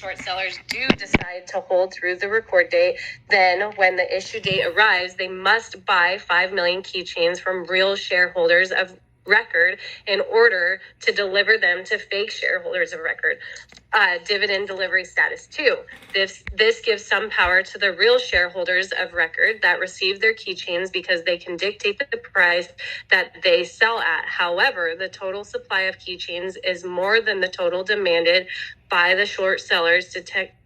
short sellers do decide to hold through the record date, then when the issue date arrives, they must buy 5 million keychains from real shareholders of record in order to deliver them to fake shareholders of record. Dividend delivery status 2. This gives some power to the real shareholders of record that receive their keychains because they can dictate the price that they sell at. However, the total supply of keychains is more than the total demanded by the short sellers.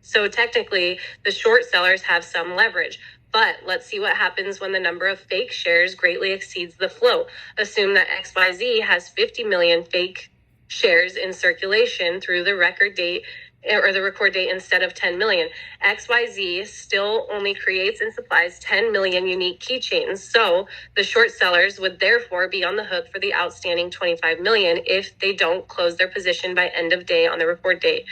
So technically, the short sellers have some leverage. But let's see what happens when the number of fake shares greatly exceeds the flow. Assume that XYZ has 50 million fake shares in circulation through the record date or the record date instead of 10 million. XYZ still only creates and supplies 10 million unique keychains. So the short sellers would therefore be on the hook for the outstanding 25 million if they don't close their position by end of day on the record date.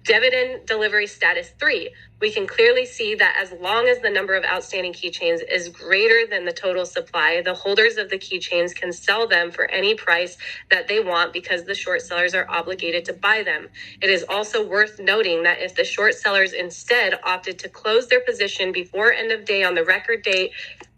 Dividend delivery status 3. We can clearly see that as long as the number of outstanding keychains is greater than the total supply, the holders of the keychains can sell them for any price that they want because the short sellers are obligated to buy them. It is also worth noting that if the short sellers instead opted to close their position before end of day on the record date,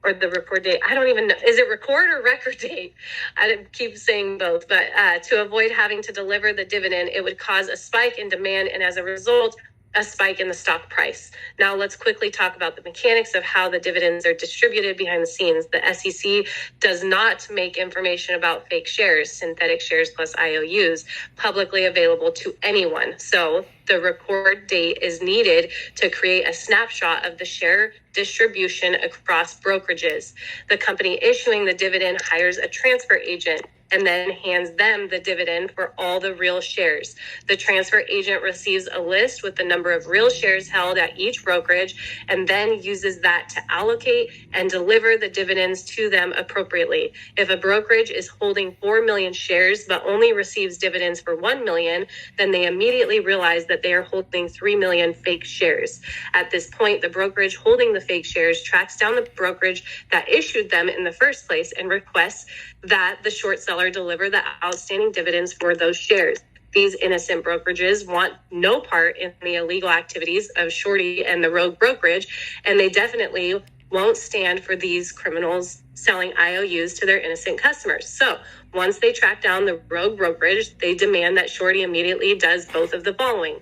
or the record date, I don't even know, is it record or record date? I keep saying both, but to avoid having to deliver the dividend, it would cause a spike in demand and as a result, a spike in the stock price. Now let's quickly talk about the mechanics of how the dividends are distributed behind the scenes. The SEC does not make information about fake shares, synthetic shares plus IOUs, publicly available to anyone. So the record date is needed to create a snapshot of the share distribution across brokerages. The company issuing the dividend hires a transfer agent and then hands them the dividend for all the real shares. The transfer agent receives a list with the number of real shares held at each brokerage and then uses that to allocate and deliver the dividends to them appropriately. If a brokerage is holding 4 million shares but only receives dividends for 1 million, then they immediately realize that they are holding 3 million fake shares. At this point, the brokerage holding the fake shares tracks down the brokerage that issued them in the first place and requests that the short seller deliver the outstanding dividends for those shares. These innocent brokerages want no part in the illegal activities of Shorty and the rogue brokerage, and they definitely won't stand for these criminals selling IOUs to their innocent customers. So once they track down the rogue brokerage, they demand that Shorty immediately does both of the following.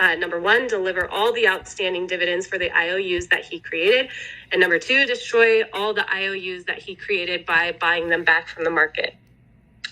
Number 1, deliver all the outstanding dividends for the IOUs that he created. And number 2, destroy all the IOUs that he created by buying them back from the market.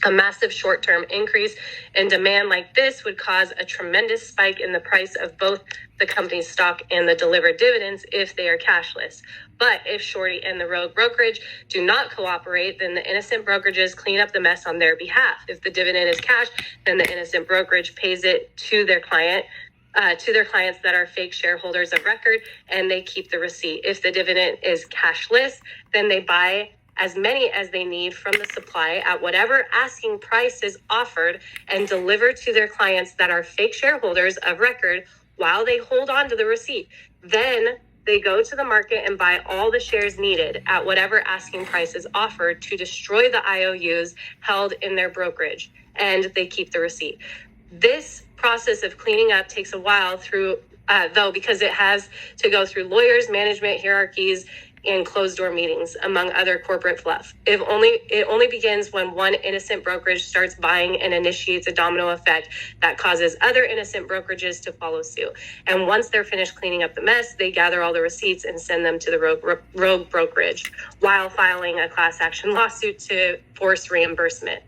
A massive short-term increase in demand like this would cause a tremendous spike in the price of both the company's stock and the delivered dividends if they are cashless. But if Shorty and the rogue brokerage do not cooperate, then the innocent brokerages clean up the mess on their behalf. If the dividend is cash, then the innocent brokerage pays it to their clients that are fake shareholders of record, and they keep the receipt. If the dividend is cashless, then they buy as many as they need from the supply at whatever asking price is offered and deliver to their clients that are fake shareholders of record while they hold on to the receipt. Then they go to the market and buy all the shares needed at whatever asking price is offered to destroy the IOUs held in their brokerage, and they keep the receipt. This process of cleaning up takes a while though, because it has to go through lawyers, management, hierarchies, and closed-door meetings, among other corporate fluff. It only begins when one innocent brokerage starts buying and initiates a domino effect that causes other innocent brokerages to follow suit. And once they're finished cleaning up the mess, they gather all the receipts and send them to the rogue brokerage while filing a class action lawsuit to force reimbursement.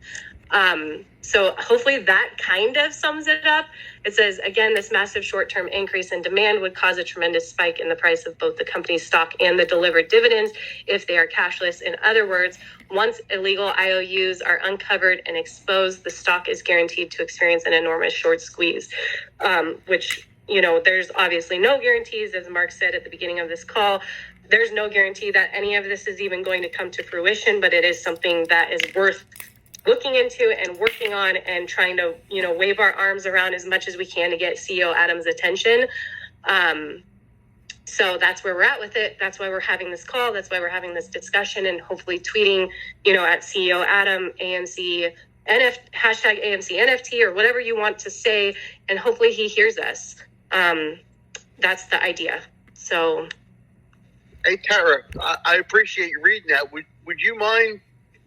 So hopefully that kind of sums it up. It says, again, this massive short-term increase in demand would cause a tremendous spike in the price of both the company's stock and the delivered dividends if they are cashless. In other words, once illegal IOUs are uncovered and exposed, the stock is guaranteed to experience an enormous short squeeze, which, there's obviously no guarantees, as Marc said at the beginning of this call. There's no guarantee that any of this is even going to come to fruition, but it is something that is worth looking into and working on and trying to, wave our arms around as much as we can to get CEO Adam's attention. So that's where we're at with it. That's why we're having this call. That's why we're having this discussion and hopefully tweeting, at CEO Adam, AMC, hashtag AMC NFT or whatever you want to say. And hopefully he hears us. That's the idea. So, hey Tara, I appreciate you reading that. Would you mind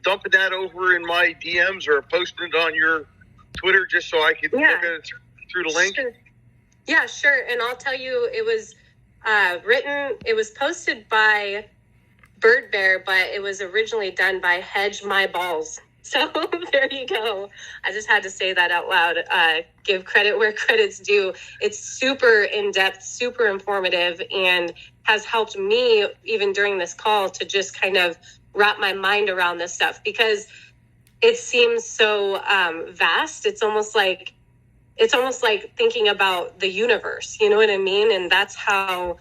dumping that over in my DMs or posting it on your Twitter just so I could look at it through the link? Sure. Yeah, sure. And I'll tell you, it was it was posted by Bird Bear, but it was originally done by Hedge My Balls. So there you go. I just had to say that out loud. Give credit where credit's due. It's super in-depth, super informative, and has helped me even during this call to just kind of wrap my mind around this stuff, because it seems so vast. It's almost like thinking about the universe, you know what I mean? And that's how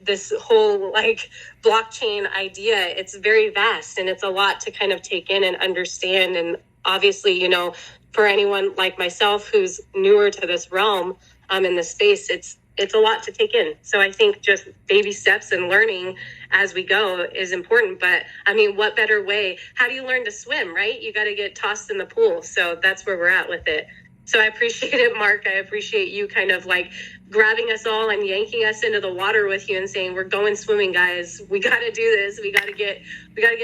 this whole like blockchain idea, it's very vast and it's a lot to kind of take in and understand. And obviously, you know, for anyone like myself who's newer to this realm in this space, it's a lot to take in. So I think just baby steps and learning as we go is important. But I mean, what better way? How do you learn to swim, right? You got to get tossed in the pool. So that's where we're at with it. So I appreciate it, Mark. I appreciate you kind of like grabbing us all and yanking us into the water with you and saying, we're going swimming, guys. We got to do this. We got to get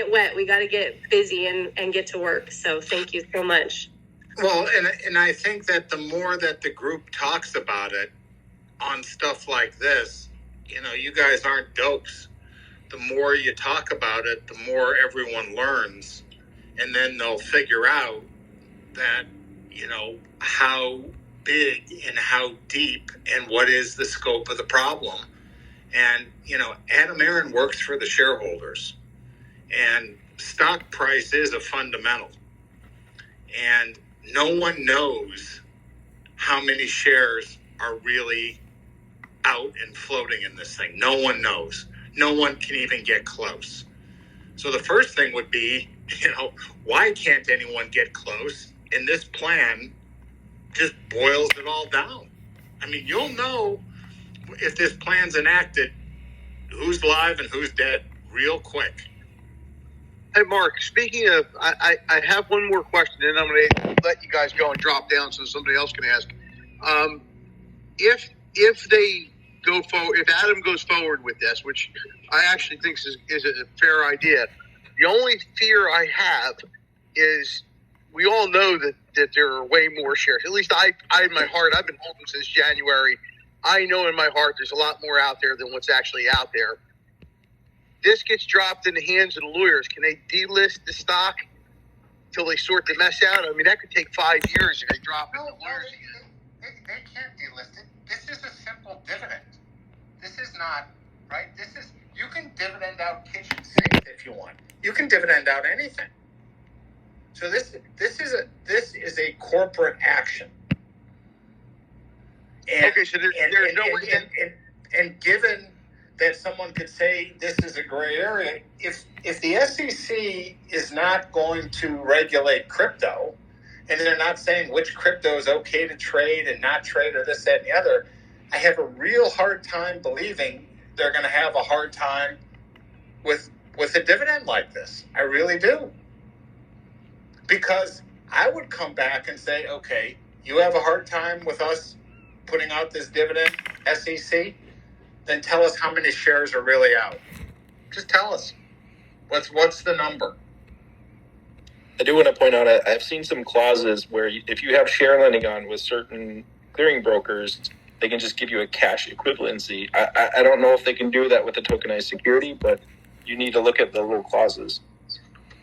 wet. We got to get busy and get to work. So thank you so much. Well, and I think that the more that the group talks about it on stuff like this, you know, you guys aren't dopes. The more you talk about it, the more everyone learns. And then they'll figure out that, you know, how big and how deep and what is the scope of the problem. And, you know, Adam Aaron works for the shareholders, and stock price is a fundamental. And no one knows how many shares are really out and floating in this thing. No one knows. No one can even get close. So the first thing would be, you know, why can't anyone get close? And this plan just boils it all down. I mean, you'll know if this plan's enacted, who's live and who's dead real quick. Hey, Mark, speaking of, I have one more question, and I'm going to let you guys go and drop down so somebody else can ask. If they go forward, if Adam goes forward with this, which I actually think is a fair idea, the only fear I have is we all know that there are way more shares. At least I in my heart, I've been holding since January. I know in my heart there's a lot more out there than what's actually out there. This gets dropped in the hands of the lawyers. Can they delist the stock until they sort the mess out? I mean, that could take 5 years if they drop it to the lawyers again. They can't delist it. This is a simple dividend. This is not, right? You can dividend out kitchen sink if you want. You can dividend out anything. So this is a corporate action. And, okay, so there's no way. And given that someone could say this is a gray area, if the SEC is not going to regulate crypto, and they're not saying which crypto is okay to trade and not trade or this, that, and the other, I have a real hard time believing they're going to have a hard time with a dividend like this. I really do. Because I would come back and say, okay, you have a hard time with us putting out this dividend, SEC? Then tell us how many shares are really out. Just tell us. What's the number? I do want to point out, I've seen some clauses where if you have share lending on with certain clearing brokers, they can just give you a cash equivalency. I don't know if they can do that with a tokenized security, but you need to look at the little clauses.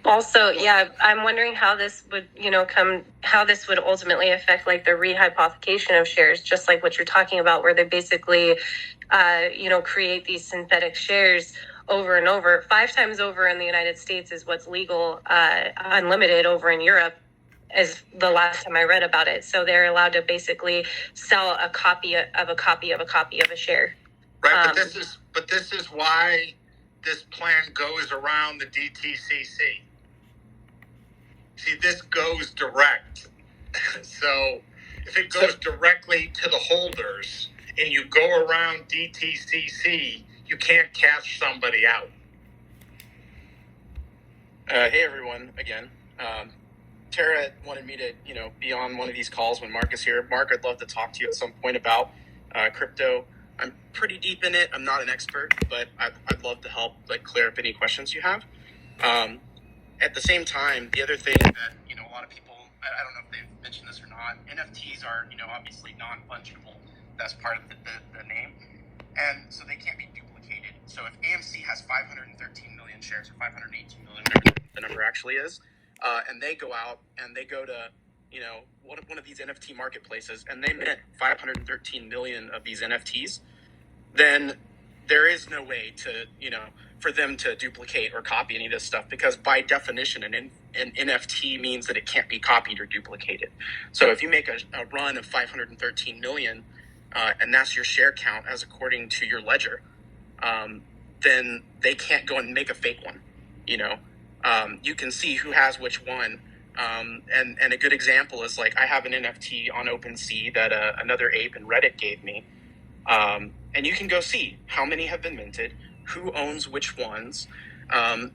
Also, yeah, I'm wondering how this would, how this would ultimately affect like the rehypothecation of shares, just like what you're talking about, where they basically, create these synthetic shares over and over. 5 times over in the United States is what's legal, unlimited over in Europe, is the last time I read about it. So they're allowed to basically sell a copy of a copy of a copy of a share. Right, but this is why this plan goes around the DTCC. See, this goes direct. So if it goes directly to the holders and you go around DTCC, you can't cash somebody out. Hey, everyone, again. Tara wanted me to, be on one of these calls when Mark is here. Mark, I'd love to talk to you at some point about crypto. I'm pretty deep in it. I'm not an expert, but I'd love to help clear up any questions you have. At the same time, the other thing that a lot of people, I don't know if they've mentioned this or not, NFTs are obviously non-fungible. That's part of the name, and so they can't be duplicated. So if AMC has 513 million shares or 518 million, whatever the number actually is, and they go out and they go to one of these NFT marketplaces and they mint 513 million of these NFTs, then there is no way to for them to duplicate or copy any of this stuff, because by definition an NFT means that it can't be copied or duplicated. So if you make a run of 513 million and that's your share count as according to your ledger, then they can't go and make a fake one. You can see who has which one. And a good example is I have an NFT on OpenSea that another ape in Reddit gave me. And you can go see how many have been minted, who owns which ones. And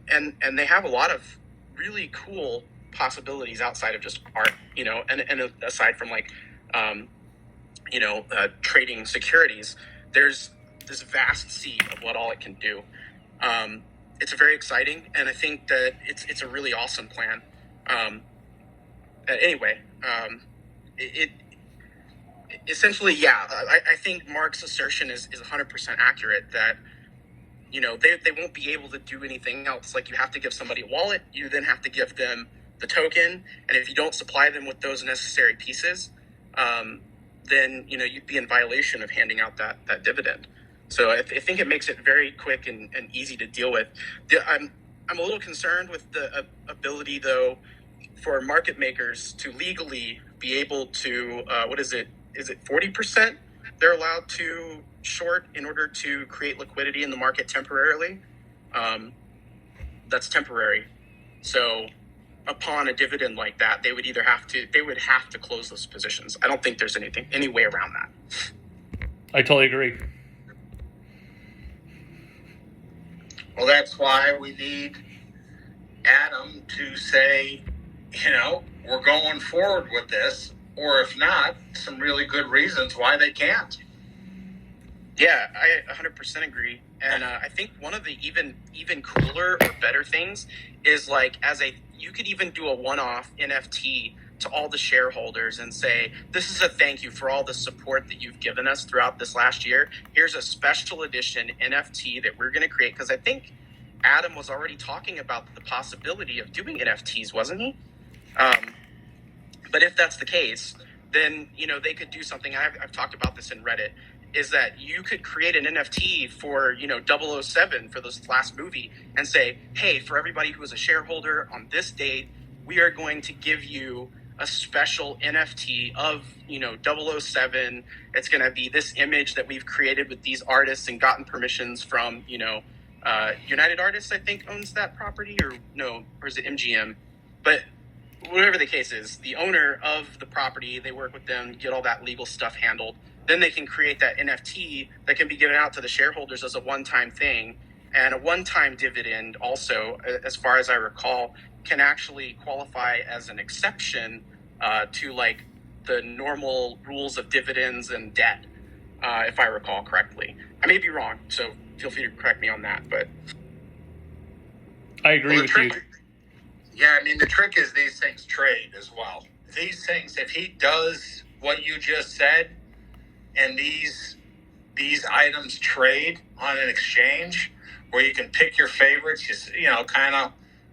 they have a lot of really cool possibilities outside of just art, and aside from trading securities, there's this vast sea of what all it can do. It's very exciting, and I think that it's a really awesome plan. Anyway, it essentially, yeah, I think Mark's assertion is 100% accurate that, they won't be able to do anything else. You have to give somebody a wallet, you then have to give them the token, and if you don't supply them with those necessary pieces, then, you'd be in violation of handing out that dividend. So I think it makes it very quick and easy to deal with. I'm a little concerned with the ability, though, for market makers to legally be able to, is it 40% they're allowed to short in order to create liquidity in the market temporarily? That's temporary. So upon a dividend like that, they would have to close those positions. I don't think there's any way around that. I totally agree. Well, that's why we need Adam to say, we're going forward with this, or if not, some really good reasons why they can't. Yeah, I 100% agree. And I think one of the even cooler or better things is you could even do a one-off NFT to all the shareholders and say, this is a thank you for all the support that you've given us throughout this last year. Here's a special edition NFT that we're going to create. Because I think Adam was already talking about the possibility of doing NFTs, wasn't he? But if that's the case, then, they could do something. I've talked about this in Reddit, is that you could create an NFT for, 007 for this last movie and say, hey, for everybody who is a shareholder on this date, we are going to give you a special NFT of, 007. It's going to be this image that we've created with these artists and gotten permissions from, United Artists, I think, owns that property, or is it MGM? But whatever the case is, the owner of the property, they work with them, get all that legal stuff handled. Then they can create that NFT that can be given out to the shareholders as a one-time thing. And a one-time dividend also, as far as I recall, can actually qualify as an exception to the normal rules of dividends and debt, if I recall correctly. I may be wrong, so feel free to correct me on that. But I agree with you. Yeah, the trick is these things trade as well. These things, if he does what you just said, and these items trade on an exchange where you can pick your favorites,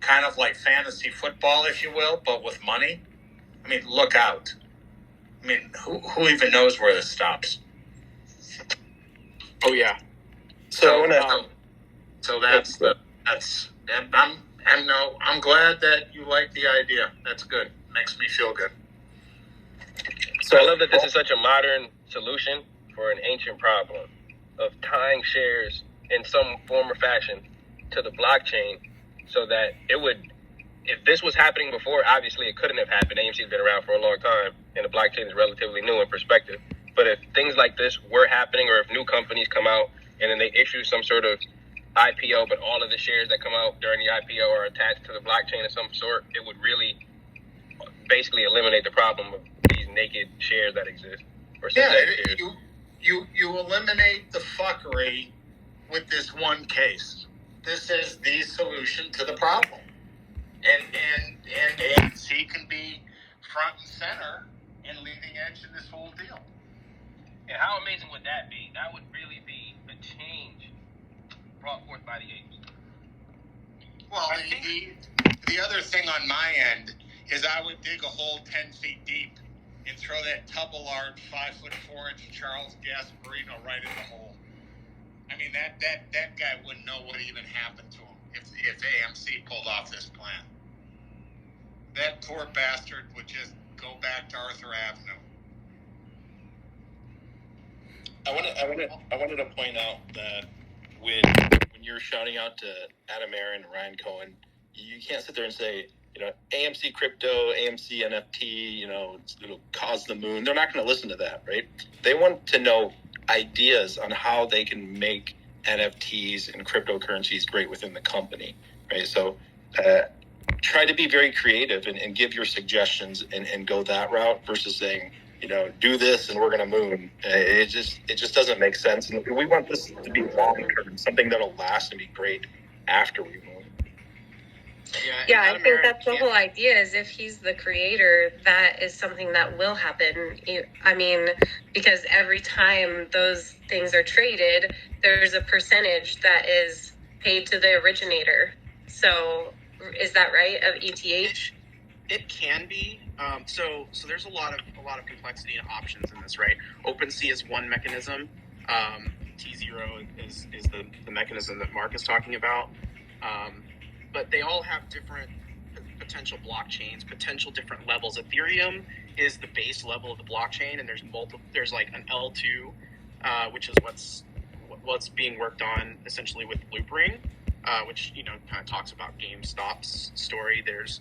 kind of like fantasy football, if you will, but with money. Look out. Who even knows where this stops? Oh yeah. So I'm glad that you like the idea. That's good. Makes me feel good. So I love that this is such a modern solution for an ancient problem of tying shares in some form or fashion to the blockchain, so that if this was happening before, obviously it couldn't have happened. AMC has been around for a long time, and the blockchain is relatively new in perspective. But if things like this were happening, or if new companies come out and then they issue some sort of IPO, but all of the shares that come out during the IPO are attached to the blockchain of some sort, it would really basically eliminate the problem of these naked shares that exist. Or synthetic shares. you eliminate the fuckery with this one case. This is the solution to the problem. And AMC can be front and center and leading edge in this whole deal. And how amazing would that be? That would really be a change brought forth by the apes. Well, the other thing on my end is I would dig a hole 10 feet deep and throw that tub-a-lard 5'4" Charles Gasparino right in the hole. I mean, that guy wouldn't know what even happened to him if AMC pulled off this plan. That poor bastard would just go back to Arthur Avenue. I wanted to point out that when you're shouting out to Adam Aaron and Ryan Cohen, you can't sit there and say, AMC crypto, AMC NFT, it'll cause the moon. They're not going to listen to that, right? They want to know ideas on how they can make NFTs and cryptocurrencies great within the company, right? So try to be very creative and give your suggestions and go that route versus saying, do this and we're going to moon. It just doesn't make sense. And we want this to be long term, something that'll last and be great after we moon. Yeah, I think that's the whole idea, is if he's the creator, that is something that will happen. I mean, because every time those things are traded, there's a percentage that is paid to the originator. So is that right, of ETH? It can be. So there's a lot of complexity and options in this, right? OpenSea is one mechanism. T0 is the mechanism that Marc is talking about. But they all have different potential blockchains, potential different levels. Ethereum is the base level of the blockchain, and there's like an L2, which is what's being worked on essentially with Loopring, which kind of talks about GameStop's story. There's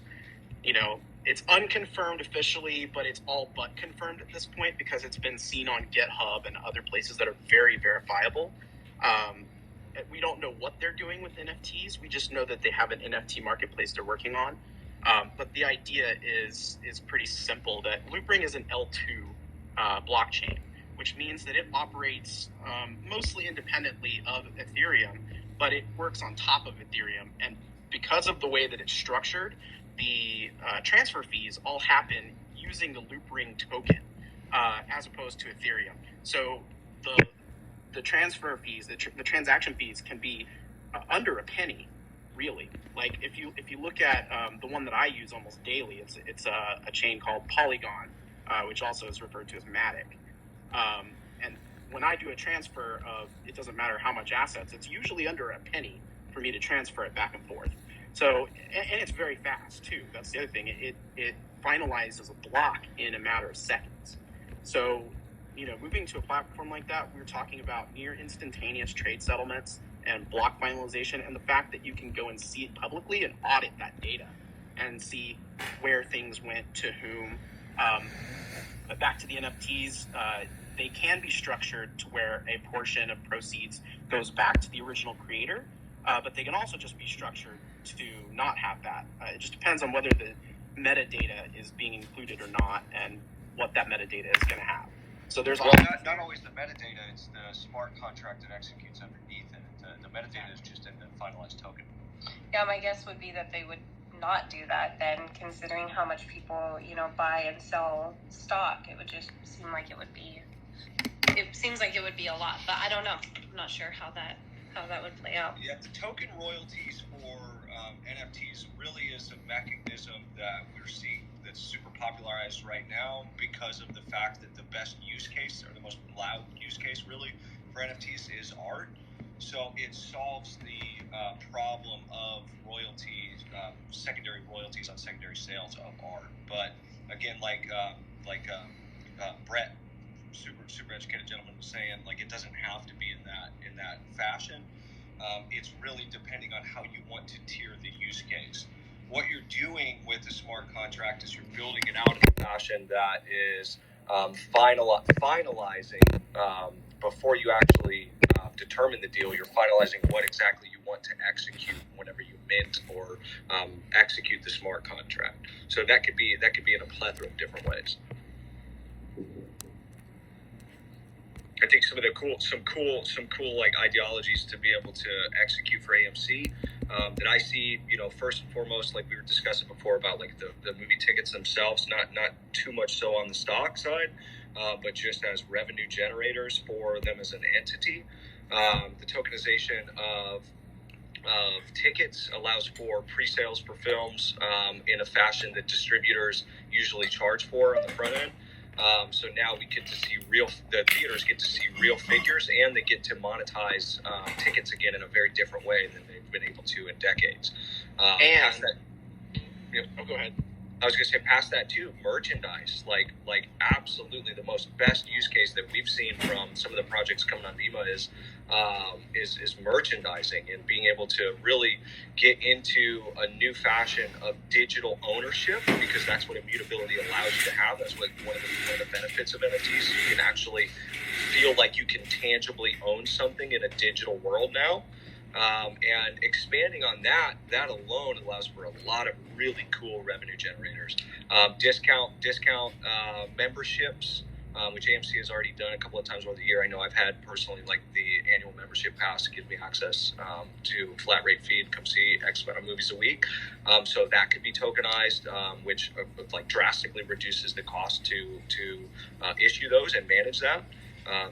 it's unconfirmed officially, but it's all but confirmed at this point because it's been seen on GitHub and other places that are very verifiable. We don't know what they're doing with NFTs. We just know that they have an NFT marketplace they're working on. But the idea is pretty simple, that Loopring is an L2 blockchain, which means that it operates mostly independently of Ethereum, but it works on top of Ethereum. And because of the way that it's structured, the transfer fees all happen using the Loopring token as opposed to Ethereum. So the transfer fees, the transaction fees can be under a penny, really. Like if you look at the one that I use almost daily, it's a chain called Polygon, which also is referred to as Matic. And when I do a transfer of, it doesn't matter how much assets, it's usually under a penny for me to transfer it back and forth. So, and it's very fast too. That's the other thing. It finalizes a block in a matter of seconds. So, moving to a platform like that, we're talking about near instantaneous trade settlements and block finalization, and the fact that you can go and see it publicly and audit that data and see where things went to whom. But back to the NFTs, they can be structured to where a portion of proceeds goes back to the original creator, but they can also just be structured to not have that. It just depends on whether the metadata is being included or not and what that metadata is going to have. So there's not always the metadata, it's the smart contract that executes underneath it. The metadata is just in the finalized token. Yeah, my guess would be that they would not do that then, considering how much people, buy and sell stock. It would just seem like it seems like it would be a lot, but I don't know. I'm not sure how that would play out. Yeah, the token royalties for NFTs really is a mechanism that we're seeing that's super popularized right now because of the fact that the best use case, or the most loud use case really for NFTs, is art. So it solves the problem of royalties, secondary royalties on secondary sales of art. But again, like Brett, super educated gentleman, was saying, it doesn't have to be in that fashion. It's really depending on how you want to tier the use case. What you're doing with the smart contract is you're building it out in a fashion that is finalizing before you actually determine the deal. You're finalizing what exactly you want to execute whenever you mint or execute the smart contract. So that could be in a plethora of different ways. I think some cool like ideologies to be able to execute for AMC that I see, first and foremost, like we were discussing before about like the movie tickets themselves, not too much so on the stock side, but just as revenue generators for them as an entity. The tokenization of tickets allows for pre-sales for films in a fashion that distributors usually charge for on the front end. So now we get to see the theaters get to see real figures, and they get to monetize tickets again in a very different way than they've been able to in decades. Go ahead. I was going to say, past that too, merchandise, like absolutely the most best use case that we've seen from some of the projects coming on Vima is merchandising and being able to really get into a new fashion of digital ownership, because that's what immutability allows you to have. That's what one of the benefits of NFTs. You can actually feel like you can tangibly own something in a digital world now. And expanding on that alone allows for a lot of really cool revenue generators. Discount memberships, which AMC has already done a couple of times over the year. I know I've had personally, like the annual membership pass gives me access to flat rate fee and come see X amount of movies a week. So that could be tokenized, which like drastically reduces the cost to issue those and manage that,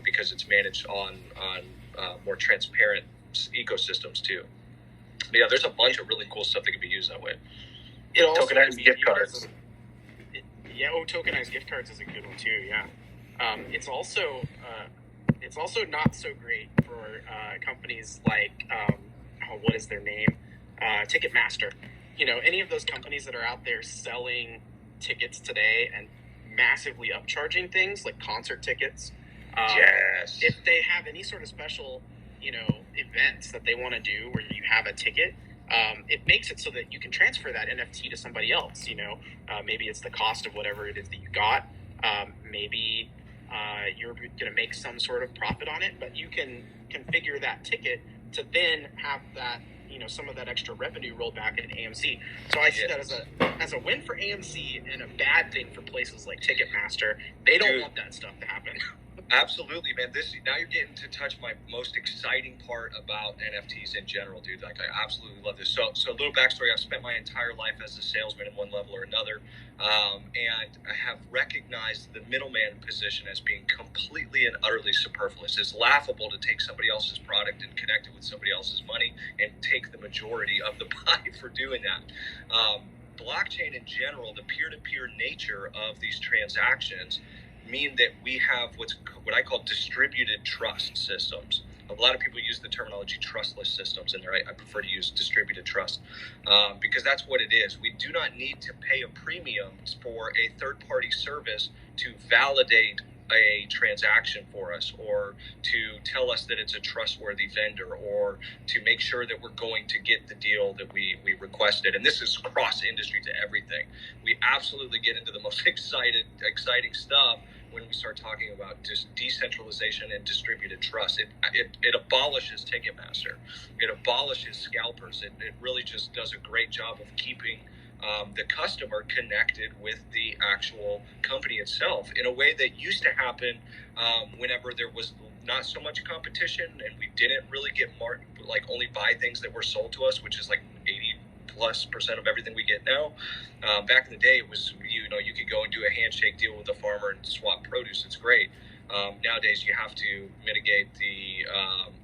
because it's managed on more transparent ecosystems too. But yeah, there's a bunch of really cool stuff that can be used that way. Tokenized gift cards. Tokenized gift cards is a good one too. Yeah, it's also not so great for companies like what is their name? Ticketmaster. Any of those companies that are out there selling tickets today and massively upcharging things like concert tickets. Yes. If they have any sort of special events that they want to do where you have a ticket, it makes it so that you can transfer that NFT to somebody else. Maybe it's the cost of whatever it is that you got. Maybe you're going to make some sort of profit on it, but you can configure that ticket to then have that, some of that extra revenue rolled back into AMC. So I see that as a win for AMC and a bad thing for places like Ticketmaster. They don't want that stuff to happen. Absolutely, man. Now you're getting to touch my most exciting part about NFTs in general, dude. Like, I absolutely love this. So a little backstory. I've spent my entire life as a salesman in one level or another, and I have recognized the middleman position as being completely and utterly superfluous. It's laughable to take somebody else's product and connect it with somebody else's money and take the majority of the pie for doing that. Blockchain in general, the peer-to-peer nature of these transactions mean that we have what I call distributed trust systems. A lot of people use the terminology trustless systems in there. I prefer to use distributed trust because that's what it is. We do not need to pay a premium for a third-party service to validate a transaction for us, or to tell us that it's a trustworthy vendor, or to make sure that we're going to get the deal that we requested. And this is cross-industry to everything. We absolutely get into the most exciting stuff when we start talking about just decentralization and distributed trust. It abolishes Ticketmaster. It abolishes scalpers. It really just does a great job of keeping the customer connected with the actual company itself in a way that used to happen whenever there was not so much competition and we didn't really get only buy things that were sold to us, which is like 80+% of everything we get now. Back in the day, it was, you could go and do a handshake deal with a farmer and swap produce. It's great. Nowadays, you have to mitigate the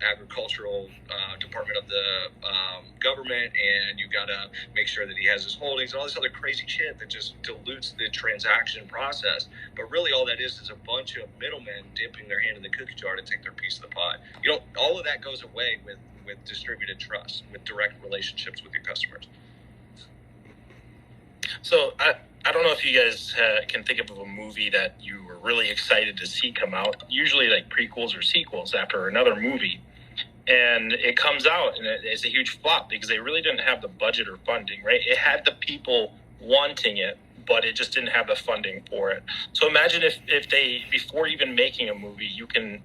agricultural department of the government, and you got to make sure that he has his holdings and all this other crazy shit that just dilutes the transaction process. But really, all that is a bunch of middlemen dipping their hand in the cookie jar to take their piece of the pie. All of that goes away with distributed trust, with direct relationships with your customers. So I don't know if you guys can think of a movie that you were really excited to see come out, usually like prequels or sequels after another movie, and it comes out and it's a huge flop because they really didn't have the budget or funding, right? It had the people wanting it, but it just didn't have the funding for it. So imagine if they, before even making a movie, you can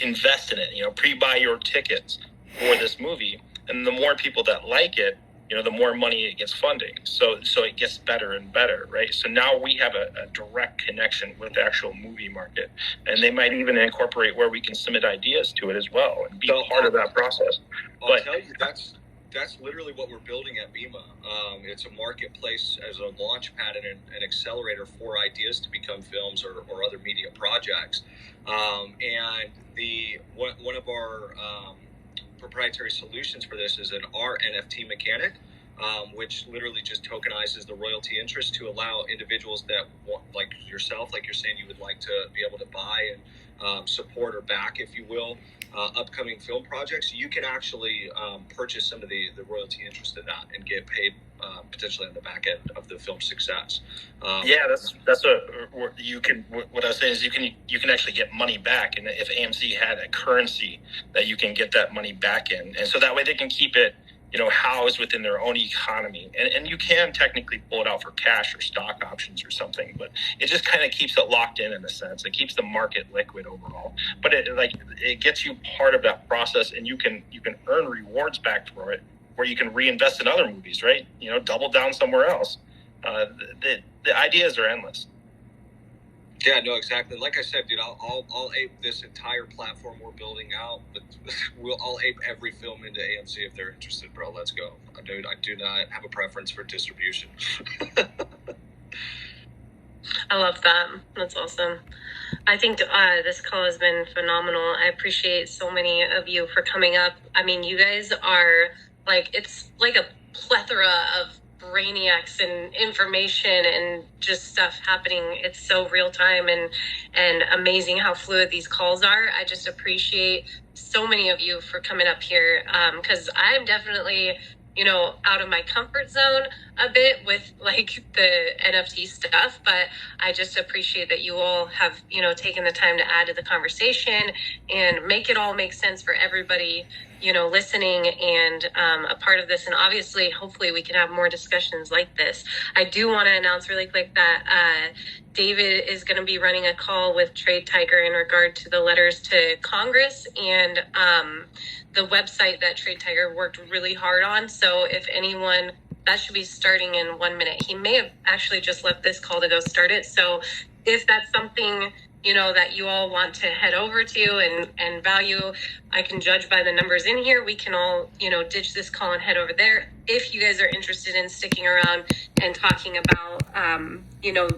invest in it, pre-buy your tickets for this movie, and the more people that like it, the more money it gets funding. So it gets better and better, right? So now we have a direct connection with the actual movie market, and they might even incorporate where we can submit ideas to it as well and be part of that process. I'll tell you, that's literally what we're building at BEMA. It's a marketplace as a launch pad and an accelerator for ideas to become films or other media projects. And one of our proprietary solutions for this is our NFT mechanic, which literally just tokenizes the royalty interest to allow individuals that want, like yourself, like you're saying, you would like to be able to buy and support or back, if you will, upcoming film projects. You can actually purchase some of the royalty interest in that and get paid potentially on the back end of the film's success. That's what you can. What I was saying is you can actually get money back, and if AMC had a currency that you can get that money back in, and so that way they can keep it, housed within their own economy, and you can technically pull it out for cash or stock options or something, but it just kind of keeps it locked in a sense. It keeps the market liquid overall, but it gets you part of that process, and you can earn rewards back for it, where you can reinvest in other movies, right? Double down somewhere else. The ideas are endless. Yeah, no, exactly. Like I said, dude, I'll ape this entire platform we're building out, but I'll ape every film into AMC if they're interested, bro. Let's go. I do not have a preference for distribution. I love that. That's awesome. I think this call has been phenomenal. I appreciate so many of you for coming up. I mean, you guys are it's like a plethora of brainiacs and information and just stuff happening. It's so real time and amazing how fluid these calls are. I just appreciate so many of you for coming up here, because I'm definitely out of my comfort zone a bit with the NFT stuff, but I just appreciate that you all have taken the time to add to the conversation and make it all make sense for everybody listening and a part of this. And obviously, hopefully we can have more discussions like this. I do want to announce really quick that David is going to be running a call with Trade Tiger in regard to the letters to Congress and the website that Trade Tiger worked really hard on. So if anyone, that should be starting in 1 minute. He may have actually just left this call to go start it. So if that's something that you all want to head over to and value, I can judge by the numbers in here. We can all, ditch this call and head over there. If you guys are interested in sticking around and talking about,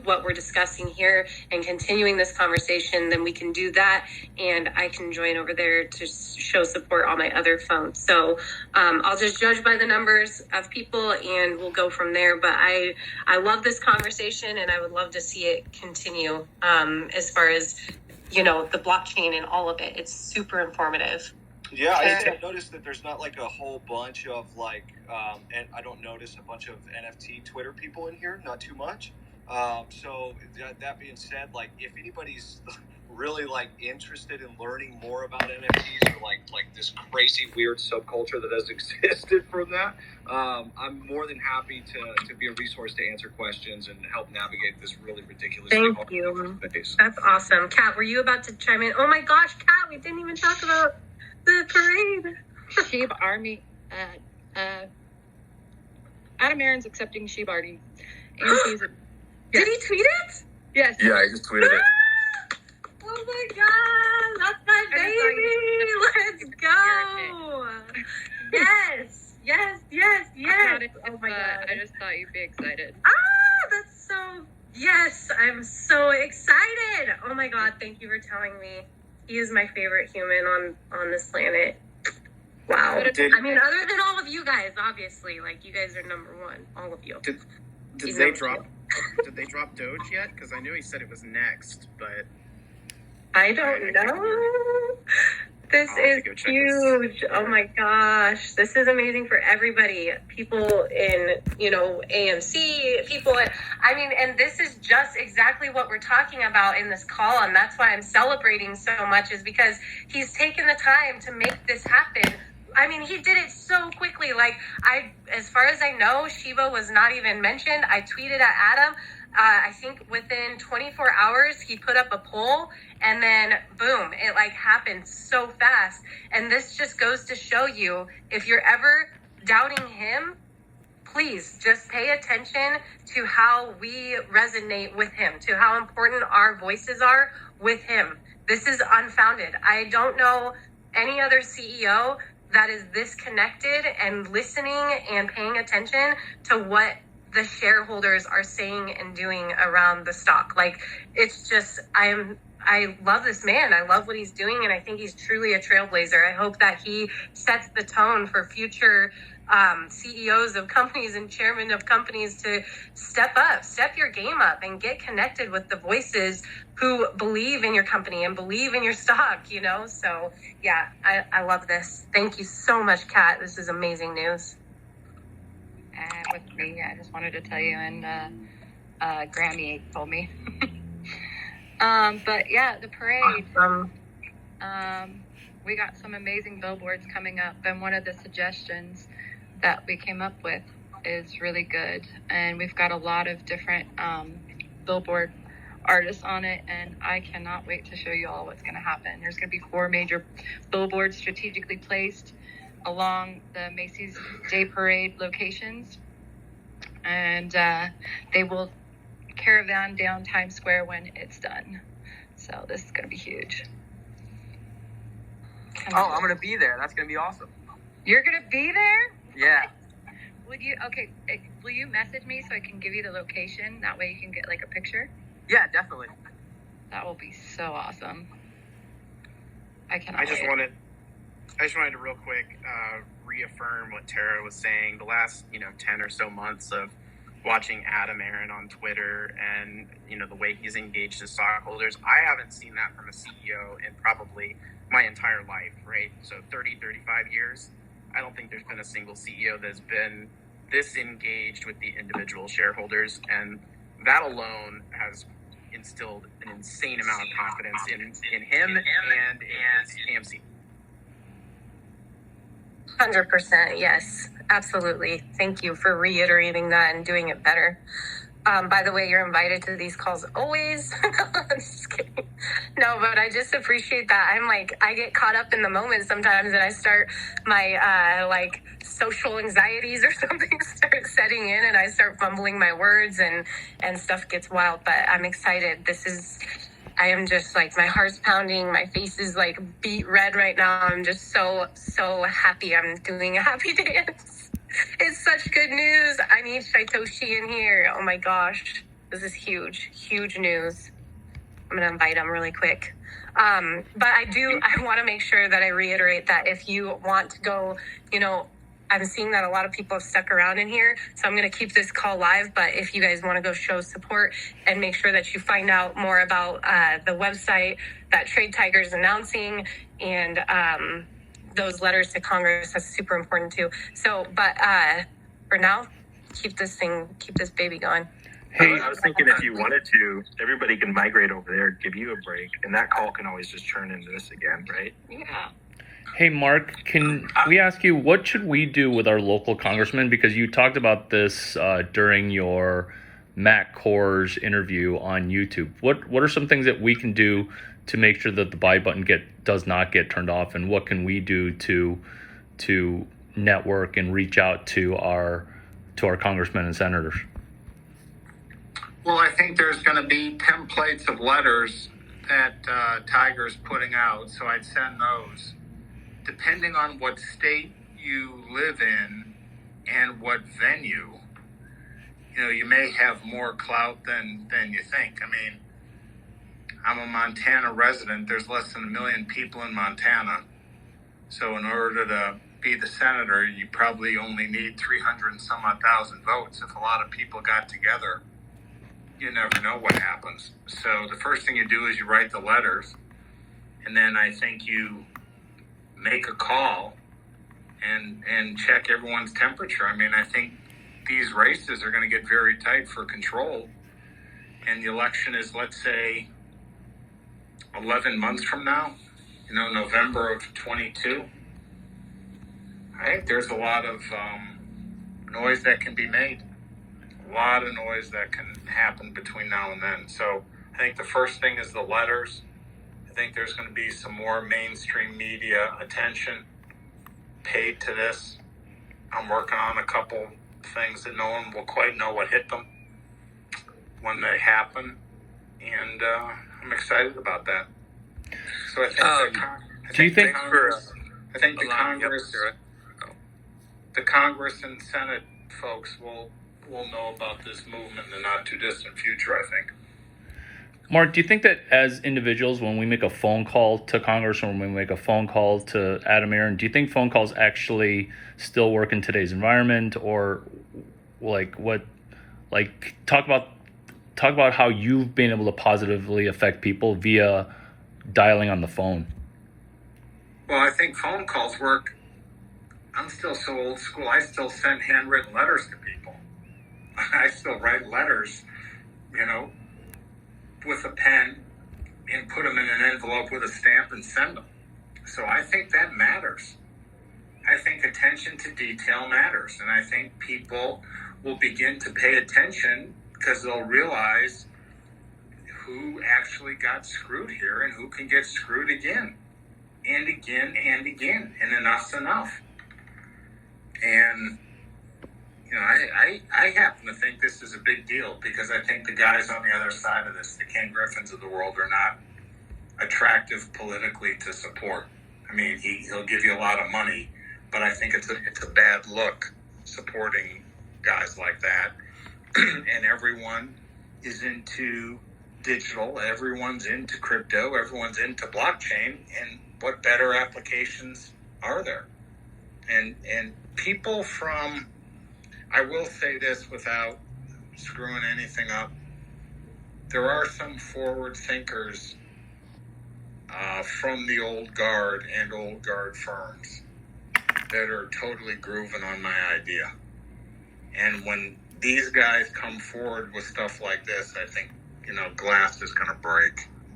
what we're discussing here and continuing this conversation, then we can do that. And I can join over there to show support on my other phone. So I'll just judge by the numbers of people and we'll go from there. But I love this conversation and I would love to see it continue as far as, the blockchain and all of it. It's super informative. Yeah, I noticed that there's not a whole bunch of and I don't notice a bunch of NFT Twitter people in here, not too much. So that being said, if anybody's really interested in learning more about NFTs or like this crazy weird subculture that has existed from that, I'm more than happy to be a resource to answer questions and help navigate this really ridiculous. Thank you. That's awesome. Kat, were you about to chime in? Oh my gosh, Kat, we didn't even talk about the parade. Sheeb Army. Adam Aaron's accepting Sheeb Army. Did he tweet it? Yes. Yeah, I just tweeted it. Oh my god, that's my baby. Let's go. Yes. Oh my god. I just thought you'd be excited. That's so, yes, I'm so excited. Oh my god, thank you for telling me. He is my favorite human on this planet. Wow. I mean, other than all of you guys, obviously, you guys are number one, all of you. Did they drop Doge yet? Because I knew he said it was next, but I don't know. This is huge. Oh my gosh. This is amazing for everybody. People in, AMC, and this is just exactly what we're talking about in this call. And that's why I'm celebrating so much, is because he's taken the time to make this happen. I mean, he did it so quickly. As far as I know, Shiva was not even mentioned. I tweeted at Adam. I think within 24 hours, he put up a poll and then boom, it happened so fast. And this just goes to show you, if you're ever doubting him, please just pay attention to how we resonate with him, to how important our voices are with him. This is unfounded. I don't know any other CEO that is this connected and listening and paying attention to what the shareholders are saying and doing around the stock. Like, it's just, I love this man. I love what he's doing, and I think he's truly a trailblazer. I hope that he sets the tone for future CEOs of companies and chairmen of companies to step up, step your game up, and get connected with the voices who believe in your company and believe in your stock, you know? So, yeah, I love this. Thank you so much, Kat. This is amazing news. With me, I just wanted to tell you, and Grammy told me. But yeah, the parade. We got some amazing billboards coming up, and one of the suggestions that we came up with is really good. And we've got a lot of different billboard artists on it, and I cannot wait to show you all what's going to happen. There's going to be 4 major billboards strategically placed along the Macy's Day Parade locations, and they will caravan down Times Square when it's done. So this is going to be huge. I'm going to be there. That's going to be awesome. You're going to be there? Yeah. Will you message me so I can give you the location? That way you can get like a picture? Yeah, definitely. That will be so awesome. I just wanted to real quick reaffirm what Tara was saying. The last 10 or so months of watching Adam Aaron on Twitter and the way he's engaged his stockholders, I haven't seen that from a CEO in probably my entire life, right? So 35 years. I don't think there's been a single CEO that's been this engaged with the individual shareholders, and that alone has instilled an insane amount of confidence in him and in AMC. 100%, yes, absolutely. Thank you for reiterating that and doing it better. By the way, you're invited to these calls always. I'm just kidding. No, but I just appreciate that. I get caught up in the moment sometimes, and I start my social anxieties or something start setting in, and I start fumbling my words, and stuff gets wild. But I'm excited. I am just my heart's pounding. My face is beat red right now. I'm just so happy. I'm doing a happy dance. It's such good news. I need Shaitoshi in here. Oh my gosh. This is huge news. I'm going to invite him really quick. But I want to make sure that I reiterate that if you want to go, I'm seeing that a lot of people have stuck around in here, so I'm going to keep this call live. But if you guys want to go show support and make sure that you find out more about the website that Trade Tiger is announcing and those letters to Congress, that's super important too. So, but for now, keep this baby going. Hey, I was thinking if you wanted to, everybody can migrate over there, give you a break, and that call can always just turn into this again, right? Yeah. Hey, Mark, can we ask you, what should we do with our local congressman? Because you talked about this during your Matt Kors interview on YouTube. What are some things that we can do to make sure that the buy button does not get turned off, and what can we do to network and reach out to our congressmen and senators? Well, I think there's going to be templates of letters that Tiger's putting out, so I'd send those. Depending on what state you live in and what venue, you may have more clout than you think. I mean, I'm a Montana resident. There's less than 1 million people in Montana. So in order to be the senator, you probably only need 300 and some odd thousand votes. If a lot of people got together, you never know what happens. So the first thing you do is you write the letters, and then I think you make a call and check everyone's temperature. I mean, I think these races are going to get very tight for control, and the election is, let's say, 11 months from now, November of 22. I think there's a lot of noise that can be made. A lot of noise that can happen between now and then. So I think the first thing is the letters. I think there's going to be some more mainstream media attention paid to this. I'm working on a couple things that no one will quite know what hit them when they happen, and I'm excited about that. So I think the Congress and Senate folks will know about this movement in the not too distant future, I think. Mark, do you think that as individuals, when we make a phone call to Congress or when we make a phone call to Adam Aaron, do you think phone calls actually still work in today's environment, or talk about how you've been able to positively affect people via dialing on the phone? Well, I think phone calls work. I'm still so old school. I still send handwritten letters to people. I still write letters, with a pen and put them in an envelope with a stamp and send them. So I think that matters. I think attention to detail matters. And I think people will begin to pay attention because they'll realize who actually got screwed here and who can get screwed again and again and again. And enough's enough. And I happen to think this is a big deal because I think the guys on the other side of this, the Ken Griffins of the world, are not attractive politically to support. I mean, he'll give you a lot of money, but I think it's a bad look supporting guys like that. And everyone is into digital, everyone's into crypto, everyone's into blockchain, and what better applications are there? And people from, I will say this without screwing anything up, there are some forward thinkers from the old guard and old guard firms that are totally grooving on my idea. And when these guys come forward with stuff like this, I think, glass is going to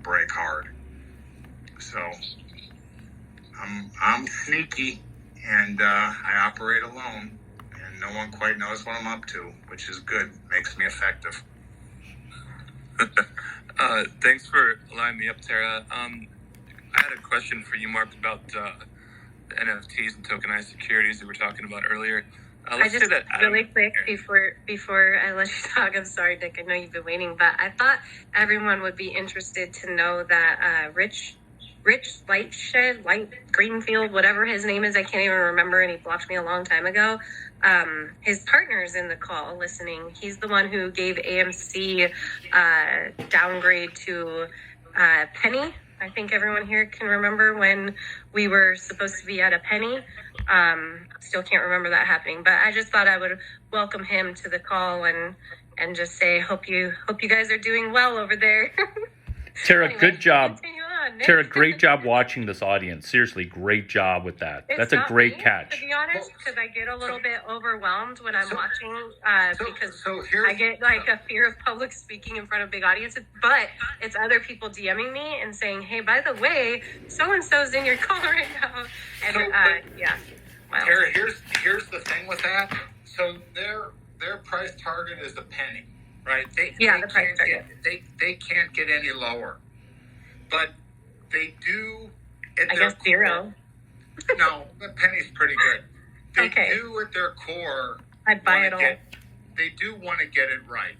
break hard. So I'm sneaky, and I operate alone, and no one quite knows what I'm up to, which is good. Makes me effective. Thanks for allowing me up, Tara. I had a question for you, Mark, about the NFTs and tokenized securities that we were talking about earlier. I just really quick before I let you talk. I'm sorry, Dick. I know you've been waiting, but I thought everyone would be interested to know that Rich Light Greenfield, whatever his name is, I can't even remember, and he blocked me a long time ago. His partner's in the call listening. He's the one who gave AMC downgrade to penny. I think everyone here can remember when we were supposed to be at a penny. Still can't remember that happening, but I just thought I would welcome him to the call and just say, hope you guys are doing well over there. Tara, Anyway, good job. continue on, Nick. Tara, great job watching this audience. Seriously, great job with that. It's That's a not great me, catch. to be honest, because I get a little bit overwhelmed when I'm watching because here's, I get like a fear of public speaking in front of big audiences. But it's other people DMing me and saying, "Hey, by the way, so and so's in your call right now." And yeah, wow. Tara, here's the thing with that. So their price target is a penny, right? The price target. They can't get any lower, but they do. I guess zero. No, the penny's pretty good. They Okay. do at their core. I'd buy it all. They do want to get it right.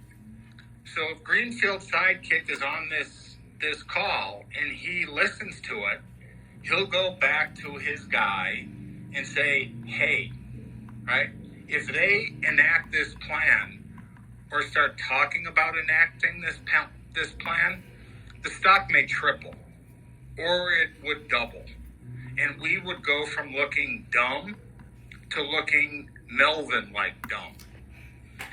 So if Greenfield's sidekick is on this call and he listens to it, he'll go back to his guy and say, "Hey, right? If they enact this plan or start talking about enacting this plan, the stock may triple or it would double. And we would go from looking dumb to looking Melvin-like dumb.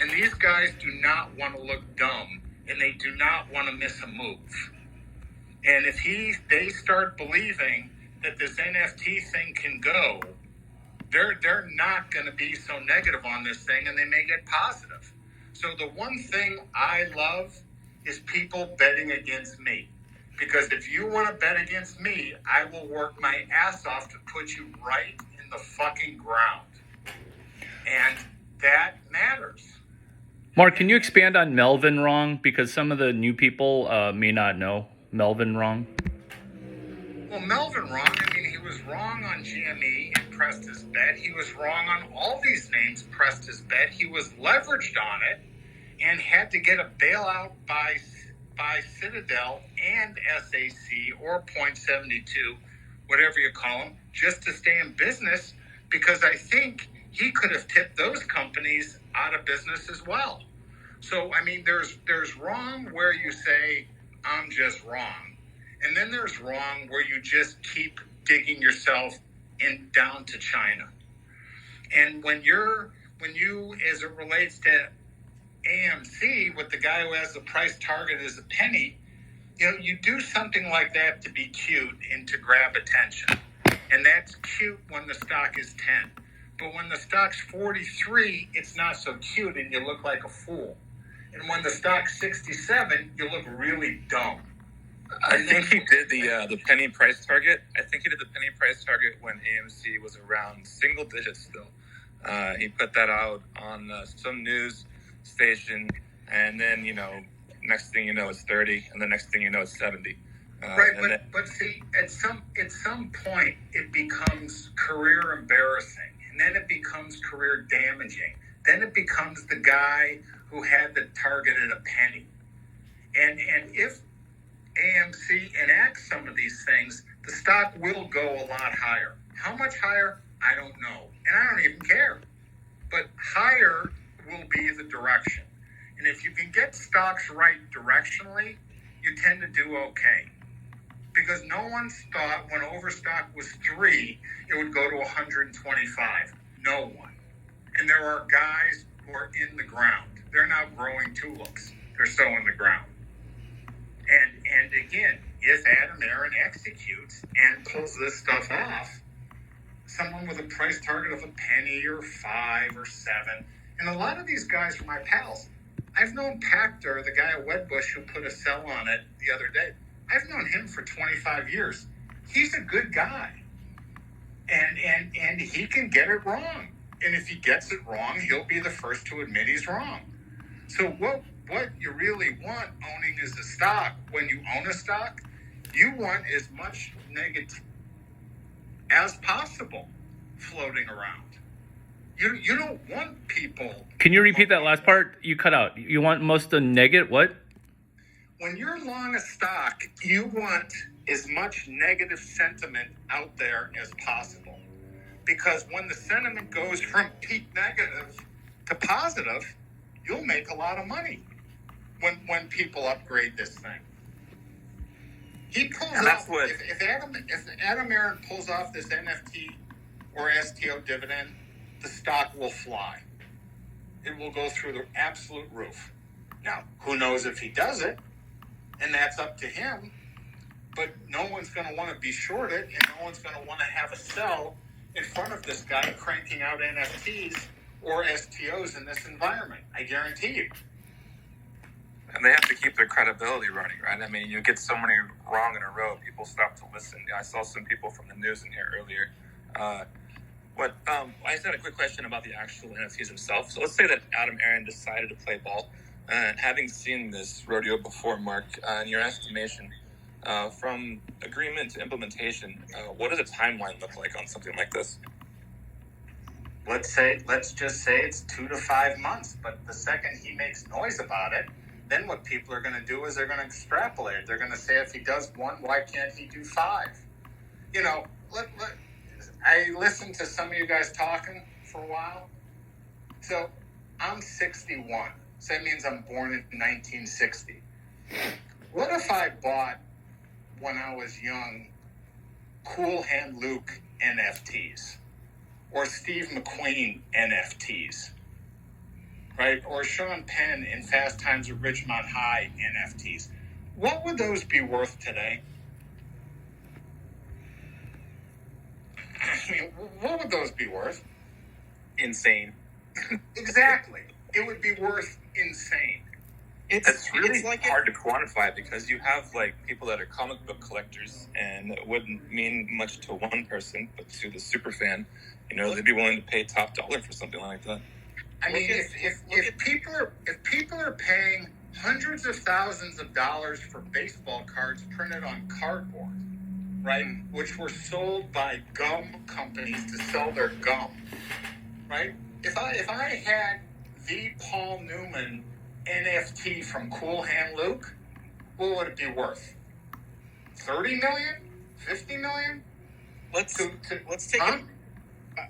And these guys do not want to look dumb, and they do not want to miss a move. And if they start believing that this NFT thing can go, they're not going to be so negative on this thing, and they may get positive. So the one thing I love is people betting against me. Because if you want to bet against me, I will work my ass off to put you right in the fucking ground. And that matters. Mark, can you expand on Melvin wrong? Because some of the new people may not know Melvin wrong. Well, Melvin wrong, I mean, he was wrong on GME and pressed his bet. He was wrong on all these names, pressed his bet. He was leveraged on it and had to get a bailout by Citadel and SAC or .72, whatever you call them, just to stay in business, because I think he could have tipped those companies out of business as well. So, I mean, there's wrong where you say, I'm just wrong. And then there's wrong where you just keep digging yourself down to China. And when you, as it relates to AMC, with the guy who has the price target as a penny, you do something like that to be cute and to grab attention. And that's cute when the stock is 10. But when the stock's 43, it's not so cute and you look like a fool. And when the stock's 67, you look really dumb. I think he did the penny price target. I think he did the penny price target when AMC was around single digits still. He put that out on some news station, and then, next thing you know, it's 30, and the next thing you know, it's 70. Right, but see, at some point, it becomes career embarrassing, and then it becomes career damaging. Then it becomes the guy who had the target at a penny. And if AMC enacts some of these things, the stock will go a lot higher. How much higher? I don't know. And I don't even care. But higher will be the direction. And if you can get stocks right directionally, you tend to do okay. Because no one thought when Overstock was 3, it would go to 125. No one. And there are guys who are in the ground. They're now growing tulips. They're so in the ground. And again, if Adam Aaron executes and pulls this stuff off, someone with a price target of a penny or 5 or 7, and a lot of these guys are my pals. I've known Pactor, the guy at Wedbush who put a sell on it the other day. I've known him for 25 years. He's a good guy. And he can get it wrong. And if he gets it wrong, he'll be the first to admit he's wrong. So what you really want owning is a stock. When you own a stock, you want as much negative as possible floating around. You don't want people... Can you repeat that last part? You cut out. You want most of the negative what? When you're long a stock, you want as much negative sentiment out there as possible. Because when the sentiment goes from peak negative to positive, you'll make a lot of money when people upgrade this thing. He pulls off, if Adam Aaron pulls off this NFT or STO dividend, the stock will fly. It will go through the absolute roof. Now, who knows if he does it, and that's up to him, but no one's going to want to be shorted, and no one's going to want to have a sell in front of this guy cranking out NFTs or STOs in this environment. I guarantee you. And they have to keep their credibility running, right? I mean, you get so many wrong in a row, people stop to listen. I saw some people from the news in here earlier. I just had a quick question about the actual NFTs themselves. So let's say that Adam Aaron decided to play ball. And having seen this rodeo before, Mark, in your estimation, from agreement to implementation, what does a timeline look like on something like this? Let's just say it's 2 to 5 months. But the second he makes noise about it, then what people are going to do is they're going to extrapolate. They're going to say, if he does 1, why can't he do 5? I listened to some of you guys talking for a while. So I'm 61. So that means I'm born in 1960. What if I bought, when I was young, Cool Hand Luke NFTs? Or Steve McQueen NFTs? Right? Or Sean Penn in Fast Times at Ridgemont High NFTs? What would those be worth today? I mean, what would those be worth? Insane. Exactly. It would be worth insane. It's really hard to quantify because you have people that are comic book collectors, and it wouldn't mean much to one person, but to the super fan, they'd be willing to pay top dollar for something like that. I mean, if people are paying hundreds of thousands of dollars for baseball cards printed on cardboard, right? Which were sold by gum companies to sell their gum, right? If I had the Paul Newman NFT from Cool Hand Luke, what would it be worth? 30 million? 50 million? Let's take huh?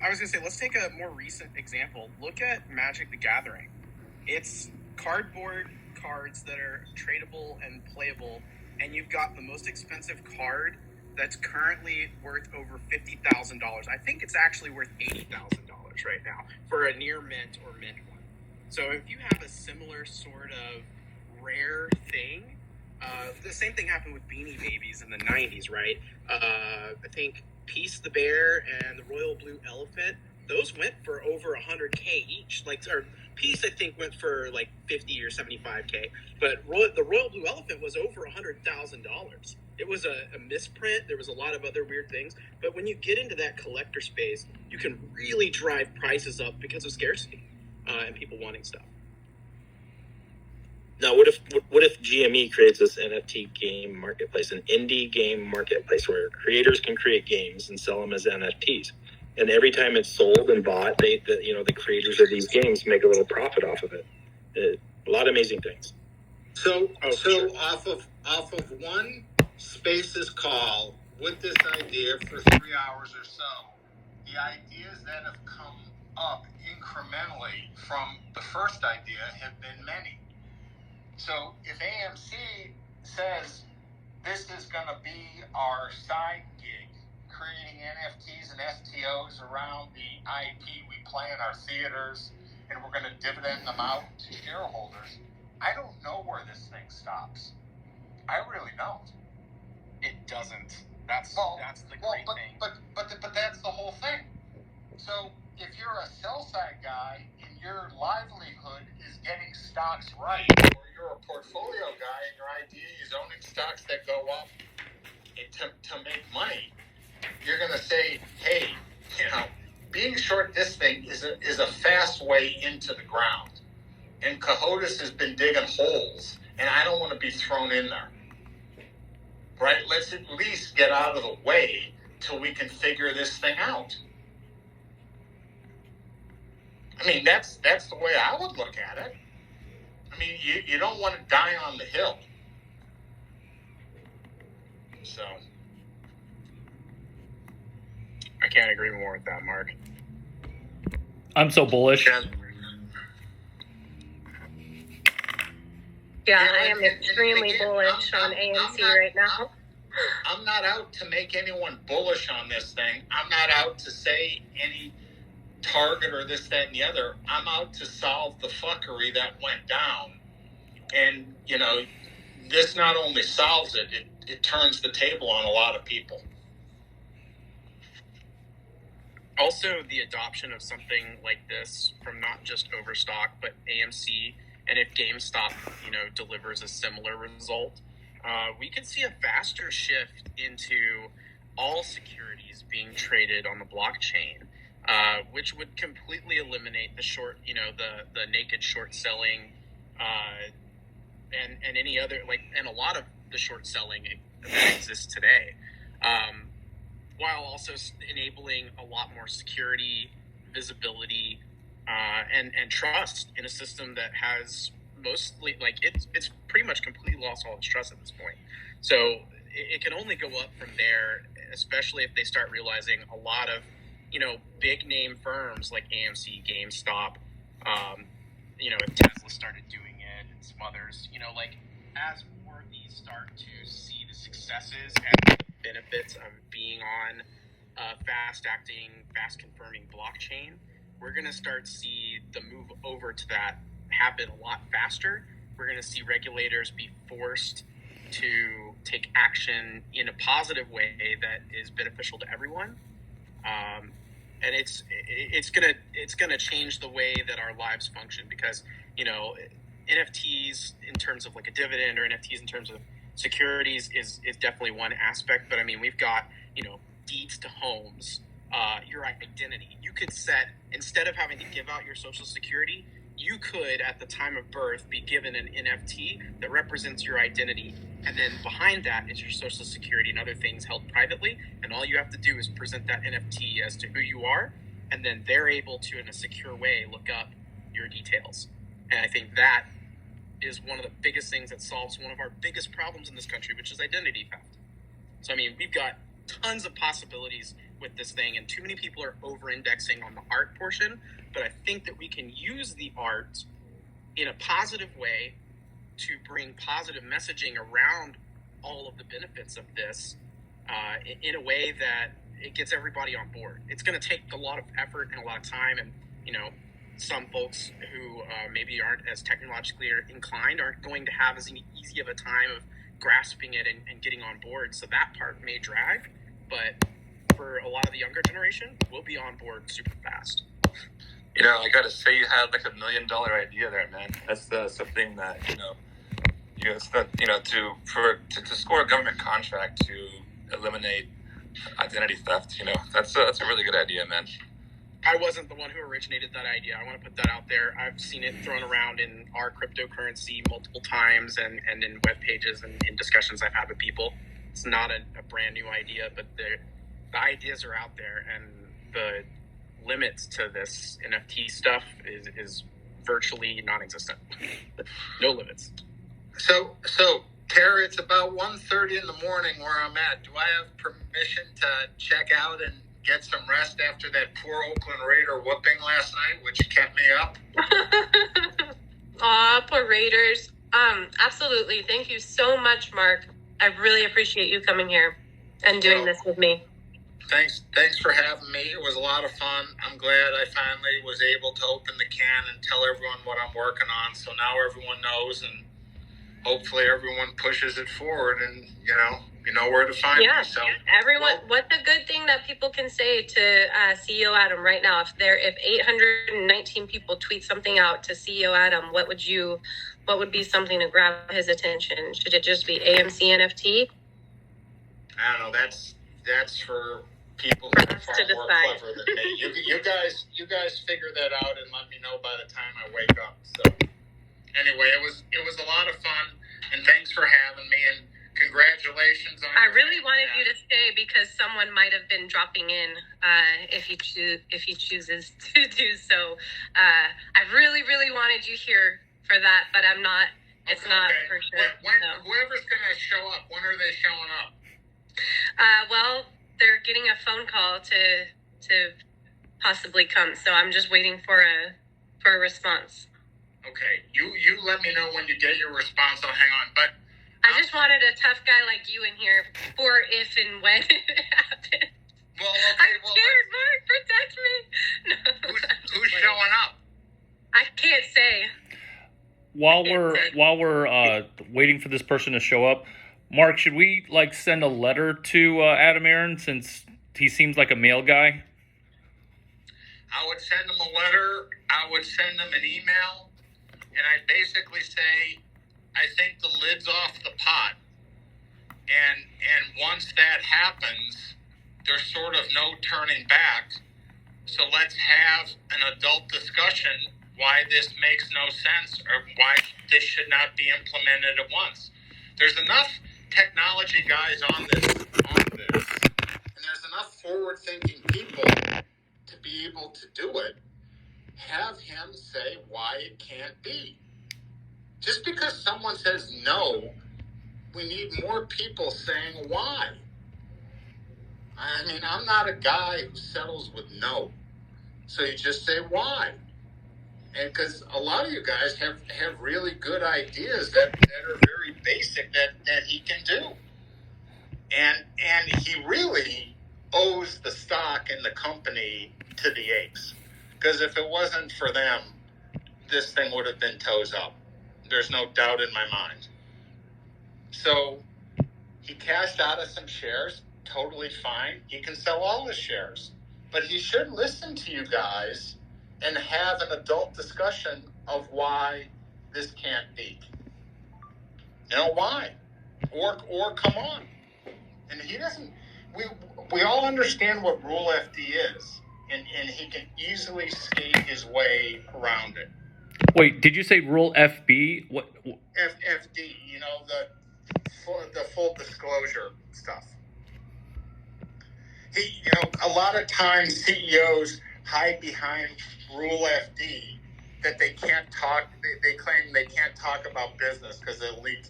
I was gonna say, let's take a more recent example. Look at Magic the Gathering. It's cardboard cards that are tradable and playable, and you've got the most expensive card that's currently worth over $50,000. I think it's actually worth $80,000 right now for a near mint or mint one. So if you have a similar sort of rare thing, the same thing happened with Beanie Babies in the 90s, right? I think Peace the Bear and the Royal Blue Elephant, those went for over 100K each. Or Peace, I think, went for like 50 or 75K, but the Royal Blue Elephant was over $100,000. It was a misprint. There was a lot of other weird things, but when you get into that collector space, you can really drive prices up because of scarcity and people wanting stuff. Now, what if GME creates this NFT game marketplace, an indie game marketplace where creators can create games and sell them as NFTs, and every time it's sold and bought, the creators of these games make a little profit off of it. A lot of amazing things. So off of one Spaces call with this idea for 3 hours or so, the ideas that have come up incrementally from the first idea have been many. So if AMC says this is going to be our side gig, creating NFTs and STOs around the IP we play in our theaters, and we're going to dividend them out to shareholders, I don't know where this thing stops. I really don't. It doesn't. That's the great thing. But that's the whole thing. So if you're a sell side guy and your livelihood is getting stocks right, or you're a portfolio guy and your idea is owning stocks that go up to make money, you're going to say, hey, being short this thing is a fast way into the ground. And Cohotus has been digging holes, and I don't want to be thrown in there. Right? Let's at least get out of the way till we can figure this thing out. I mean, that's the way I would look at it. I mean, you don't want to die on the hill. So I can't agree more with that, Mark. I'm so bullish. Yeah, I am extremely bullish on AMC right now. I'm not out to make anyone bullish on this thing. I'm not out to say any target or this, that, and the other. I'm out to solve the fuckery that went down. And, this not only solves it, it turns the table on a lot of people. Also, the adoption of something like this from not just Overstock, but AMC, and if GameStop, delivers a similar result, we could see a faster shift into all securities being traded on the blockchain, which would completely eliminate the short, the naked short selling, and any other, and a lot of the short selling that exists today, while also enabling a lot more security, visibility, and trust in a system that has mostly, it's pretty much completely lost all its trust at this point. So it can only go up from there, especially if they start realizing a lot of, big name firms like AMC, GameStop, if Tesla started doing it and some others, as more of these start to see the successes and the benefits of being on fast acting, fast confirming blockchain, we're going to start to see the move over to that happen a lot faster. We're going to see regulators be forced to take action in a positive way that is beneficial to everyone, and it's gonna change the way that our lives function, because NFTs in terms of like a dividend, or NFTs in terms of securities is definitely one aspect. But I mean, we've got deeds to homes, your identity. You could set, instead of having to give out your social security, you could, at the time of birth, be given an NFT that represents your identity. And then behind that is your social security and other things held privately. And all you have to do is present that NFT as to who you are. And then they're able to, in a secure way, look up your details. And I think that is one of the biggest things that solves one of our biggest problems in this country, which is identity theft. So, I mean, we've got tons of possibilities with this thing, and too many people are over-indexing on the art portion. But I think that we can use the art in a positive way to bring positive messaging around all of the benefits of this in a way that it gets everybody on board. It's going to take a lot of effort and a lot of time, and, you know, some folks who maybe aren't as technologically inclined aren't going to have as easy of a time of grasping it and getting on board. So that part may drag, but for a lot of the younger generation, we'll be on board super fast. You know, I gotta say, you had like $1 million idea there, man. That's something that it's not, to score a government contract to eliminate identity theft. That's a really good idea, man. I wasn't the one who originated that idea. I want to put that out there. I've seen it thrown around in our cryptocurrency multiple times and in web pages and in discussions I've had with people. It's not a brand new idea, but the ideas are out there, and the limits to this NFT stuff is virtually non-existent. No limits. So Tara, it's about 1:30 in the morning where I'm at. Do I have permission to check out and get some rest after that poor Oakland Raider whooping last night, which kept me up? Aw, poor Raiders. Absolutely. Thank you so much, Mark. I really appreciate you coming here and doing this with me. Thanks for having me. It was a lot of fun. I'm glad I finally was able to open the can and tell everyone what I'm working on. So now everyone knows, and hopefully everyone pushes it forward, and you know where to find me. So everyone, what's a good thing that people can say to CEO Adam right now? If 819 people tweet something out to CEO Adam, what would be something to grab his attention? Should it just be AMC NFT? I don't know. That's for people who are far more clever than me. You guys figure that out and let me know by the time I wake up. So anyway, it was a lot of fun, and thanks for having me, and congratulations on. I really wanted you to stay because someone might have been dropping in if he chooses to do so. I really wanted you here for that, but I'm not. It's not for sure. Whoever's gonna show up, when are they showing up? Well, they're getting a phone call to possibly come, so I'm just waiting for a response. Okay, you let me know when you get your response. I'll hang on, but I just wanted a tough guy like you in here for if and when it happens. Well, okay, I'm scared, Mark. Protect me. No, who's showing up? I can't say. While we're waiting for this person to show up, Mark, should we send a letter to Adam Aaron, since he seems like a mail guy? I would send him a letter. I would send him an email, and I'd basically say, I think the lid's off the pot, and once that happens, there's sort of no turning back. So let's have an adult discussion why this makes no sense, or why this should not be implemented at once. There's enough technology guys on this, and there's enough forward-thinking people to be able to do it. Have him say why it can't be. Just because someone says no, we need more people saying why. I mean, I'm not a guy who settles with no. So you just say why. And because a lot of you guys have really good ideas that are very basic that he can do. And he really owes the stock in the company to the apes. Because if it wasn't for them, this thing would have been toes up. There's no doubt in my mind. So he cashed out of some shares, totally fine. He can sell all his shares. But he should listen to you guys and have an adult discussion of why this can't be. You know, why? Or come on. And he doesn't, we all understand what Rule FD is, and he can easily skate his way around it. Wait, did you say Rule FB? What? FD, the full disclosure stuff. A lot of times CEOs hide behind Rule FD that they can't talk. They claim they can't talk about business because they leak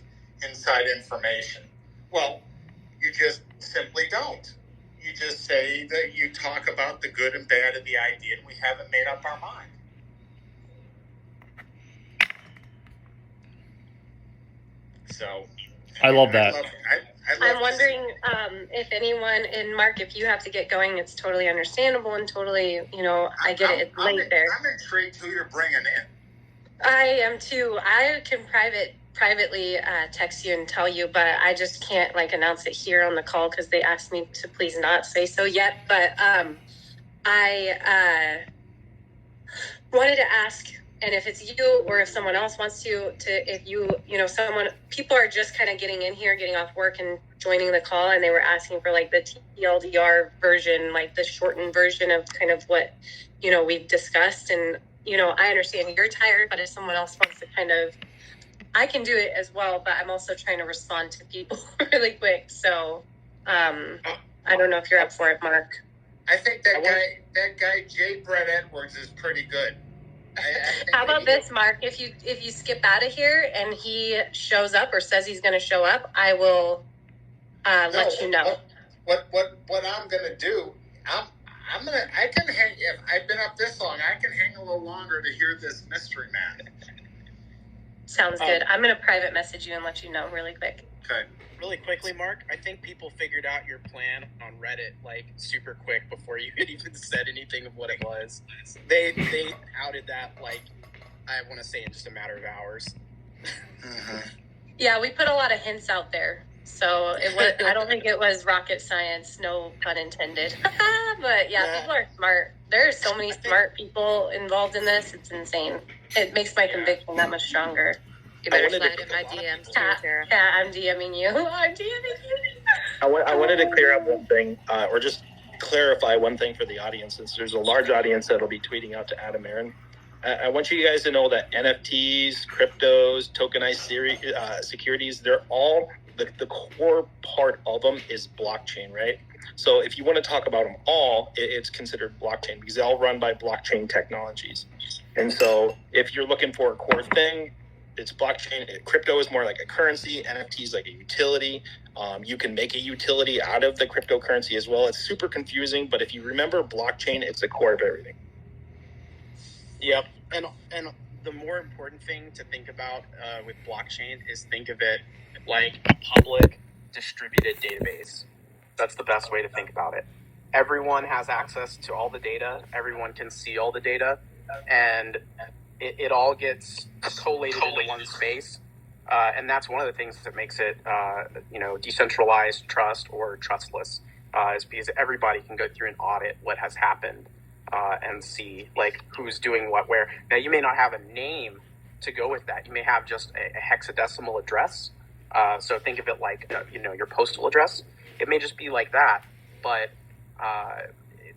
inside information. Well, you just simply don't. You just say that you talk about the good and bad of the idea, and we haven't made up our mind. So, I love that. I'm wondering if anyone, and Mark, if you have to get going, it's totally understandable and totally, I get it. It's late there. I'm intrigued who you're bringing in. I am too. I can privately text you and tell you, but I just can't announce it here on the call because they asked me to please not say so yet. But I wanted to ask, and if it's you or if someone else wants to if people are just kind of getting in here, getting off work and joining the call, and they were asking for the TLDR version, the shortened version of kind of what, we've discussed. And, I understand you're tired, but if someone else wants to I can do it as well, but I'm also trying to respond to people really quick. So, I don't know if you're up for it, Mark. I think that guy J. Brett Edwards is pretty good. How about this, Mark? If you skip out of here and he shows up or says he's going to show up, I will let you know. What I'm going to do? I can hang. If I've been up this long, I can hang a little longer to hear this mystery man. Sounds good. I'm going to private message you and let you know really quick. Okay. Really quickly, Mark, I think people figured out your plan on Reddit super quick before you had even said anything of what it was. They outed that I want to say in just a matter of hours. Yeah, we put a lot of hints out there, so it was. I don't think it was rocket science, no pun intended. But yeah, people are smart. There are so many smart people involved in this. It's insane. It makes my conviction that much stronger. You better slide in my DMs too, Tara. Yeah, I'm DMing you. I'm DMing you. I wanted to clear up one thing, or just clarify one thing for the audience, since there's a large audience that'll be tweeting out to Adam Aaron. I want you guys to know that NFTs, cryptos, tokenized securities, they're all, the core part of them is blockchain, right? So if you want to talk about them all, it's considered blockchain because they all run by blockchain technologies. And so if you're looking for a core thing, it's blockchain. Crypto is more like a currency. NFT is like a utility. You can make a utility out of the cryptocurrency as well. It's super confusing, but if you remember blockchain, it's the core of everything. Yep. And the more important thing to think about with blockchain is think of it like a public distributed database. That's the best way to think about it. Everyone has access to all the data. Everyone can see all the data. And it all gets collated into one space. And that's one of the things that makes it, decentralized trust or trustless, is because everybody can go through and audit what has happened and see who's doing what where. Now, you may not have a name to go with that. You may have just a hexadecimal address. So think of it like, your postal address. It may just be like that, but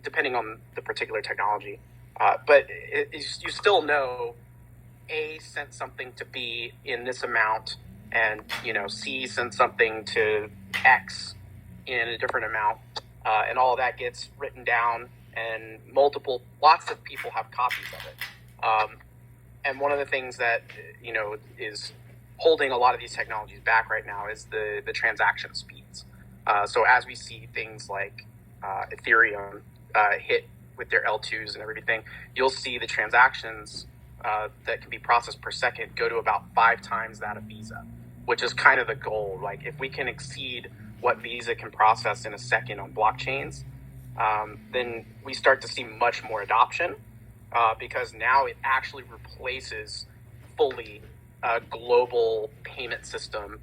depending on the particular technology. But you still know A sent something to B in this amount, and C sent something to X in a different amount, and all of that gets written down, and lots of people have copies of it. And one of the things that is holding a lot of these technologies back right now is the transaction speeds. So as we see things like Ethereum hit with their L2s and everything, you'll see the transactions that can be processed per second go to about 5 times that of Visa, which is kind of the goal. If we can exceed what Visa can process in a second on blockchains, then we start to see much more adoption because now it actually replaces fully a global payment system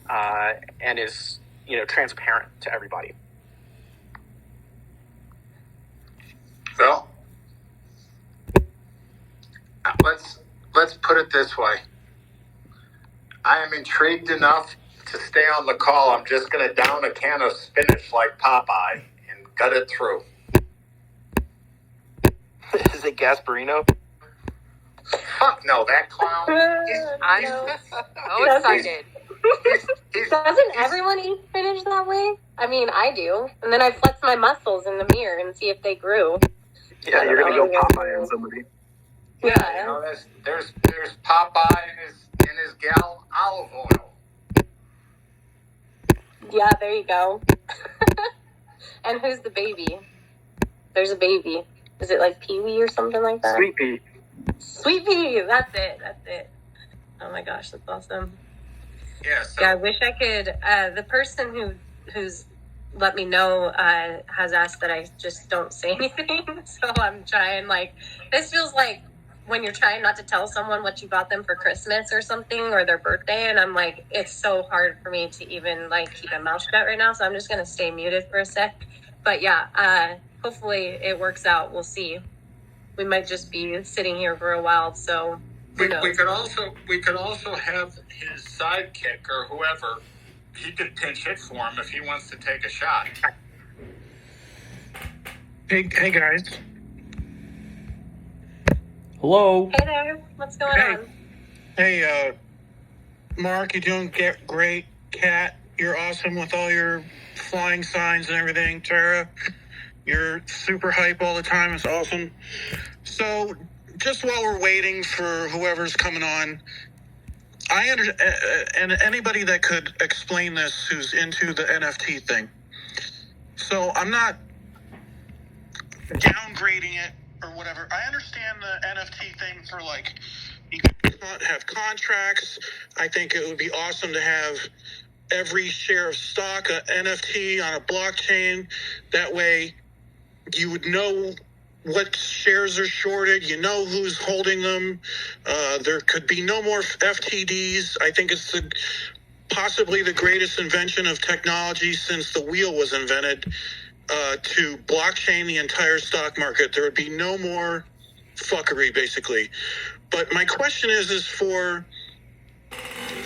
and is transparent to everybody. Well, let's put it this way. I am intrigued enough to stay on the call. I'm just going to down a can of spinach like Popeye and gut it through. Is it Gasparino? Fuck no, that clown. I'm so excited. Doesn't everyone eat spinach that way? I mean, I do. And then I flex my muscles in the mirror and see if they grew. Yeah, you're gonna go Popeye on somebody. Yeah, you know, there's Popeye and his gal olive oil. Yeah, there you go. And who's the baby? There's a baby. Is it like Pee-wee or something like that? Sweet pea. Sweet pea. That's it. Oh my gosh, that's awesome. Yeah. So, Yeah, I wish I could. The person who's let me know has asked that I just don't say anything. So I'm trying. This feels like when you're trying not to tell someone what you got them for Christmas or something or their birthday, and I'm like, it's so hard for me to even keep my mouth shut right now. So I'm just gonna stay muted for a sec. But yeah, hopefully it works out. We'll see. We might just be sitting here for a while. So we could also have his sidekick or whoever. He could pinch hit for him if he wants to take a shot. Hey guys. Hello. Hey there. What's going on? Hey, Mark, you're doing great. Kat, you're awesome with all your flying signs and everything. Tara, you're super hype all the time. It's awesome. So, just while we're waiting for whoever's coming on, and anybody that could explain this who's into the NFT thing. So, I'm not downgrading it or whatever. I understand the NFT thing for you could have contracts. I think it would be awesome to have every share of stock, a NFT on a blockchain. That way you would know what shares are shorted. You know who's holding them. There could be no more FTDs. I think it's possibly the greatest invention of technology since the wheel was invented. To blockchain the entire stock market. There would be no more fuckery, basically. But my question is for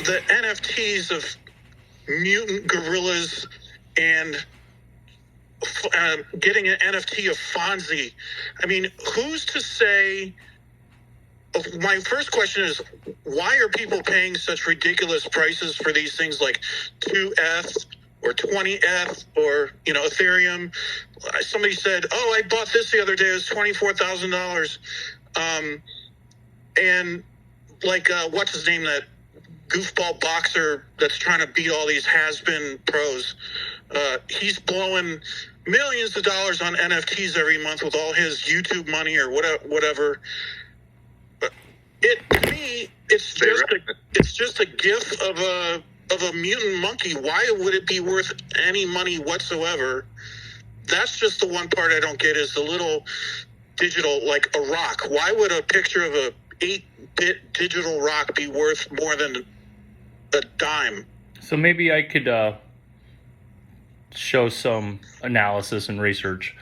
the NFTs of mutant gorillas and getting an NFT of Fonzie. I mean, who's to say? My first question is, why are people paying such ridiculous prices for these things like 2ETH or 20ETH or, Ethereum? Somebody said, oh, I bought this the other day. It was $24,000. And what's his name? That goofball boxer that's trying to beat all these has-been pros. He's blowing millions of dollars on NFTs every month with all his YouTube money or whatever. But to me, it's just a gif of a mutant monkey. Why would it be worth any money whatsoever? That's just the one part I don't get is the little digital, like a rock. Why would a picture of a 8-bit digital rock be worth more than a dime? So maybe I could show some analysis and research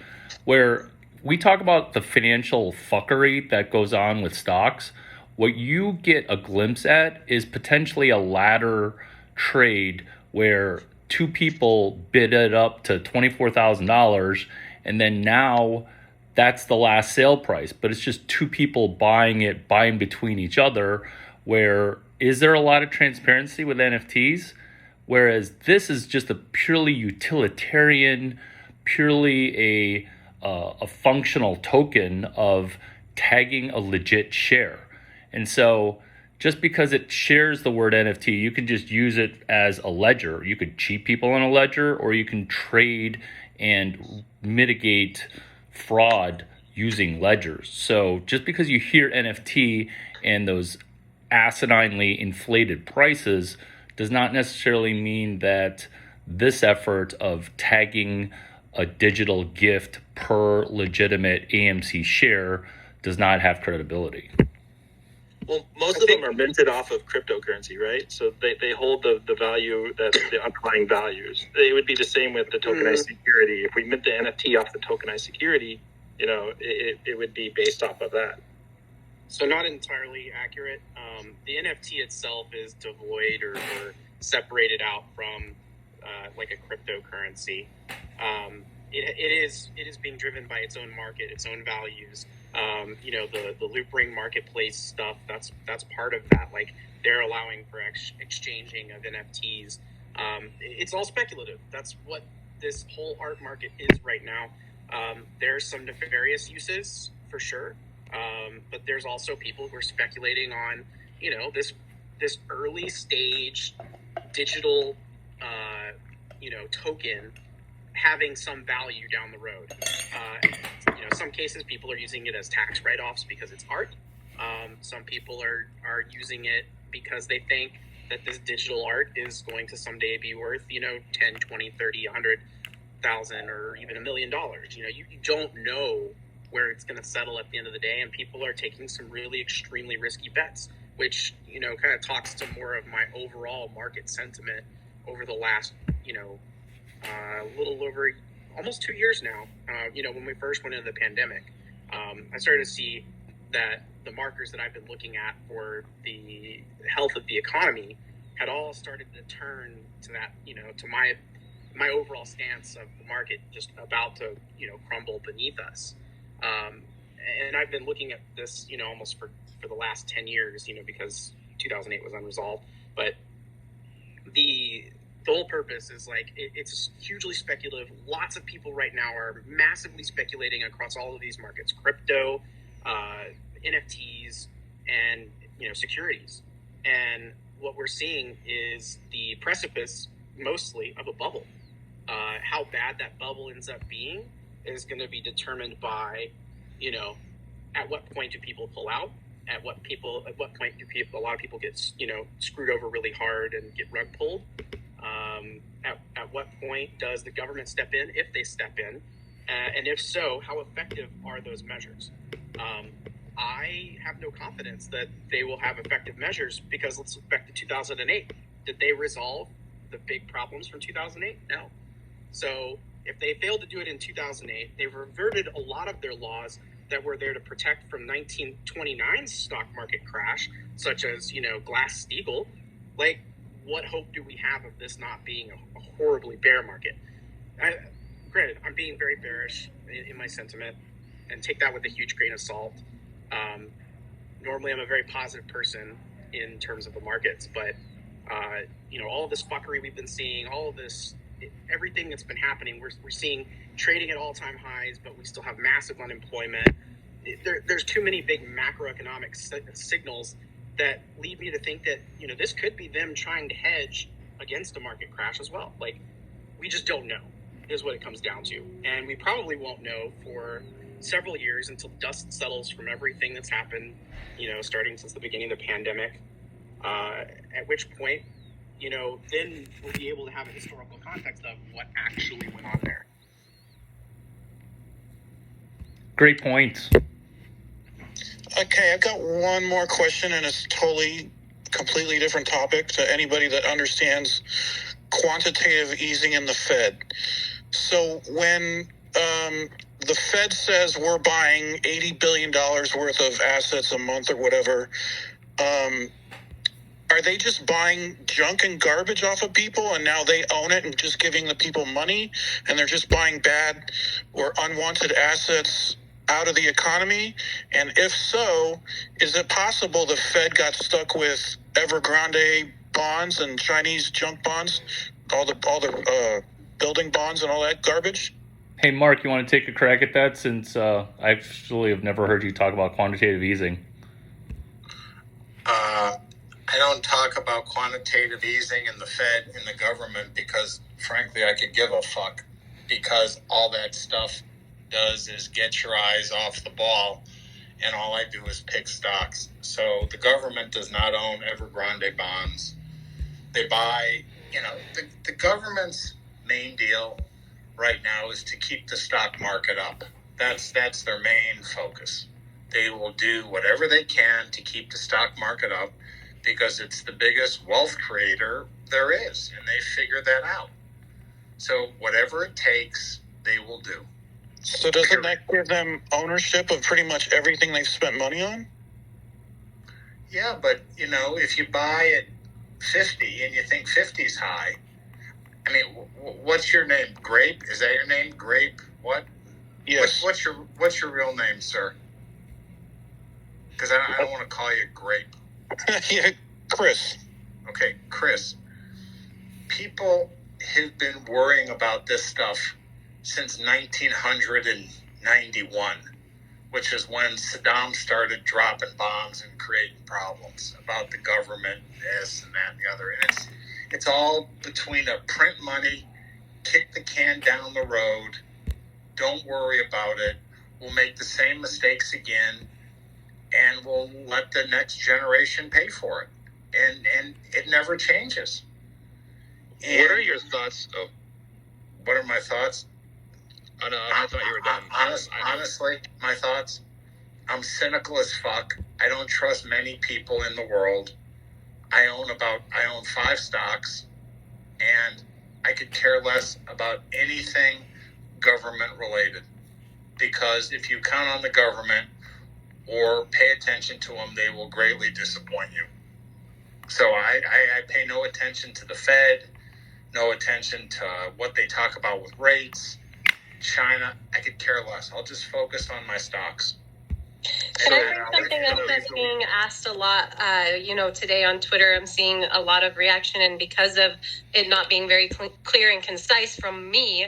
where we talk about the financial fuckery that goes on with stocks. What you get a glimpse at is potentially a ladder trade where two people bid it up to $24,000 and then now that's the last sale price, but it's just two people buying between each other. Where is there a lot of transparency with NFTs? Whereas this is just a purely utilitarian, purely a functional token of tagging a legit share. And so just because it shares the word NFT, you can just use it as a ledger. You could cheat people on a ledger, or you can trade and mitigate fraud using ledgers. So just because you hear NFT and those asininely inflated prices does not necessarily mean that this effort of tagging a digital gift per legitimate AMC share does not have credibility. Well, most of them are minted off of cryptocurrency, right? So they hold the value, that the underlying values. It would be the same with the tokenized security. If we mint the NFT off the tokenized security, it would be based off of that. So not entirely accurate. The NFT itself is devoid or separated out from like a cryptocurrency. It is being driven by its own market, its own values. The loop ring marketplace stuff, that's part of that. Like, they're allowing for exchanging of NFTs. It's all speculative. That's what this whole art market is right now. There's some nefarious uses for sure, but there's also people who are speculating on, this early stage digital, token having some value down the road. Some cases people are using it as tax write-offs because it's art. Some people are using it because they think that this digital art is going to someday be worth, 10, 20, 30, 100,000 or even $1 million. You don't know where it's going to settle at the end of the day, and people are taking some really extremely risky bets, which, kind of talks to more of my overall market sentiment over the last, a little over almost 2 years now. When we first went into the pandemic, I started to see that the markers that I've been looking at for the health of the economy had all started to turn to that, to my overall stance of the market just about to, crumble beneath us. And I've been looking at this, almost for the last 10 years, because 2008 was unresolved. But the whole purpose is like, it's hugely speculative. Lots of people right now are massively speculating across all of these markets: crypto, NFTs, and securities. And what we're seeing is the precipice, mostly, of a bubble. How bad that bubble ends up being is going to be determined by, at what point do people pull out? At what point do a lot of people get, screwed over really hard and get rug pulled? At what point does the government step in, if they step in? And if so, how effective are those measures? I have no confidence that they will have effective measures, because let's look back to 2008. Did they resolve the big problems from 2008? No. So if they failed to do it in 2008, they've reverted a lot of their laws that were there to protect from 1929's stock market crash, such as, Glass-Steagall. Like, what hope do we have of this not being a horribly bear market? Granted, I'm being very bearish in my sentiment, and take that with a huge grain of salt. Normally, I'm a very positive person in terms of the markets, but all of this fuckery we've been seeing, all of this, everything that's been happening, we're seeing trading at all-time highs, but we still have massive unemployment. There's too many big macroeconomic signals that lead me to think that this could be them trying to hedge against a market crash as well. Like, we just don't know, is what it comes down to, and we probably won't know for several years until dust settles from everything that's happened, starting since the beginning of the pandemic. At which point, then we'll be able to have a historical context of what actually went on there. Great points. Okay, I've got one more question, and it's completely different topic to anybody that understands quantitative easing in the Fed. So when the Fed says we're buying $80 billion worth of assets a month or whatever, are they just buying junk and garbage off of people, and now they own it and just giving the people money, and they're just buying bad or unwanted assets out of the economy? And if so, is it possible the Fed got stuck with Evergrande bonds and Chinese junk bonds, all the building bonds and all that garbage? Hey, Mark, you want to take a crack at that, since I actually have never heard you talk about quantitative easing? I don't talk about quantitative easing in the Fed, in the government, because, frankly, I could give a fuck, because all that stuff does is get your eyes off the ball, and all I do is pick stocks. So the government does not own Evergrande bonds. They buy, the government's main deal right now is to keep the stock market up. That's their main focus. They will do whatever they can to keep the stock market up, because it's the biggest wealth creator there is, and they figure that out. So whatever it takes, they will do. So doesn't that give them ownership of pretty much everything they've spent money on? Yeah, but, if you buy at 50 and you think 50's high, I mean, what's your name? Grape? Is that your name? Grape? What? Yes. What's your real name, sir? because I don't want to call you Grape. Yeah, Chris. Okay, Chris. People have been worrying about this stuff since 1991, which is when Saddam started dropping bombs and creating problems about the government, this and that and the other. And it's all between a print money, kick the can down the road, don't worry about it, we'll make the same mistakes again, and we'll let the next generation pay for it. And it never changes. And what are your thoughts? Oh, what are my thoughts? oh no, I thought you were done. Honestly, my thoughts, I'm cynical as fuck. I don't trust many people in the world. I own 5 stocks, and I could care less about anything government related, because if you count on the government or pay attention to them, they will greatly disappoint you. So I pay no attention to the Fed, no attention to what they talk about with rates. China, I could care less. I'll just focus on my stocks. Can I bring something up that's being asked a lot? Today on Twitter, I'm seeing a lot of reaction, and because of it not being very clear and concise from me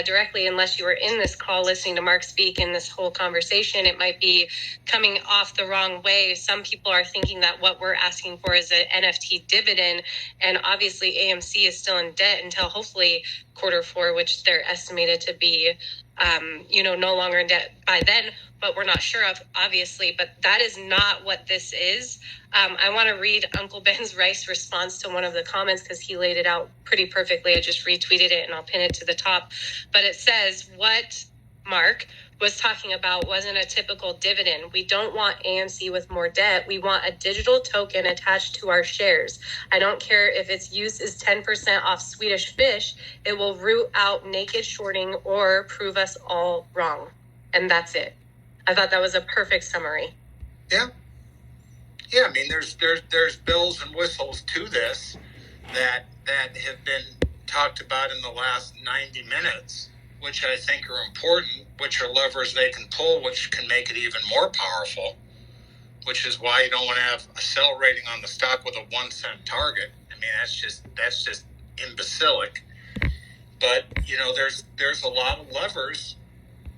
directly, unless you were in this call listening to Mark speak in this whole conversation, it might be coming off the wrong way. Some people are thinking that what we're asking for is an NFT dividend, and obviously AMC is still in debt until hopefully Q4, which they're estimated to be, no longer in debt by then. But we're not sure of, obviously, but that is not what this is. I want to read Uncle Ben's Rice response to one of the comments because he laid it out pretty perfectly. I just retweeted it and I'll pin it to the top. But it says what Mark was talking about wasn't a typical dividend. We don't want AMC with more debt. We want a digital token attached to our shares. I don't care if its use is 10% off Swedish fish. It will root out naked shorting or prove us all wrong. And that's it. I thought that was a perfect summary. Yeah. I mean, there's bells and whistles to this that have been talked about in the last 90 minutes, which I think are important, which are levers they can pull, which can make it even more powerful, which is why you don't want to have a sell rating on the stock with a 1 cent target. I mean, that's just imbecilic. But, there's a lot of levers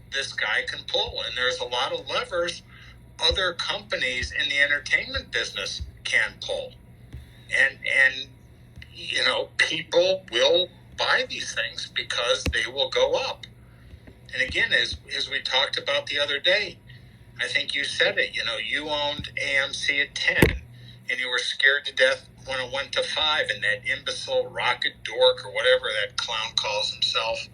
this guy can pull, and there's a lot of levers other companies in the entertainment business can pull, and people will buy these things because they will go up. And again, as we talked about the other day, I think you said it, you owned AMC at 10 and you were scared to death when it went to 5, and that imbecile Rocket Dork or whatever that clown calls himself,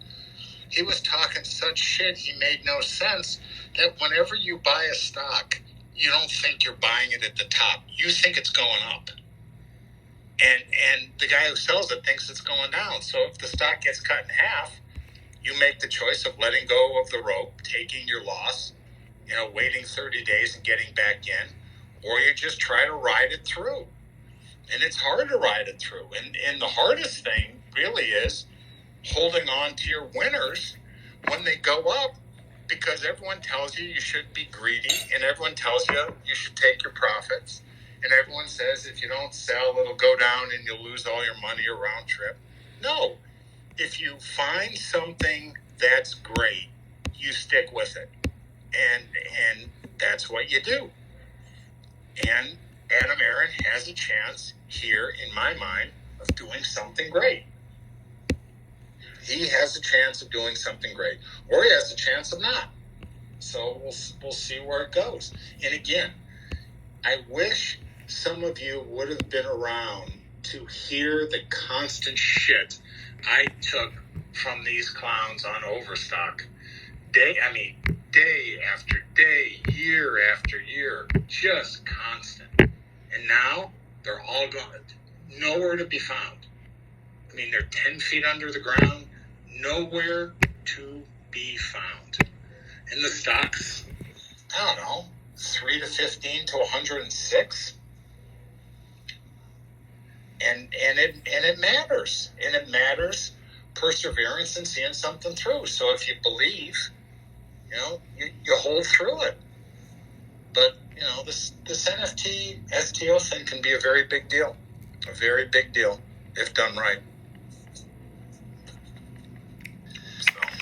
he was talking such shit, he made no sense, that whenever you buy a stock, you don't think you're buying it at the top. You think it's going up. And the guy who sells it thinks it's going down. So if the stock gets cut in half, you make the choice of letting go of the rope, taking your loss, waiting 30 days and getting back in, or you just try to ride it through. And it's hard to ride it through. And the hardest thing really is holding on to your winners when they go up, because everyone tells you should be greedy, and everyone tells you should take your profits, and everyone says if you don't sell, it'll go down and you'll lose all your money or round trip. No. If you find something that's great, you stick with it. And that's what you do. And Adam Aaron has a chance here, in my mind, of doing something great. He has a chance of doing something great, or he has a chance of not. So we'll see where it goes. And again, I wish some of you would have been around to hear the constant shit I took from these clowns on Overstock. Day after day, year after year, just constant. And now they're all gone, nowhere to be found. I mean, they're 10 feet under the ground, nowhere to be found. And the stocks, I don't know, 3 to 15 to 106. And it matters. And it matters perseverance and seeing something through. So if you believe, you hold through it. But, this NFT, STO thing can be a very big deal. A very big deal if done right.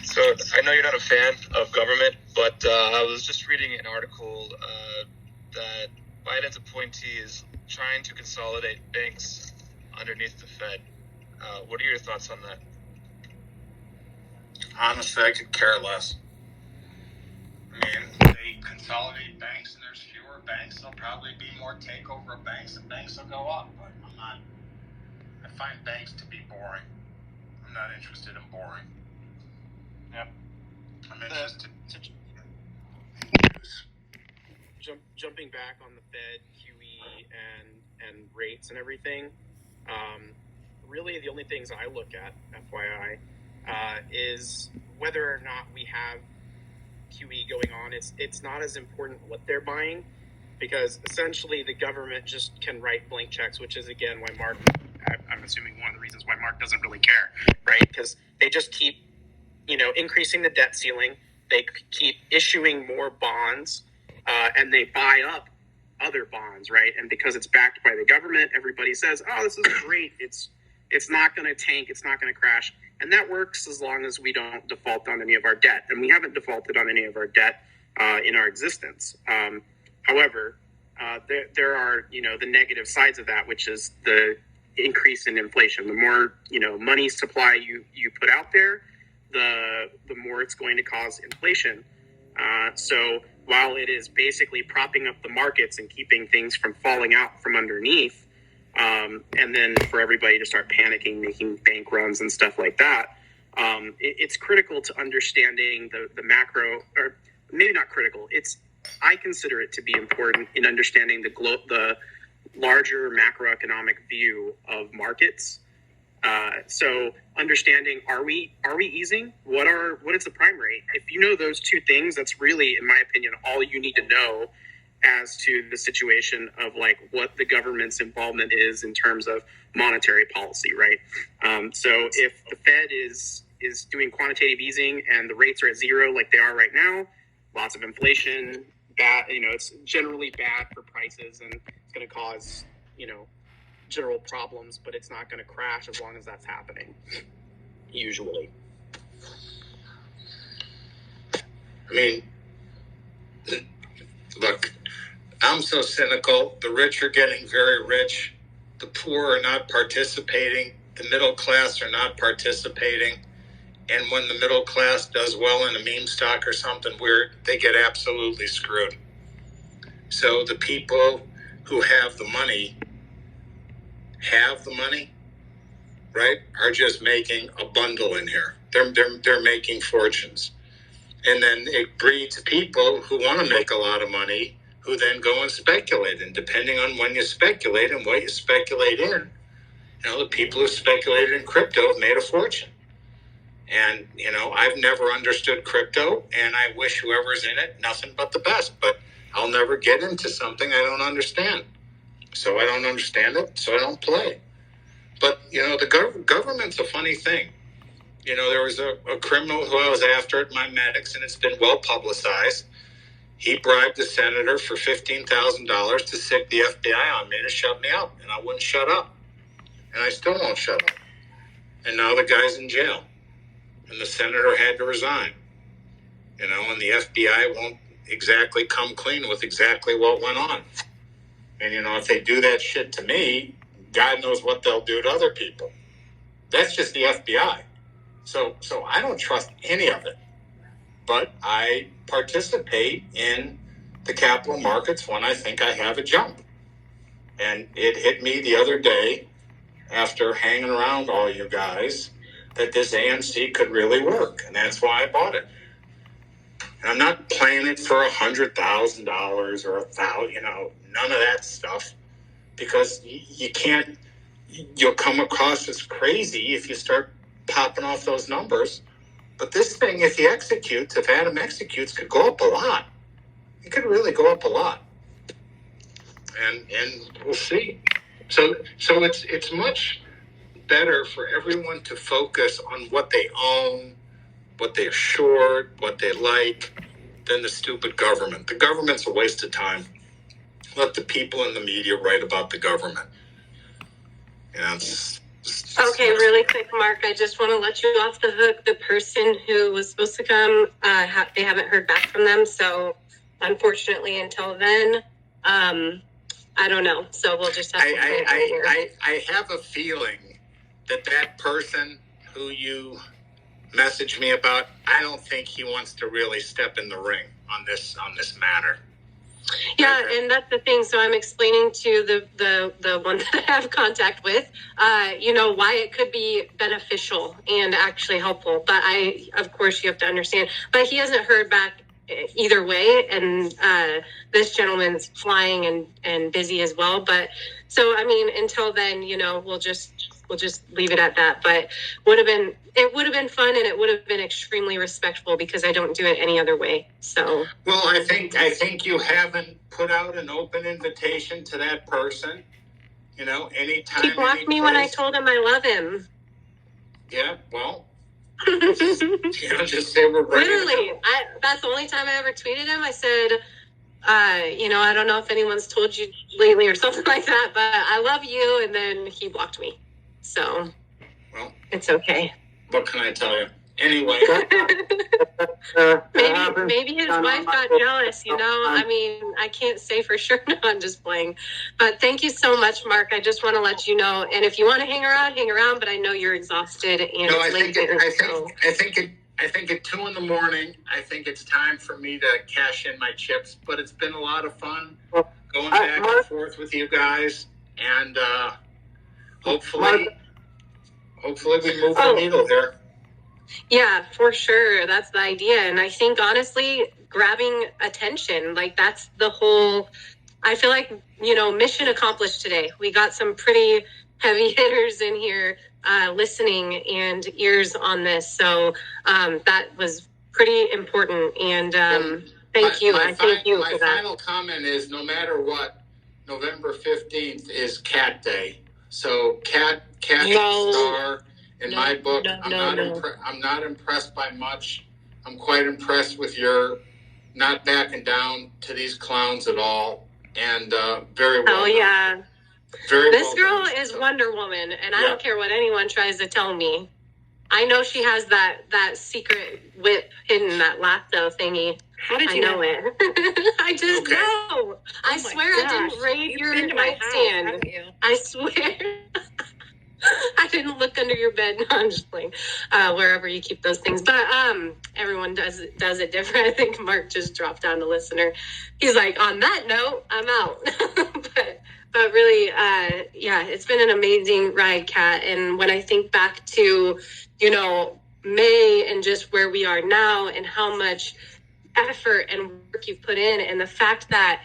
So I know you're not a fan of government, but I was just reading an article that Biden's appointee is trying to consolidate banks underneath the Fed. What are your thoughts on that? Honestly, I could care less. I mean, they consolidate banks and there's fewer banks. There'll probably be more takeover of banks and banks will go up. But I find banks to be boring. I'm not interested in boring. Yep. I'm interested Jumping back on the Fed, QE, and rates and everything, really the only things I look at, FYI, is whether or not we have QE going on. It's not as important what they're buying, because essentially the government just can write blank checks, which is, again, why Marc, I'm assuming one of the reasons why Marc doesn't really care, right? Because they just keep, increasing the debt ceiling. They keep issuing more bonds, and they buy up other bonds, right? And because it's backed by the government, everybody says, oh, this is great. It's not going to tank. It's not going to crash. And that works as long as we don't default on any of our debt. And we haven't defaulted on any of our debt in our existence. However, there are, the negative sides of that, which is the increase in inflation. The more, money supply you put out there, the more it's going to cause inflation. So while it is basically propping up the markets and keeping things from falling out from underneath, and then for everybody to start panicking, making bank runs and stuff like that, it's critical to understanding the macro, or maybe not critical. I consider it to be important in understanding the larger macroeconomic view of markets. So understanding, are we easing? What is the prime rate? If you know those two things, that's really, in my opinion, all you need to know as to the situation of like what the government's involvement is in terms of monetary policy, right? So if the Fed is doing quantitative easing and the rates are at zero like they are right now, lots of inflation, bad, it's generally bad for prices and it's going to cause, general problems, but it's not going to crash as long as that's happening, usually. I mean, look, I'm so cynical. The rich are getting very rich. The poor are not participating. The middle class are not participating. And when the middle class does well in a meme stock or something weird, they get absolutely screwed. So the people who have the money, right, are just making a bundle in here. They're making fortunes. And then it breeds people who want to make a lot of money, who then go and speculate. And depending on when you speculate and what you speculate in, the people who speculated in crypto have made a fortune. And, I've never understood crypto, and I wish whoever's in it nothing but the best. But I'll never get into something I don't understand. So I don't understand it, so I don't play. But, the government's a funny thing. There was a criminal who I was after at my medics, and it's been well publicized. He bribed the senator for $15,000 to sic the FBI on me to shut me up, and I wouldn't shut up. And I still won't shut up. And now the guy's in jail. And the senator had to resign. And the FBI won't exactly come clean with exactly what went on. And, if they do that shit to me, God knows what they'll do to other people. That's just the FBI. So I don't trust any of it. But I participate in the capital markets when I think I have a jump. And it hit me the other day, after hanging around all you guys, that this ANC could really work. And that's why I bought it. And I'm not playing it for $100,000 or $1,000, none of that stuff. Because you can't, you'll come across as crazy if you start popping off those numbers. But this thing, if Adam executes, could go up a lot. It could really go up a lot. And we'll see. So it's much better for everyone to focus on what they own, what they're short, what they like, than the stupid government. The government's a waste of time. Let the people in the media write about the government. Yeah, okay, really quick, Mark. I just want to let you off the hook. The person who was supposed to come, they haven't heard back from them. So, unfortunately, until then, I don't know. So we'll just have to. I have a feeling that person who you messaged me about, I don't think he wants to really step in the ring on this matter. Yeah, and that's the thing. So I'm explaining to the one that I have contact with, why it could be beneficial and actually helpful. But of course, you have to understand. But he hasn't heard back either way, and this gentleman's flying and busy as well. But so I mean, until then, we'll just leave it at that. But it would have been fun, and it would have been extremely respectful because I don't do it any other way. So well, I think you haven't put out an open invitation to that person. Anytime he blocked me when I told him I love him. Yeah, well. Just say we're ready. Literally, that's the only time I ever tweeted him. I said, I don't know if anyone's told you lately or something like that, but I love you. And then he blocked me. So, well, it's okay. What can I tell you? Anyway. maybe his wife got jealous, I mean, I can't say for sure. No, I'm just playing. But thank you so much, Mark. I just want to let you know. And if you want to hang around, but I know you're exhausted. And no, I think at 2 a.m, I think it's time for me to cash in my chips. But it's been a lot of fun going back and forth with you guys. And hopefully we move the needle here. Yeah, for sure. That's the idea. And I think, honestly, grabbing attention, like that's the whole, I feel like, mission accomplished today. We got some pretty heavy hitters in here listening and ears on this. So that was pretty important. And thank you. I thank you for that. My final comment is, no matter what, November 15th is Cat Day. So Cat star. In my book, I'm not impressed by much. I'm quite impressed with your not backing down to these clowns at all, and very well. Oh yeah, this girl is So, Wonder Woman, and I don't care what anyone tries to tell me. I know she has that secret whip hidden, that lasso thingy. How did you know it? I just know. I swear I didn't raid your nightstand. I swear. I didn't look under your bed. No, I'm just playing. Wherever you keep those things. But everyone does it different. I think Mark just dropped down to listener. He's like, on that note, I'm out. but really, it's been an amazing ride, Kat. And when I think back to, May and just where we are now and how much effort and work you've put in, and the fact that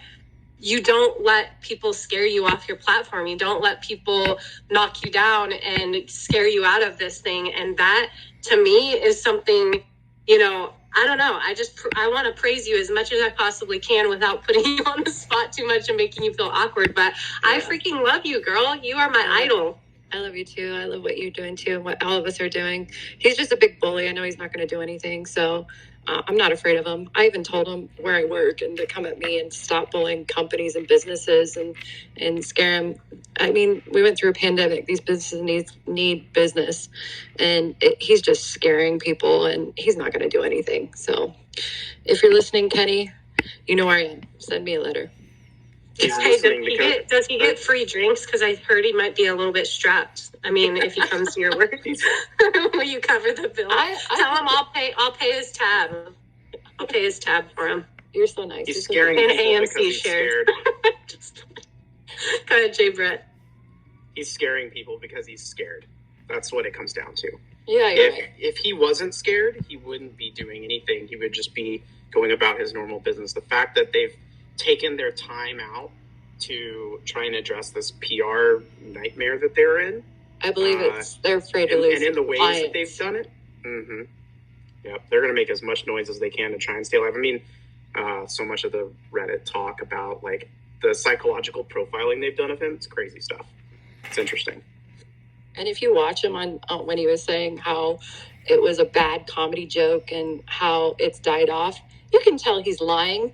you don't let people scare you off your platform. You don't let people knock you down and scare you out of this thing. And that, to me, is something, I don't know. I want to praise you as much as I possibly can without putting you on the spot too much and making you feel awkward. But I freaking love you, girl. You are my idol. I love you too. I love what you're doing too and what all of us are doing. He's just a big bully. I know he's not going to do anything. So I'm not afraid of him. I even told him where I work and to come at me and stop bullying companies and businesses and scare him. I mean, we went through a pandemic. These businesses need business. And he's just scaring people and he's not going to do anything. So if you're listening, Kenny, you know where I am. Send me a letter. Hey, does he get free drinks? Because I heard he might be a little bit strapped. I mean, if he comes to your work, will you cover the bill? Tell him I'll pay his tab. I'll pay his tab for him. You're so nice. He's scaring people because he's scared. Go ahead, Jay Brett. He's scaring people because he's scared. That's what it comes down to. Yeah. If he wasn't scared, he wouldn't be doing anything. He would just be going about his normal business. The fact that they've taken their time out to try and address this PR nightmare that they're in. I believe they're afraid to lose. And in the ways that they've done it. Mm-hmm. Yep. They're going to make as much noise as they can to try and stay alive. I mean, so much of the Reddit talk about like the psychological profiling they've done of him. It's crazy stuff. It's interesting. And if you watch him on when he was saying how it was a bad comedy joke and how it's died off, you can tell he's lying.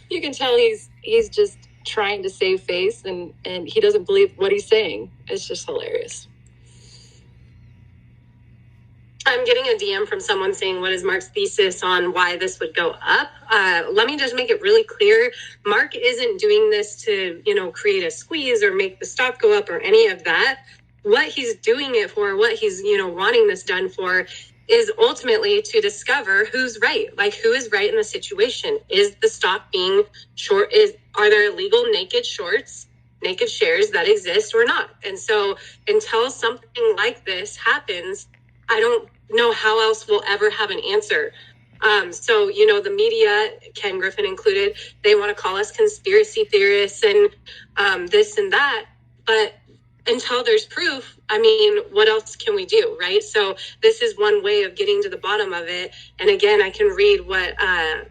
You can tell he's just trying to save face, and he doesn't believe what he's saying. It's just hilarious. I'm getting a DM from someone saying, what is Marc's thesis on why this would go up? Let me just make it really clear. Marc isn't doing this to, create a squeeze or make the stock go up or any of that. What he's doing it for, what he's, wanting this done for, is ultimately to discover who's right. Like, who is right in the situation? Is the stock being short? Are there illegal naked shorts, naked shares that exist or not? And so until something like this happens, I don't know how else we'll ever have an answer. So, the media, Ken Griffin included, they want to call us conspiracy theorists and this and that. But until there's proof, what else can we do, right? So this is one way of getting to the bottom of it. And again, I can read what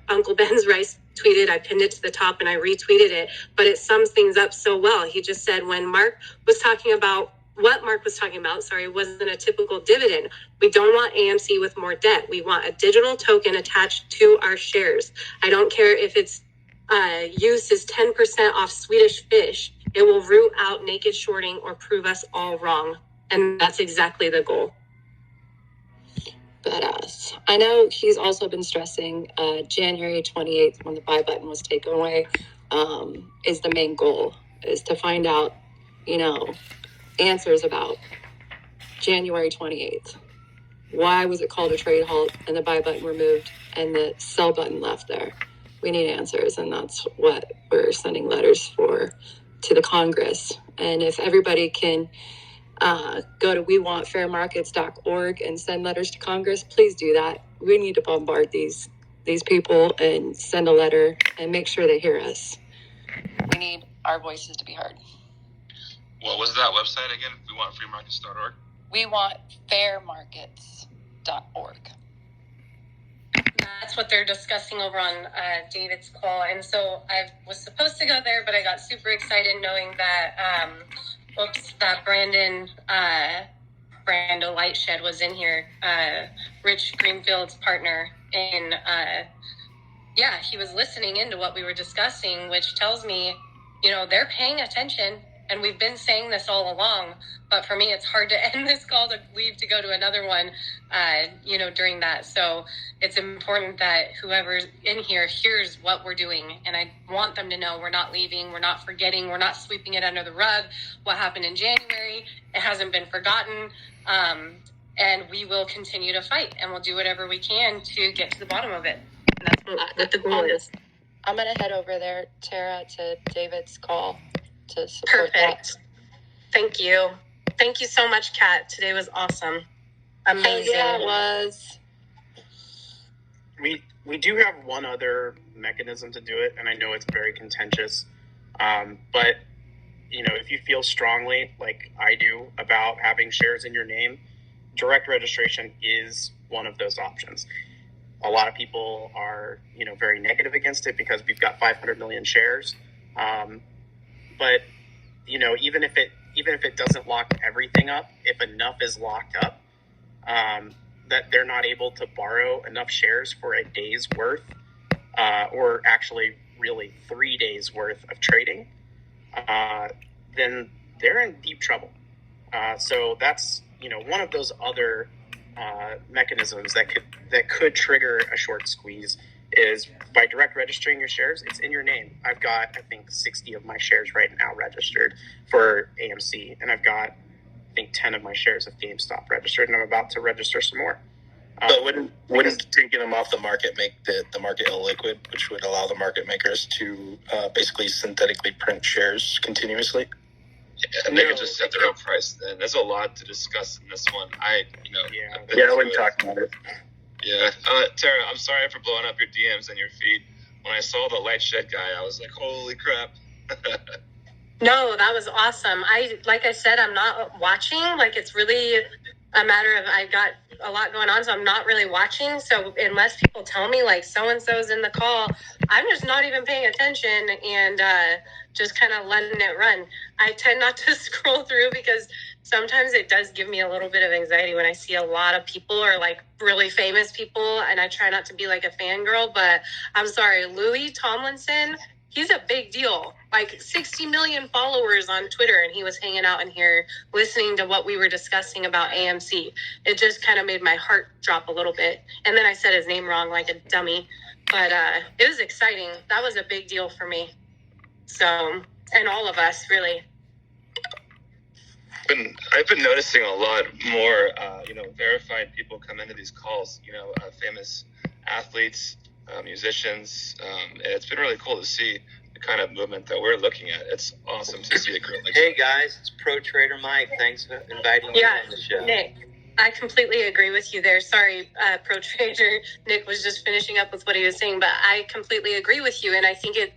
Uncle Ben's Rice tweeted. I pinned it to the top and I retweeted it. But it sums things up so well. He just said when Marc was talking about wasn't a typical dividend. We don't want AMC with more debt. We want a digital token attached to our shares. I don't care if its use is 10% off Swedish fish. It will root out naked shorting or prove us all wrong. And that's exactly the goal. Badass. I know he's also been stressing January 28th when the buy button was taken away is the main goal, is to find out, answers about January 28th. Why was it called a trade halt and the buy button removed and the sell button left there? We need answers, and that's what we're sending letters for to the Congress. And if everybody can go to wewantfairmarkets.org and send letters to Congress, please do that. We need to bombard these people and send a letter and make sure they hear us. We need our voices to be heard. What was that website again? wewantfreemarkets.org? wewantfairmarkets.org. That's what they're discussing over on David's call. And so I was supposed to go there, but I got super excited knowing that, that Brando Lightshed was in here, Rich Greenfield's partner. And he was listening into what we were discussing, which tells me, they're paying attention. And we've been saying this all along, but for me, it's hard to end this call to leave to go to another one, during that. So it's important that whoever's in here hears what we're doing. And I want them to know we're not leaving, we're not forgetting, we're not sweeping it under the rug. What happened in January, it hasn't been forgotten. And we will continue to fight, and we'll do whatever we can to get to the bottom of it. And that's what the goal is. I'm going to head over there, Tara, to David's call. To support Perfect. That. Thank you. Thank you so much, Kat. Today was awesome. Amazing. Yeah, it was. We do have one other mechanism to do it, and I know it's very contentious. But if you feel strongly, like I do, about having shares in your name, direct registration is one of those options. A lot of people are, very negative against it because we've got 500 million shares. But, even if it doesn't lock everything up, if enough is locked up, that they're not able to borrow enough shares for a day's worth, or actually really 3 days worth of trading, then they're in deep trouble. So that's, one of those other mechanisms that could trigger a short squeeze is by direct registering your shares. It's in your name. I've got, I think, 60 of my shares right now registered for AMC, and I've got, I think, 10 of my shares of GameStop registered, and I'm about to register some more. But wouldn't taking them off the market make the market illiquid, which would allow the market makers to basically synthetically print shares continuously? Yeah, and they can just set their own price. Then there's a lot to discuss in this one. I wouldn't talk about it. Yeah, Tara, I'm sorry for blowing up your DMs and your feed. When I saw the Lightshed guy, I was like, holy crap. No, that was awesome. Like I said, I'm not watching. Like, it's really a matter of I got a lot going on, so I'm not really watching. So unless people tell me like so-and-so's in the call, I'm just not even paying attention and just kind of letting it run. I tend not to scroll through because sometimes it does give me a little bit of anxiety when I see a lot of people or like really famous people, and I try not to be like a fangirl, but I'm sorry, Louis Tomlinson, he's a big deal. Like 60 million followers on Twitter, and he was hanging out in here listening to what we were discussing about AMC. It just kind of made my heart drop a little bit. And then I said his name wrong like a dummy. But it was exciting. That was a big deal for me. So, and all of us, really. I've been noticing a lot more, verified people come into these calls, famous athletes, musicians. And it's been really cool to see the kind of movement that we're looking at. It's awesome to see it grow. Hey guys, it's Pro Trader Mike. Thanks for inviting me on the show. Nick, I completely agree with you there. Sorry, Pro Trader. Nick was just finishing up with what he was saying, but I completely agree with you. And I think it,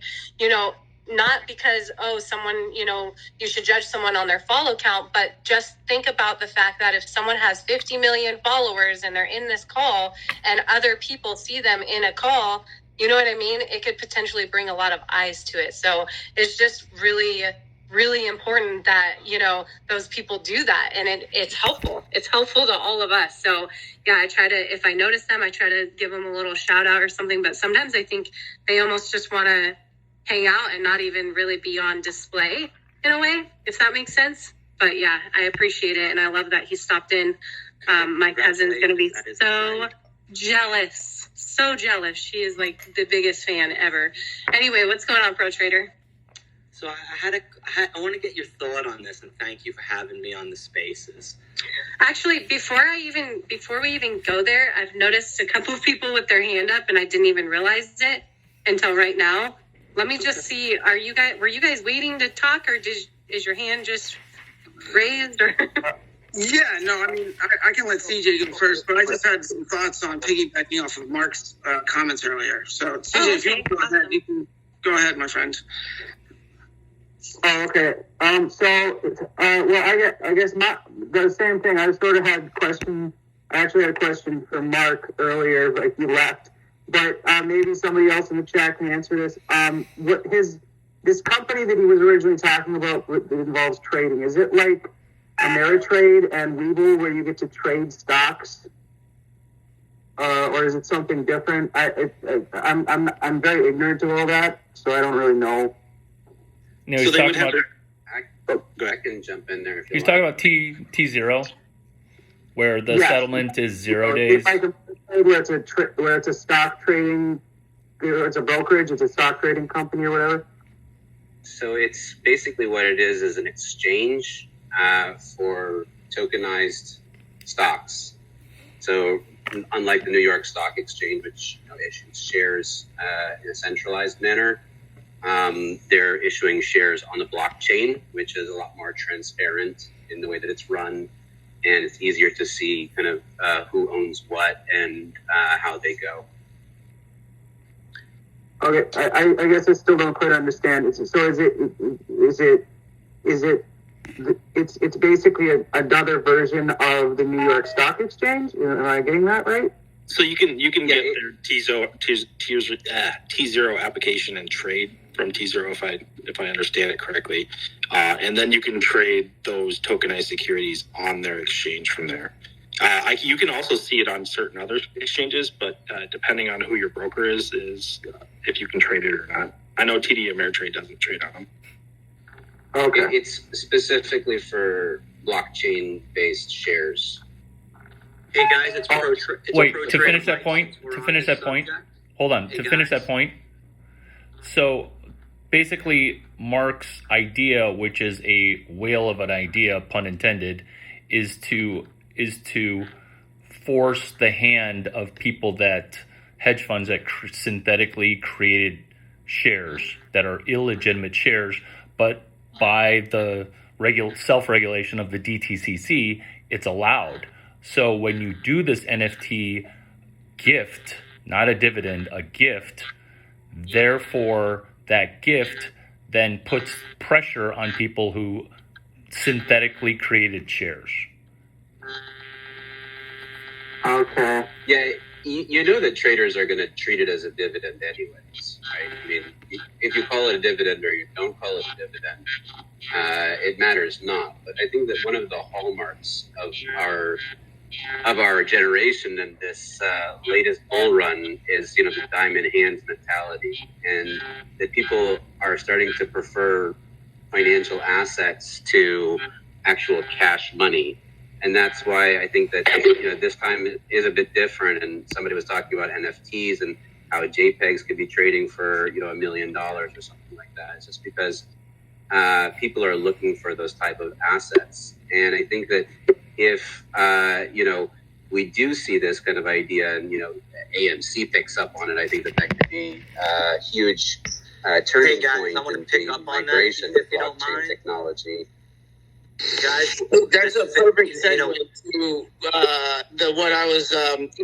not because, someone, you should judge someone on their follow count, but just think about the fact that if someone has 50 million followers and they're in this call and other people see them in a call, you know what I mean? It could potentially bring a lot of eyes to it. So it's just really, really important that, those people do that. And it's helpful. It's helpful to all of us. So yeah, I try to, if I notice them, I try to give them a little shout out or something, but sometimes I think they almost just want to hang out and not even really be on display in a way, if that makes sense. But yeah, I appreciate it. And I love that he stopped in. My cousin's going to be so jealous. So jealous. She is like the biggest fan ever. Anyway, what's going on, Pro Trader? So I want to get your thought on this, and thank you for having me on the Spaces. Actually, before we even go there, I've noticed a couple of people with their hand up, and I didn't even realize it until right now. Let me just see. Were you guys waiting to talk, or is your hand just raised? Or Yeah, no, I mean, I can let CJ go first, but I just had some thoughts on piggybacking off of Mark's comments earlier. So, CJ, if you can go ahead, you can go ahead, my friend. Oh, okay. I guess the same thing. I sort of had a question. I actually had a question for Mark earlier, but he left. But maybe somebody else in the chat can answer this. This company that he was originally talking about that involves trading, is it like Ameritrade and Webull where you get to trade stocks, or is it something different? I'm very ignorant of all that, so I don't really know. No, he's talking about. I can jump in there. He's talking about T0, where the settlement is 0 days. Where it's a stock trading, it's a brokerage, it's a stock trading company or whatever. So it's basically what it is an exchange for tokenized stocks. So unlike the New York Stock Exchange, which issues shares in a centralized manner, they're issuing shares on the blockchain, which is a lot more transparent in the way that it's run, and it's easier to see kind of who owns what and how they go. Okay, I guess I still don't quite understand. It's basically another version of the New York Stock Exchange. Am I getting that right? So you can get their T0 application and trade from T0 if I understand it correctly, and then you can trade those tokenized securities on their exchange from there. You can also see it on certain other exchanges, but depending on who your broker is if you can trade it or not. I know TD Ameritrade doesn't trade on them. Okay. It's specifically for blockchain-based shares. Hey guys, it's Wait, to finish that point, hold on, to finish that point. So basically, Mark's idea, which is a whale of an idea, pun intended, is to force the hand of people that hedge funds that synthetically created shares that are illegitimate shares, but by the self-regulation of the DTCC, it's allowed. So when you do this NFT gift, not a dividend, a gift, therefore that gift then puts pressure on people who synthetically created shares. Okay. Yeah, you know that traders are going to treat it as a dividend anyways, right? I mean, if you call it a dividend or you don't call it a dividend, it matters not. But I think that one of the hallmarks of our generation and this latest bull run is, the diamond hands mentality, and that people are starting to prefer financial assets to actual cash money. And that's why I think that this time is a bit different. And somebody was talking about NFTs and how JPEGs could be trading for $1 million or something like that. It's just because people are looking for those type of assets. And I think that if we do see this kind of idea, and AMC picks up on it, I think that could be a huge turning point. I want to pick up on migration that, if you don't mind. Technology. Guys, that's a perfect segue to what I was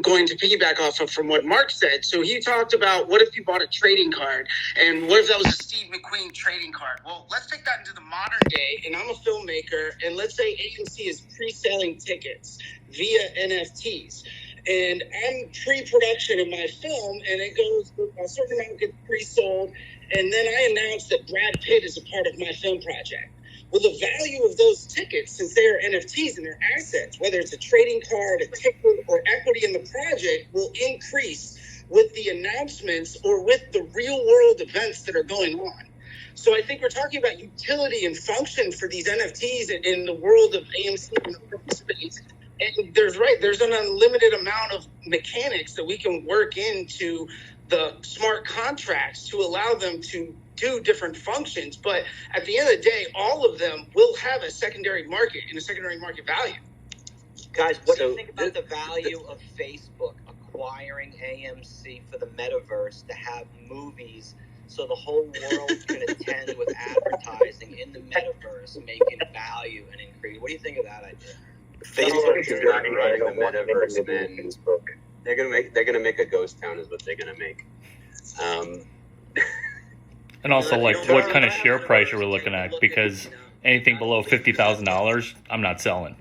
going to piggyback off of from what Mark said. So he talked about what if you bought a trading card, and what if that was a Steve McQueen trading card? Well, let's take that into the modern day, and I'm a filmmaker, and let's say AMC is pre-selling tickets via NFTs. And I'm pre-production in my film, and it goes, a certain amount gets pre-sold, and then I announce that Brad Pitt is a part of my film project. Well, the value of those tickets, since they are NFTs and they're assets, whether it's a trading card, a ticket, or equity in the project, will increase with the announcements or with the real-world events that are going on. So I think we're talking about utility and function for these NFTs in the world of AMC and the space. And there's an unlimited amount of mechanics that we can work into the smart contracts to allow them to do different functions. But at the end of the day, all of them will have a secondary market and a secondary market value. Guys, what do you think about the value of Facebook acquiring AMC for the metaverse to have movies so the whole world can attend with advertising in the metaverse, making value and increase? What do you think of that idea? Facebook is not running the metaverse, man. They're gonna make a ghost town, is what they're gonna make. And also, what kind of share price are we looking at? Because anything below $50,000, I'm not selling.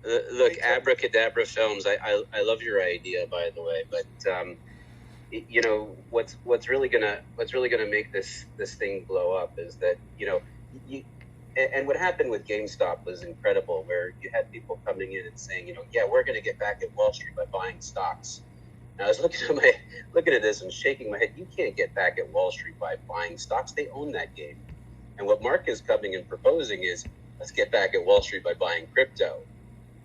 Look, Abracadabra Films. I love your idea, by the way. But what's really gonna make this thing blow up is that and what happened with GameStop was incredible, where you had people coming in and saying, we're going to get back at Wall Street by buying stocks. And I was looking at this and shaking my head. You can't get back at Wall Street by buying stocks. They own that game. And what Mark is coming and proposing is, let's get back at Wall Street by buying crypto.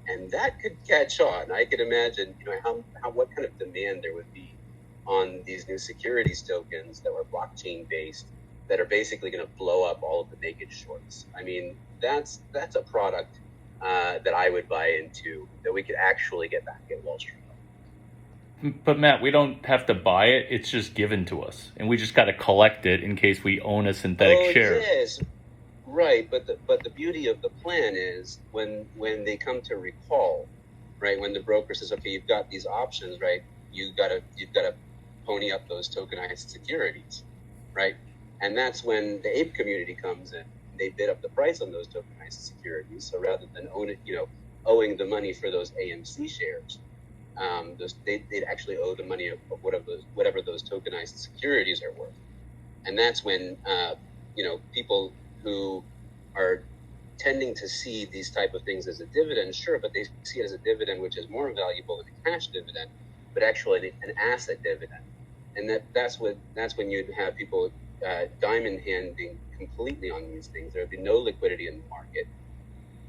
And that could catch on. I could imagine, what kind of demand there would be on these new securities tokens that were blockchain based, that are basically going to blow up all of the naked shorts. I mean, that's a product that I would buy into, that we could actually get back at Wall Street. But Matt, we don't have to buy it. It's just given to us. And we just got to collect it in case we own a synthetic share. Yes, right. But the beauty of the plan is when they come to recall, right, when the broker says, okay, you've got these options, right, you've got to pony up those tokenized securities, right? And that's when the ape community comes in. They bid up the price on those tokenized securities. So rather than owing the money for those AMC shares, they'd actually owe the money of whatever those tokenized securities are worth. And that's when people who are tending to see these type of things as a dividend, sure, but they see it as a dividend which is more valuable than a cash dividend, but actually an asset dividend. And that's when you'd have people diamond handing completely on these things. There would be no liquidity in the market,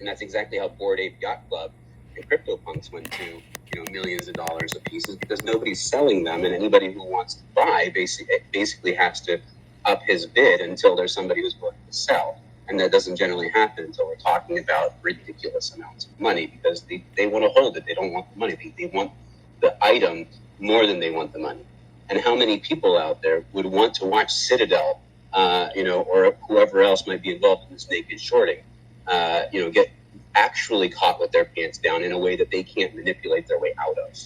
and that's exactly how Bored Ape Yacht Club and CryptoPunks went to millions of dollars a piece, is because nobody's selling them, and anybody who wants to buy basically has to up his bid until there's somebody who's willing to sell, and that doesn't generally happen until we're talking about ridiculous amounts of money, because they want to hold it. They don't want the money. They want the item more than they want the money. And how many people out there would want to watch Citadel, or whoever else might be involved in this naked shorting, get actually caught with their pants down in a way that they can't manipulate their way out of?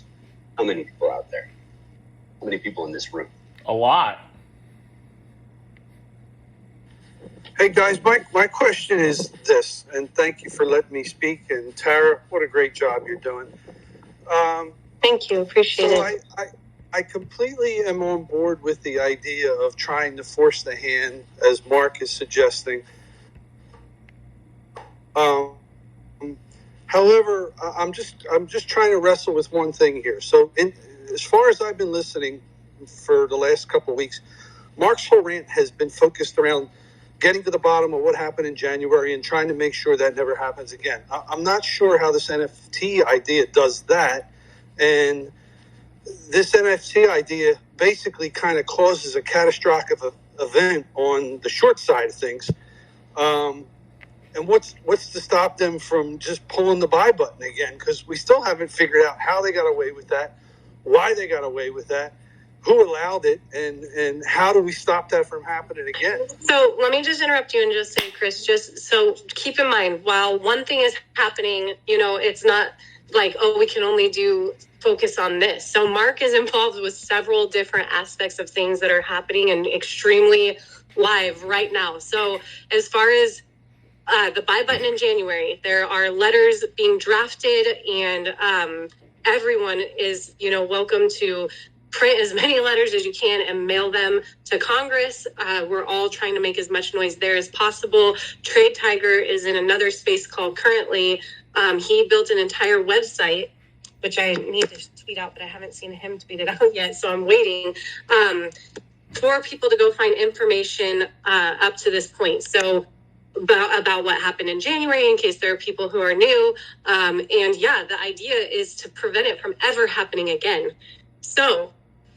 How many people out there? How many people in this room? A lot. Hey guys, my question is this, and thank you for letting me speak. And Tara, what a great job you're doing. Thank you. Appreciate it. I completely am on board with the idea of trying to force the hand, as Mark is suggesting. However, I'm just trying to wrestle with one thing here. So, as far as I've been listening for the last couple of weeks, Mark's whole rant has been focused around getting to the bottom of what happened in January and trying to make sure that never happens again. I'm not sure how this NFT idea does that. And this NFT idea basically kind of causes a catastrophic event on the short side of things. And what's to stop them from just pulling the buy button again? Because we still haven't figured out how they got away with that, why they got away with that, who allowed it, and how do we stop that from happening again? So let me just interrupt you and just say, Chris, just so keep in mind, while one thing is happening, it's not like, oh, we can only focus on this. So Mark is involved with several different aspects of things that are happening and extremely live right now. So as far as the buy button in January, there are letters being drafted, and everyone is, welcome to print as many letters as you can and mail them to Congress. We're all trying to make as much noise there as possible. Trade Tiger is in another space called Currently. He built an entire website, which I need to tweet out, but I haven't seen him tweet it out yet, so I'm waiting for people to go find information up to this point. So about what happened in January, in case there are people who are new. And yeah, the idea is to prevent it from ever happening again. So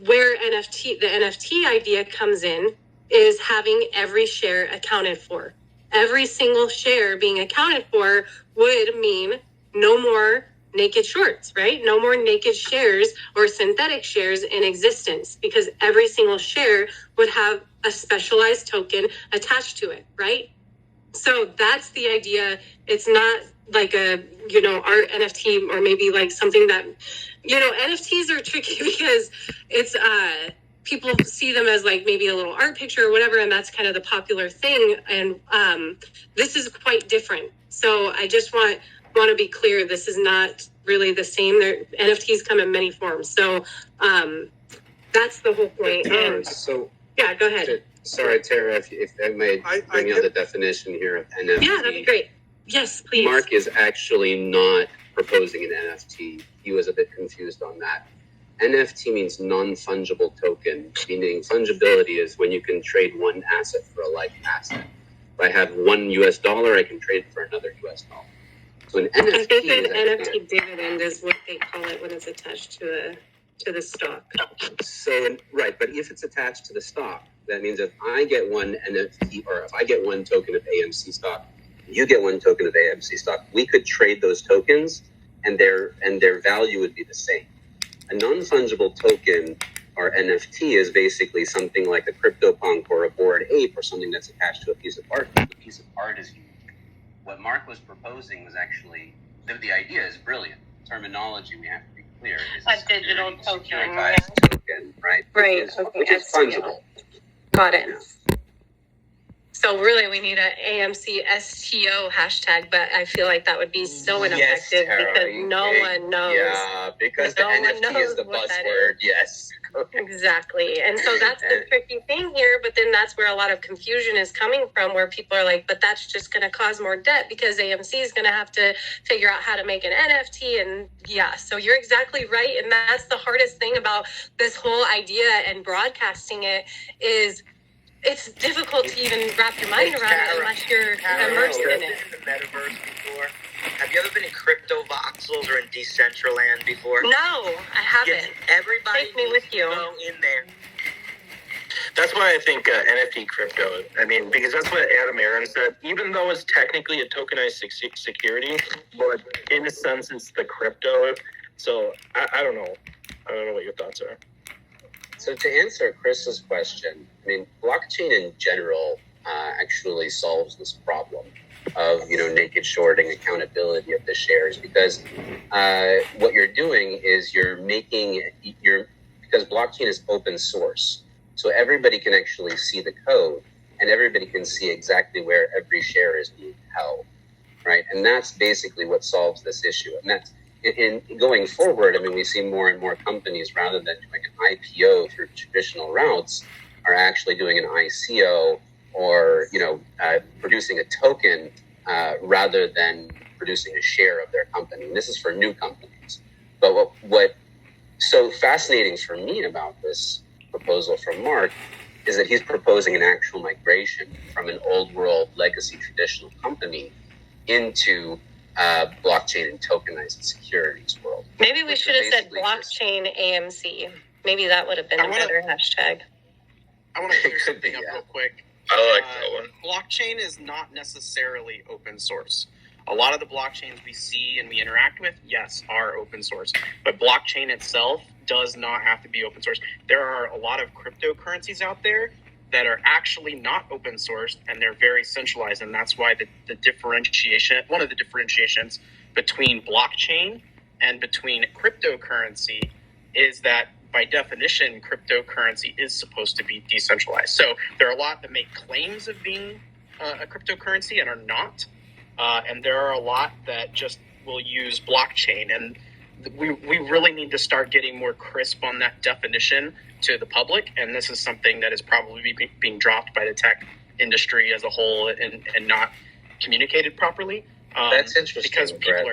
where the NFT idea comes in is having every share accounted for. Every single share being accounted for would mean no more naked shorts, right? No more naked shares or synthetic shares in existence, because every single share would have a specialized token attached to it, right? So that's the idea. It's not like a, art NFT, or maybe like something that, NFTs are tricky because it's, people see them as like maybe a little art picture or whatever, and that's kind of the popular thing. And this is quite different. So I just want to be clear, this is not really the same. NFTs come in many forms. So that's the whole point. Yeah, go ahead. Sorry, Tara, if I may bring out the definition here of NFT. Yeah, that'd be great. Yes, please. Mark is actually not proposing an NFT. He was a bit confused on that. NFT means non-fungible token, meaning fungibility is when you can trade one asset for a like asset. If I have $1 I can trade it for another $. So an NFT I think an NFT dividend is what they call it when it's attached to the stock. So, right, but if it's attached to the stock, that means if I get one NFT, or if I get one token of AMC stock, you get one token of AMC stock, we could trade those tokens, and their value would be the same. A non-fungible token, or NFT, is basically something like a CryptoPunk or a Bored Ape, or something that's attached to a piece of art. The piece of art is unique. What Mark was proposing was actually, the idea is brilliant. Terminology, we have to be clear. A digital token. Securitized token, right? Right, which is fungible. Got it. Yeah. So really, we need an AMC STO hashtag, but I feel like that would be so ineffective, Tara, because no one knows. Yeah, because the NFT is the buzzword. Yes. Exactly. And so that's the tricky thing here, but then that's where a lot of confusion is coming from, where people are like, but that's just going to cause more debt because AMC is going to have to figure out how to make an NFT. And yeah, so you're exactly right. And that's the hardest thing about this whole idea and broadcasting it is it's difficult to even wrap your mind around it unless you're immersed in it. In the metaverse before? Have you ever been in crypto voxels or in Decentraland before? No, I haven't. Everybody Take me with you. Go in there. That's why I think NFT crypto, because that's what Adam Aaron said, even though it's technically a tokenized security, but in a sense it's the crypto. So I don't know. I don't know what your thoughts are. So to answer Chris's question, blockchain in general actually solves this problem of, naked shorting, accountability of the shares, because what you're doing is because blockchain is open source, so everybody can actually see the code. and everybody can see exactly where every share is being held, right? And that's basically what solves this issue. And that's in going forward. I mean, we see more and more companies, rather than doing an IPO through traditional routes, are actually doing an ICO or producing a token rather than producing a share of their company. And this is for new companies. But what's so fascinating for me about this proposal from Marc is that he's proposing an actual migration from an old world legacy traditional company into blockchain and tokenized securities world. Maybe we should have said blockchain AMC. Maybe that would have been a better hashtag. I want to clear something up real quick. I like that one. Blockchain is not necessarily open source. A lot of the blockchains we see and we interact with, yes, are open source. But blockchain itself does not have to be open source. There are a lot of cryptocurrencies out there that are actually not open source, and they're very centralized. And that's why the differentiation, one of the differentiations between blockchain and between cryptocurrency is that by definition, cryptocurrency is supposed to be decentralized. So there are a lot that make claims of being a cryptocurrency and are not. And there are a lot that just will use blockchain. And we really need to start getting more crisp on that definition to the public. And this is something that is probably being dropped by the tech industry as a whole and not communicated properly. That's interesting, because Brad.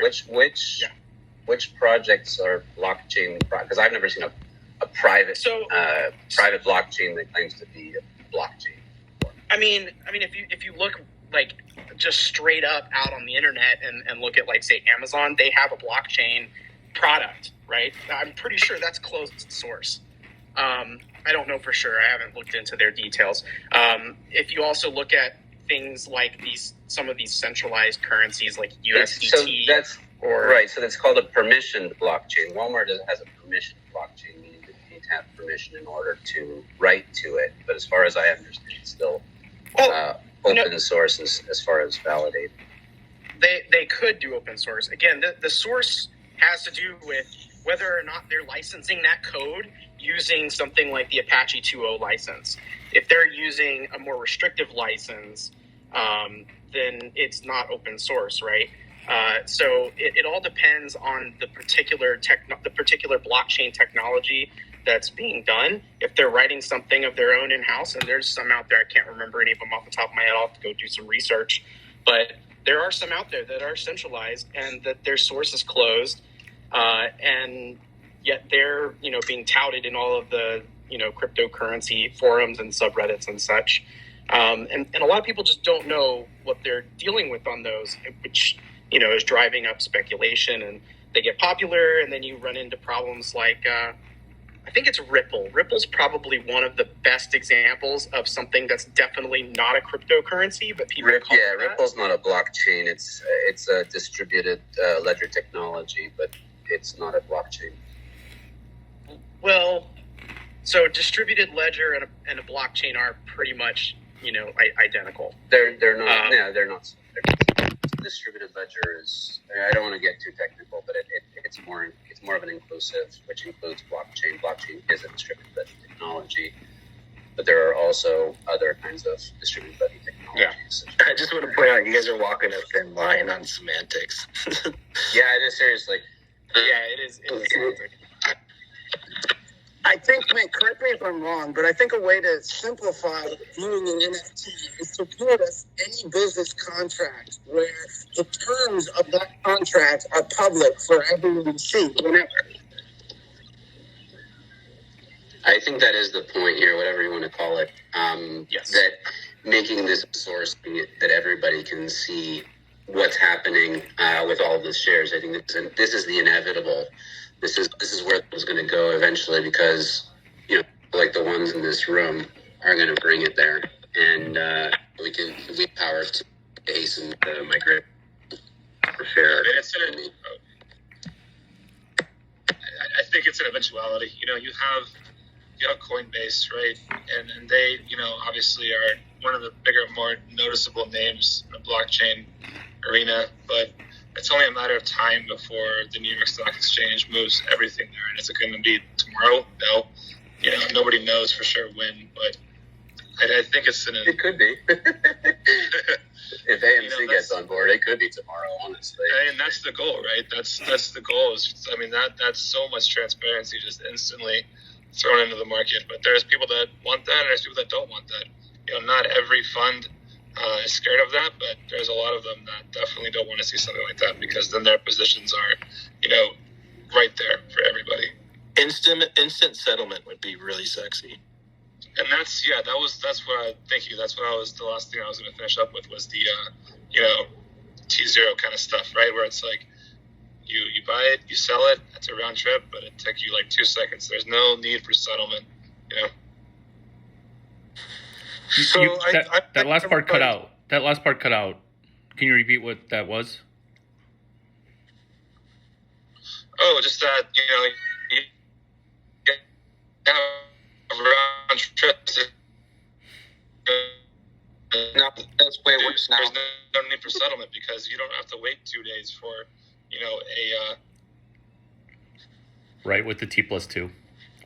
Which projects are blockchain? Because I've never seen a private private blockchain that claims to be a blockchain. I mean, if you look like just straight up out on the internet and look at, like, say, Amazon, they have a blockchain product, right? I'm pretty sure that's closed source. I don't know for sure. I haven't looked into their details. If you also look at things like some of these centralized currencies like USDT, So that's called a permissioned blockchain. Walmart has a permissioned blockchain, meaning that you need to have permission in order to write to it. But as far as I understand, it's still open source as far as validated. They could do open source. Again, the source has to do with whether or not they're licensing that code using something like the Apache 2.0 license. If they're using a more restrictive license, then it's not open source, right? So it all depends on the particular blockchain technology that's being done. If they're writing something of their own in-house, and there's some out there, I can't remember any of them off the top of my head, I'll have to go do some research. But there are some out there that are centralized and that their source is closed, and yet they're being touted in all of the cryptocurrency forums and subreddits and such. And a lot of people just don't know what they're dealing with on those, which is driving up speculation, and they get popular, and then you run into problems like I think it's Ripple. Ripple's probably one of the best examples of something that's definitely not a cryptocurrency, but people call it that. Ripple's not a blockchain. It's a distributed ledger technology, but it's not a blockchain. Well, so distributed ledger and a blockchain are pretty much identical. They're not. They're not. Distributed ledger is. I don't want to get too technical, but it's more of an inclusive, which includes blockchain. Blockchain is a distributed ledger technology, but there are also other kinds of distributed ledger technologies. Yeah. I just want to point out, you guys are walking a thin line on semantics. Yeah, it is, seriously. Yeah, it is semantic. I think, man, correct me if I'm wrong, but I think a way to simplify viewing an NFT is to put us any business contract where the terms of that contract are public for everyone to see whenever. I think that is the point here, whatever you want to call it. Yes. That making this source that everybody can see what's happening with all of the shares. I think this is the inevitable. This is where it's going to go eventually, because like the ones in this room are going to bring it there, and we power to hasten the migration for sure. I think it's an eventuality. You have Coinbase, right? And they, obviously are one of the bigger, more noticeable names in the blockchain arena, but it's only a matter of time before the New York Stock Exchange moves everything there. And is it going to be tomorrow? No. Nobody knows for sure when, but I think it's It could be. If AMC gets on board, it could be tomorrow, honestly. And that's the goal, right? That's the goal. That's so much transparency just instantly thrown into the market. But there's people that want that, and there's people that don't want that. Not every fund is scared of that, but there's a lot of them that definitely don't want to see something like that, because then their positions are, right there for everybody. Instant settlement would be really sexy. And that's what I thank you. That's what the last thing I was going to finish up with was the T0 kind of stuff, right? Where it's like you buy it, you sell it, it's a round trip, but it took you like 2 seconds. There's no need for settlement, So that last part cut out. That last part cut out. Can you repeat what that was? Oh, just that, you have round trips. No, that's the way it works now. There's no need for settlement because you don't have to wait 2 days for, Right, with the T+2,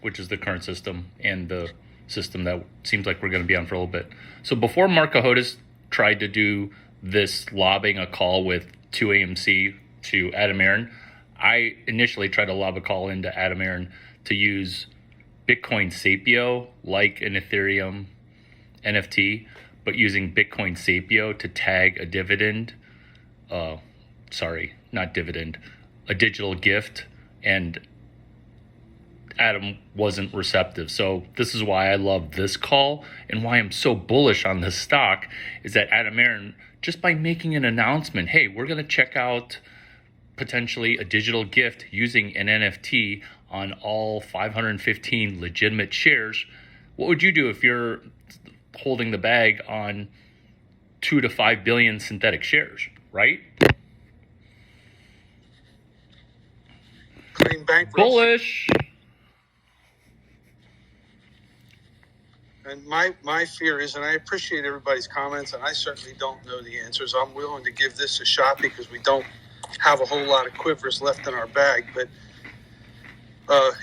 which is the current system and the system that seems like we're going to be on for a little bit. So before Marc Cohodes tried to do this lobbing a call with 2AMC to Adam Aron, I initially tried to lob a call into Adam Aron to use Bitcoin Sapio like an Ethereum NFT, but using Bitcoin Sapio to tag a dividend. A digital gift, and Adam wasn't receptive. So this is why I love this call and why I'm so bullish on this stock is that Adam Aron, just by making an announcement, hey, we're going to check out potentially a digital gift using an NFT on all 515 legitimate shares. What would you do if you're holding the bag on 2 to 5 billion synthetic shares, right? Claim bankruptcy. Bullish. And my fear is, and I appreciate everybody's comments, and I certainly don't know the answers. I'm willing to give this a shot because we don't have a whole lot of quivers left in our bag. But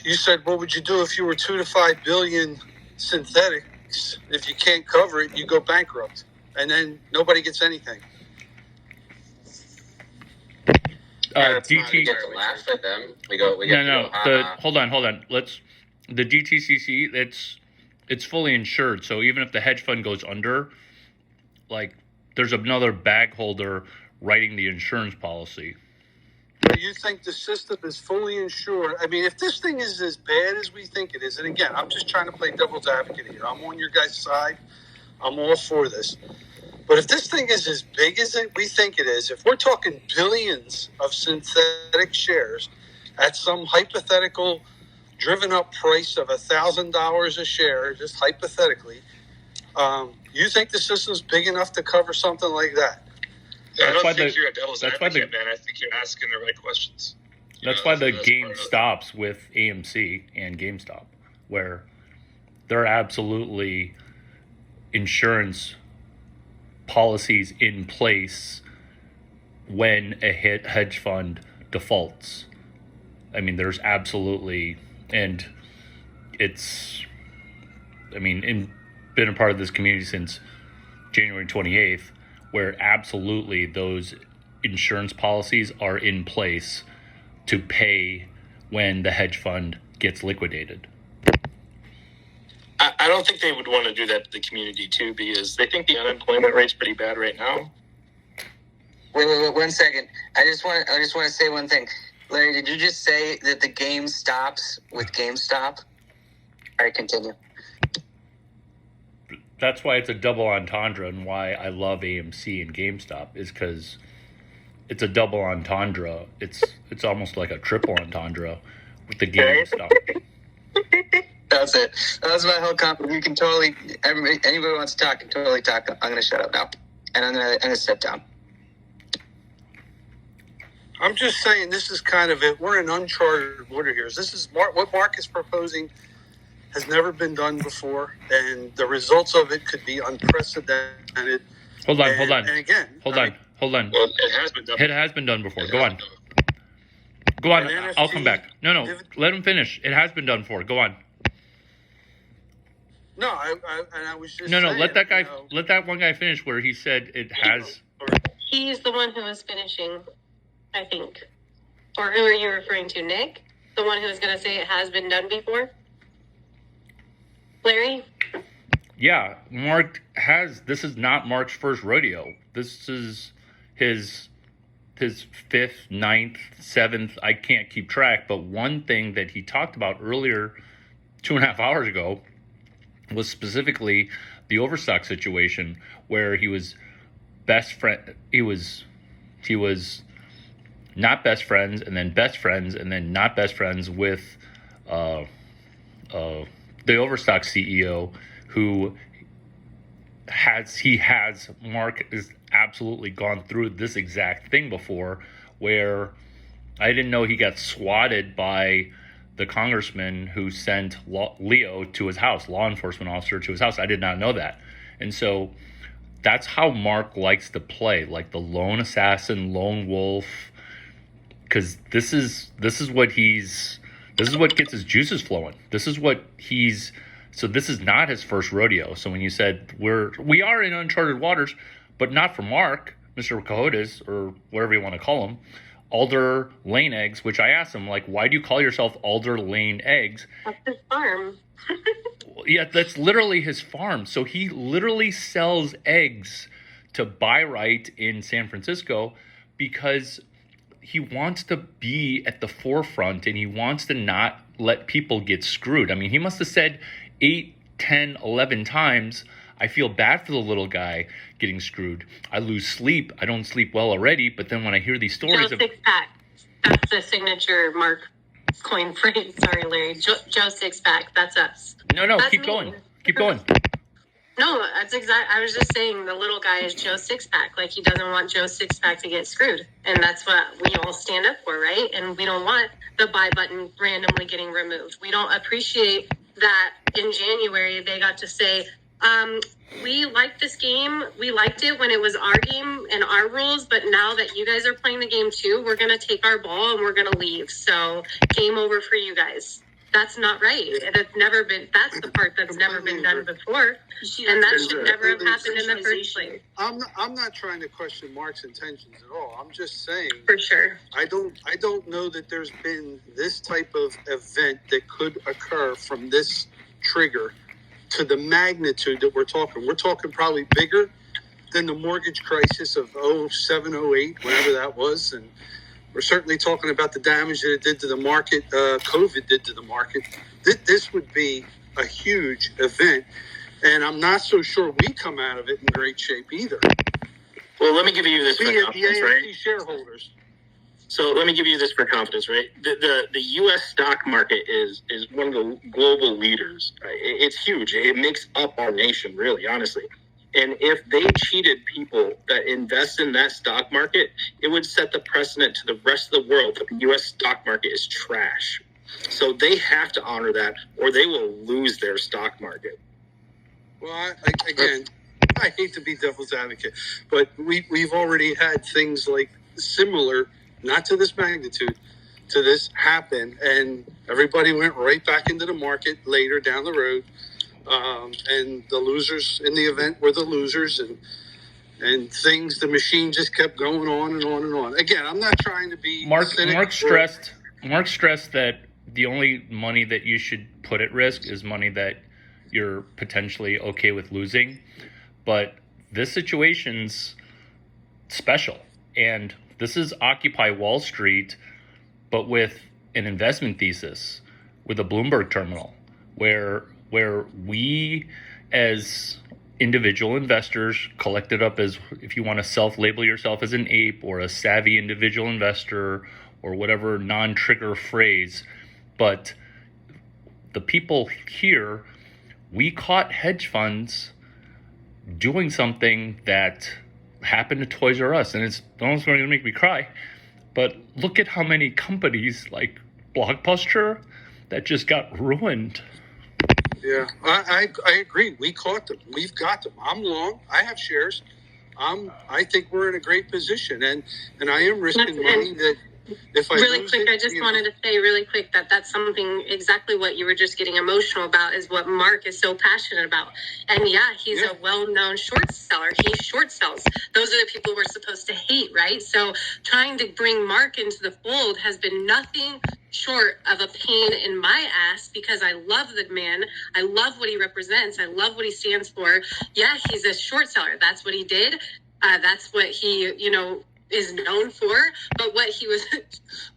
you said, what would you do if you were 2 to 5 billion synthetics? If you can't cover it, you go bankrupt, and then nobody gets anything. DT. We get to laugh at them. Hold on. The DTCC, it's fully insured. So even if the hedge fund goes under, like there's another bag holder writing the insurance policy. Do you think the system is fully insured? I mean, if this thing is as bad as we think it is, and again, I'm just trying to play devil's advocate here. I'm on your guys' side. I'm all for this. But if this thing is as big as we think it is, if we're talking billions of synthetic shares at some hypothetical driven up price of $1,000 a share, just hypothetically, you think the system's big enough to cover something like that? I don't think you're a devil's advocate, man. I think you're asking the right questions. That's why the game stops with AMC and GameStop, where there are absolutely insurance policies in place when a hedge fund defaults. I mean, there's absolutely, and been a part of this community since January 28th, where absolutely those insurance policies are in place to pay when the hedge fund gets liquidated. I don't think they would want to do that to the community too, because they think the unemployment rate's pretty bad right now. Wait, 1 second. I just want to say one thing. Larry, did you just say that the game stops with GameStop? All right, continue. That's why it's a double entendre, and why I love AMC and GameStop is because it's a double entendre. It's almost like a triple entendre with the GameStop. That's it. That was my whole comment. You can totally. Anybody wants to talk can totally talk. I'm going to shut up now, and I'm going to step down. I'm just saying this is kind of it. We're in uncharted water here. This is what Marc is proposing has never been done before, and the results of it could be unprecedented. Hold on. And again, hold on. Well, it has been done. It has been done before. Go on. I'll come back. No. Let him finish. It has been done before. Go on. No, I was just No, saying, let that guy, you know, let that one guy finish where he said it has. He's the one who was finishing, I think. Or who are you referring to, Nick? The one who was going to say it has been done before? Larry? Yeah, Mark has. This is not Mark's first rodeo. This is his fifth, ninth, seventh. I can't keep track. But one thing that he talked about earlier, 2.5 hours ago, was specifically the Overstock situation where he was best friend. He was not best friends, and then best friends, and then not best friends with the Overstock CEO, who Mark has absolutely gone through this exact thing before, where I didn't know he got swatted by the congressman who sent Leo to his house, law enforcement officer to his house. I did not know that. And so that's how Mark likes to play, like the lone assassin, lone wolf, because this is what gets his juices flowing. This is not his first rodeo. So when you said we are in uncharted waters, but not for Mark, Mr. Cojotes, or whatever you want to call him, Alder Lane Eggs, which I asked him, like, why do you call yourself Alder Lane Eggs? That's his farm. Yeah, that's literally his farm. So he literally sells eggs to Buy Right in San Francisco because he wants to be at the forefront and he wants to not let people get screwed. I mean, he must have said 8, 10, 11 times, I feel bad for the little guy getting screwed. I lose sleep. I don't sleep well already. But then when I hear these stories Joe Sixpack. That's the signature Mark coin phrase. Sorry, Larry. Joe Sixpack. That's us. No, That's keep me. going. Keep going. No, that's exact. I was just saying the little guy is Joe Sixpack. Like, he doesn't want Joe Sixpack to get screwed. And that's what we all stand up for, right? And we don't want the buy button randomly getting removed. We don't appreciate that in January they got to say, we liked this game. We liked it when it was our game and our rules, but now that you guys are playing the game too, we're going to take our ball and we're going to leave. So game over for you guys. That's not right. That's the part that's never been done before. And that should never have happened in the first place. I'm not trying to question Mark's intentions at all. I'm just saying, for sure, I don't know that there's been this type of event that could occur from this trigger to the magnitude that we're talking. We're talking probably bigger than the mortgage crisis of 07, 08, whatever that was. And we're certainly talking about the damage that it did to the market, COVID did to the market. This would be a huge event. And I'm not so sure we come out of it in great shape either. Well, let me give you this for We, confidence, the right? AMC shareholders. So let me give you this for confidence, right? The U.S. stock market is one of the global leaders. Right? It's huge. It makes up our nation, really, honestly. And if they cheated people that invest in that stock market, it would set the precedent to the rest of the world that the U.S. stock market is trash. So they have to honor that, or they will lose their stock market. Well, I hate to be devil's advocate, but we've already had things like similar, not to this magnitude, to this happen, and everybody went right back into the market later down the road, and the losers in the event were the losers, and things, the machine just kept going on and on and on. Again, I'm not trying to be Mark stressed that the only money that you should put at risk is money that you're potentially okay with losing. But this situation's special. And this is Occupy Wall Street, but with an investment thesis, with a Bloomberg terminal, where we as individual investors collected up as, if you want to self-label yourself as an ape or a savvy individual investor or whatever non-trigger phrase, but the people here, we caught hedge funds doing something that happened to Toys R Us, and it's almost going to make me cry, but look at how many companies like Blockbuster that just got ruined. Yeah, I agree. We caught them. We've got them. I'm long. I have shares. I think we're in a great position, and I am risking money If I Really lose quick, it, I just wanted to say really quick that that's something exactly what you were just getting emotional about is what Mark is so passionate about. And yeah, he's a well-known short seller. He short sells. Those are the people we're supposed to hate, right? So trying to bring Mark into the fold has been nothing short of a pain in my ass because I love the man. I love what he represents. I love what he stands for. Yeah, he's a short seller. That's what he did. That's what he, is known for. But what he was,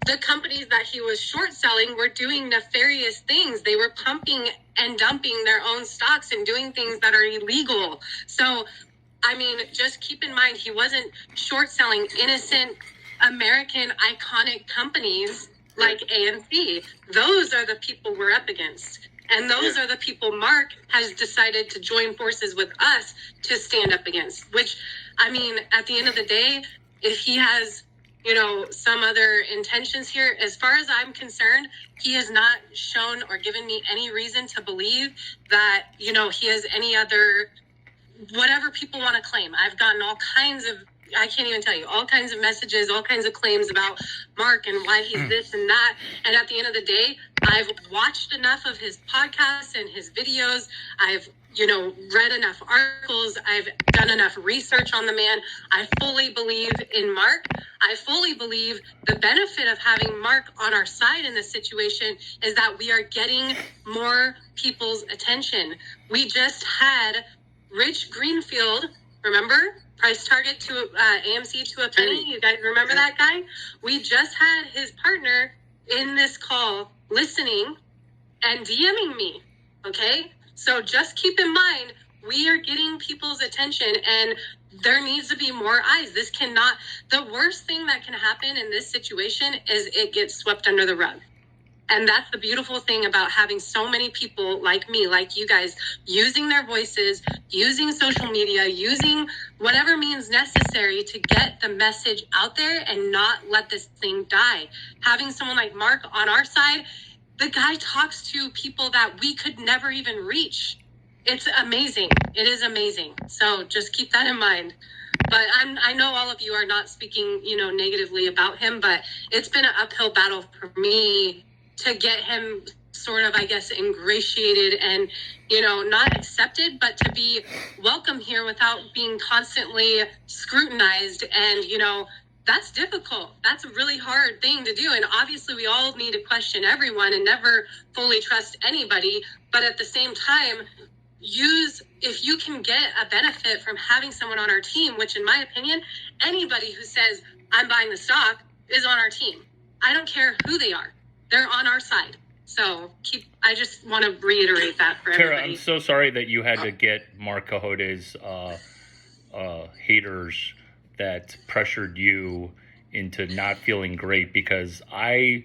the companies that he was short selling were doing nefarious things. They were pumping and dumping their own stocks and doing things that are illegal. So, I mean, just keep in mind, he wasn't short selling innocent American iconic companies like AMC. Those are the people we're up against. And those are the people Mark has decided to join forces with us to stand up against, which, I mean, at the end of the day, if he has, some other intentions here, as far as I'm concerned, he has not shown or given me any reason to believe that, he has any other, whatever people want to claim. I've gotten all kinds of, I can't even tell you, all kinds of messages, all kinds of claims about Mark and why he's this and that. And at the end of the day, I've watched enough of his podcasts and his videos. I've, read enough articles. I've done enough research on the man. I fully believe in Mark. I fully believe the benefit of having Mark on our side in this situation is that we are getting more people's attention. We just had Rich Greenfield, remember? Price target to AMC to a penny. You guys remember that guy? We just had his partner in this call listening and DMing me. Okay? So just keep in mind, we are getting people's attention and there needs to be more eyes. This cannot, the worst thing that can happen in this situation is it gets swept under the rug. And that's the beautiful thing about having so many people like me, like you guys, using their voices, using social media, using whatever means necessary to get the message out there and not let this thing die. Having someone like Mark on our side, the guy talks to people that we could never even reach. It's amazing. It is amazing. So just keep that in mind. But I know all of you are not speaking, negatively about him, but it's been an uphill battle for me to get him sort of, I guess, ingratiated and, not accepted, but to be welcome here without being constantly scrutinized. And, that's difficult. That's a really hard thing to do. And obviously we all need to question everyone and never fully trust anybody. But at the same time, if you can get a benefit from having someone on our team, which in my opinion, anybody who says I'm buying the stock is on our team. I don't care who they are. They're on our side. So I just want to reiterate that for Tara, everybody. I'm so sorry that you had to get Mark Cahote's haters that pressured you into not feeling great because I'm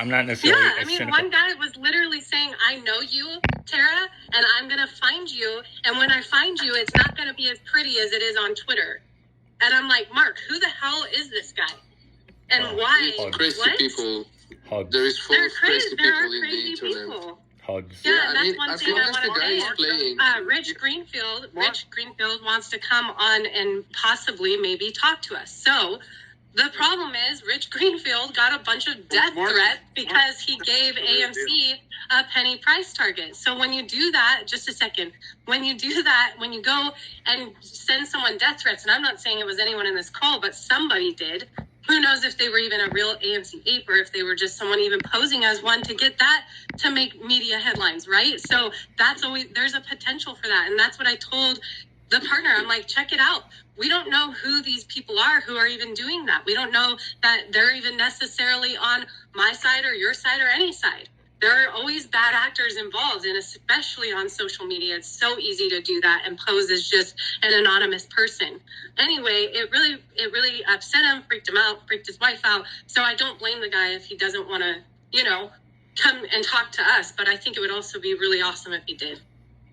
not necessarily One guy was literally saying, I know you, Tara, and I'm going to find you. And when I find you, it's not going to be as pretty as it is on Twitter. And I'm like, Mark, who the hell is this guy? And why? Crazy what? people. Hugs. There is false crazy There people are in the crazy internet. people. Hugs. Yeah, Yeah, and I mean, that's one as thing long I as the want guy to is say. playing, Rich Greenfield wants to come on and possibly maybe talk to us. So the problem is Rich Greenfield got a bunch of death threats because he gave AMC a penny price target. So when you do that, just a second, when you do that, when you go and send someone death threats, and I'm not saying it was anyone in this call, but somebody did. Who knows if they were even a real AMC ape or if they were just someone even posing as one to get that to make media headlines, right? So there's a potential for that. And that's what I told the partner. I'm like, check it out. We don't know who these people are who are even doing that. We don't know that they're even necessarily on my side or your side or any side. There are always bad actors involved, and especially on social media, it's so easy to do that and pose as just an anonymous person. Anyway, it really upset him, freaked him out, freaked his wife out. So I don't blame the guy if he doesn't want to, come and talk to us. But I think it would also be really awesome if he did.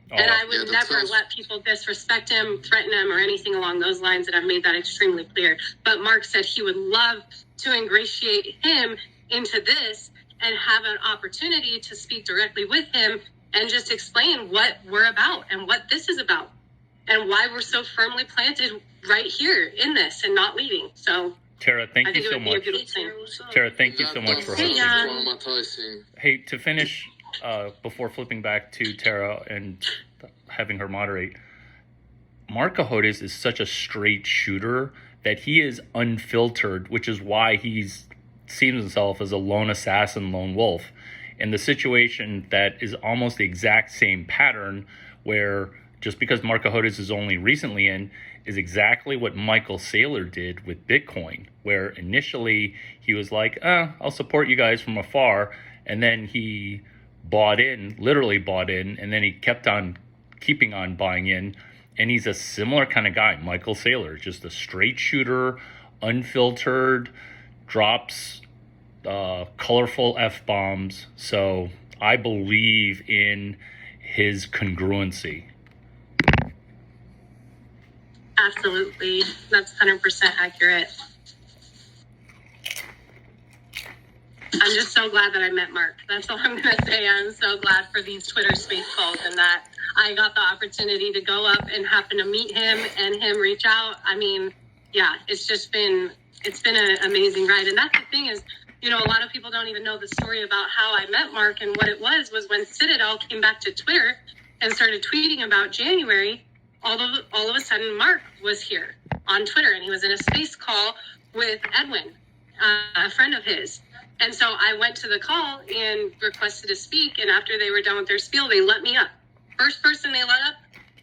And I would never let people disrespect him, threaten him, or anything along those lines, and I've made that extremely clear. But Mark said he would love to ingratiate him into this and have an opportunity to speak directly with him and just explain what we're about and what this is about and why we're so firmly planted right here in this and not leaving. So Tara, thank I think you it so would be a much. good thing. Tara, thank you so much for hosting. Hey, Hey, to finish, before flipping back to Tara and having her moderate, Marc Cahodes is such a straight shooter that he is unfiltered, which is why he's sees himself as a lone assassin, lone wolf. And the situation that is almost the exact same pattern, where just because Marc Cahodes is only recently in, is exactly what Michael Saylor did with Bitcoin, where initially he was like, I'll support you guys from afar. And then he literally bought in, and then he kept on keeping on buying in. And he's a similar kind of guy, Michael Saylor, just a straight shooter, unfiltered, drops colorful F-bombs. So I believe in his congruency. Absolutely. That's 100% accurate. I'm just so glad that I met Marc. That's all I'm going to say. I'm so glad for these Twitter space calls and that I got the opportunity to go up and happen to meet him and him reach out. I mean, yeah, it's been an amazing ride. And that's the thing is, a lot of people don't even know the story about how I met Marc, and what it was when Citadel came back to Twitter and started tweeting about January. All of a sudden, Marc was here on Twitter, and he was in a space call with Edwin, a friend of his. And so I went to the call and requested to speak, and after they were done with their spiel, they let me up. First person they let up,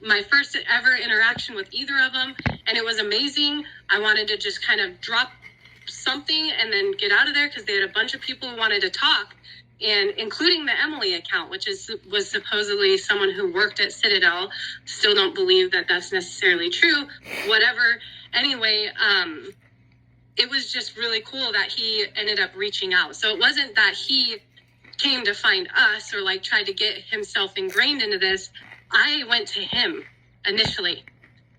my first ever interaction with either of them, and it was amazing. I wanted to just kind of drop something and then get out of there because they had a bunch of people who wanted to talk, and including the Emily account, which was supposedly someone who worked at Citadel. Still don't believe that that's necessarily true. Whatever. Anyway, it was just really cool that he ended up reaching out. So it wasn't that he came to find us or tried to get himself ingrained into this. I went to him initially.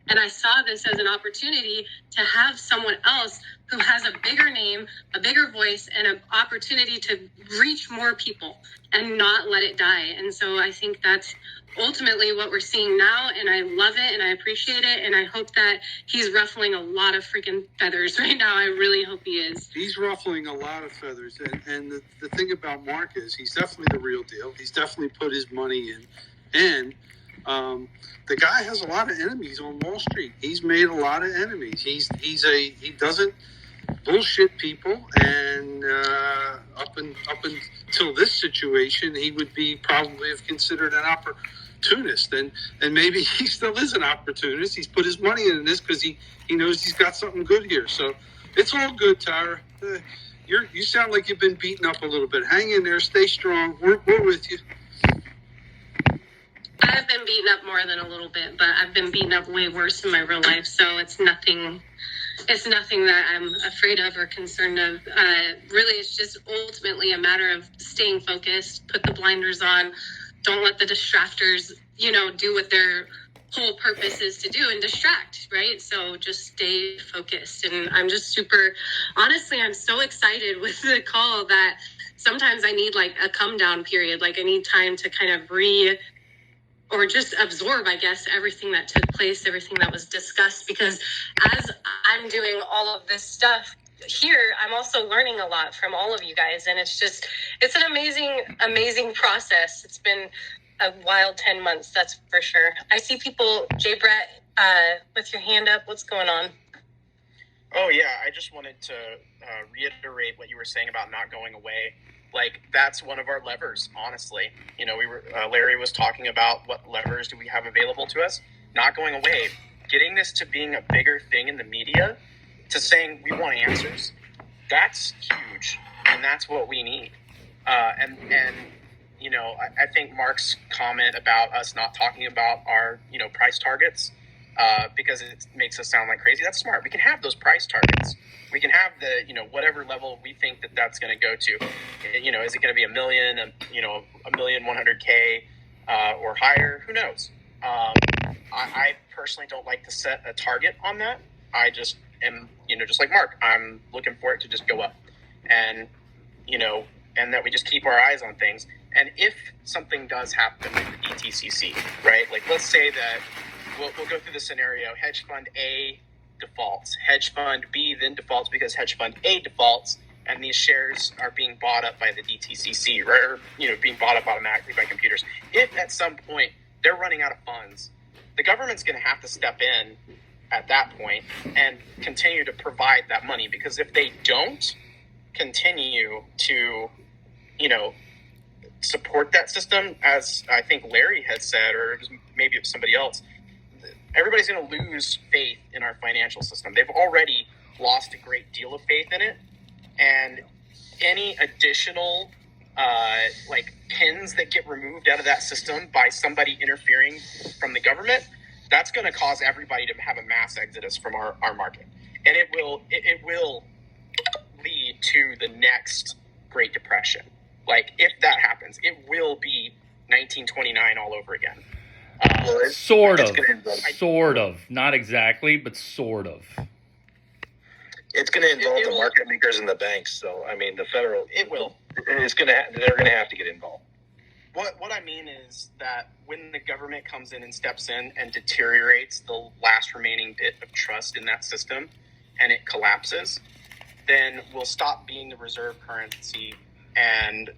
And I saw this as an opportunity to have someone else who has a bigger name, a bigger voice, and an opportunity to reach more people and not let it die. And so I think that's ultimately what we're seeing now, and I love it, and I appreciate it, and I hope that he's ruffling a lot of freaking feathers right now. I really hope he is. He's ruffling a lot of feathers, and the thing about Marc is he's definitely the real deal. He's definitely put his money in, and the guy has a lot of enemies on Wall Street. He's made a lot of enemies. He doesn't bullshit people, and up until this situation, he would be probably have considered an opportunist, and maybe he still is an opportunist. He's put his money in this because he knows he's got something good here. So it's all good, Tara. You sound like you've been beaten up a little bit. Hang in there, stay strong. We're with you. I've been beaten up more than a little bit, but I've been beaten up way worse in my real life. So it's nothing that I'm afraid of or concerned of. Really, it's just ultimately a matter of staying focused, put the blinders on, don't let the distractors, do what their whole purpose is to do and distract, right? So just stay focused. And I'm just honestly, I'm so excited with the call that sometimes I need a come down period. I need time to kind of or just absorb, I guess, everything that took place, everything that was discussed, because as I'm doing all of this stuff here, I'm also learning a lot from all of you guys, and it's an amazing process. It's been a wild 10 months, that's for sure. I see people, Jay Brett, with your hand up. What's going on? Oh, yeah, I just wanted to reiterate what you were saying about not going away. That's one of our levers, honestly. Larry was talking about what levers do we have available to us. Not going away, getting this to being a bigger thing in the media, to saying we want answers. That's huge, and that's what we need. I think Marc's comment about us not talking about our, price targets, because it makes us sound like crazy. That's smart. We can have those price targets. We can have the, whatever level we think that's going to go to. Is it going to be $1 million, $1,100,000 or higher? Who knows? I personally don't like to set a target on that. I just am, just like Marc, I'm looking for it to just go up, and that we just keep our eyes on things. And if something does happen with the BTCC, right? Let's say that we'll go through the scenario. Hedge fund A defaults. Hedge fund B then defaults because hedge fund A defaults, and these shares are being bought up by the DTCC, or being bought up automatically by computers. If at some point they're running out of funds, the government's going to have to step in at that point and continue to provide that money, because if they don't continue to, support that system, as I think Larry had said, or maybe it was somebody else, everybody's going to lose faith in our financial system. They've already lost a great deal of faith in it, and any additional pins that get removed out of that system by somebody interfering from the government, that's going to cause everybody to have a mass exodus from our market, and it will lead to the next Great Depression. Like, if that happens, it will be 1929 all over again. Sort of, not exactly, but sort of. It's going to involve the market makers and the banks. So, I mean, the federal. It will. They're going to have to get involved. What I mean is that when the government comes in and steps in and deteriorates the last remaining bit of trust in that system, and it collapses, then we'll stop being the reserve currency, and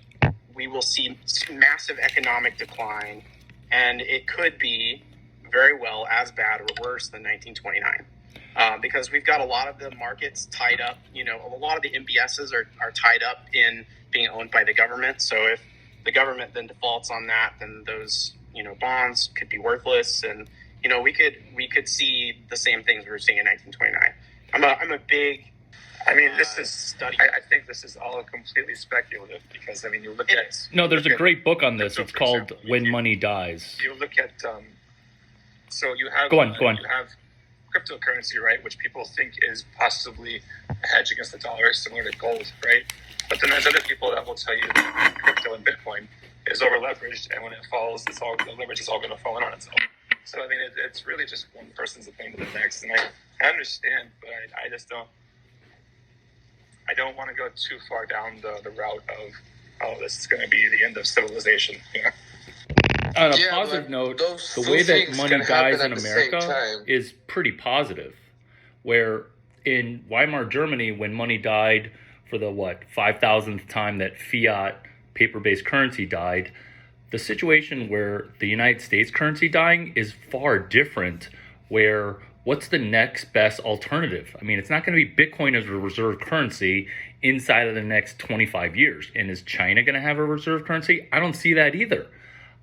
we will see massive economic decline, and it could be very well as bad or worse than 1929. Because we've got a lot of the markets tied up, a lot of the MBSs are tied up in being owned by the government. So if the government then defaults on that, then those, bonds could be worthless. And, we could see the same things we were seeing in 1929. I'm a big, this is study. I think this is all completely speculative, because you look at. No, there's a great book on this. It's called When Money Dies. You look at, so you have. Go on. You have cryptocurrency, right, which people think is possibly a hedge against the dollar, similar to gold, right? But then there's other people that will tell you that crypto and Bitcoin is over leveraged, and when it falls, the leverage is all going to fall in on itself. So it's really just one person's opinion to the next, and I understand, but I just don't. I don't want to go too far down the route of this is going to be the end of civilization. On a positive note, the way that money dies in America is pretty positive. Where in Weimar Germany, when money died for the 5,000th time that fiat paper-based currency died, the situation where the United States currency dying is far different. Where what's the next best alternative? It's not going to be Bitcoin as a reserve currency inside of the next 25 years. And is China going to have a reserve currency? I don't see that either.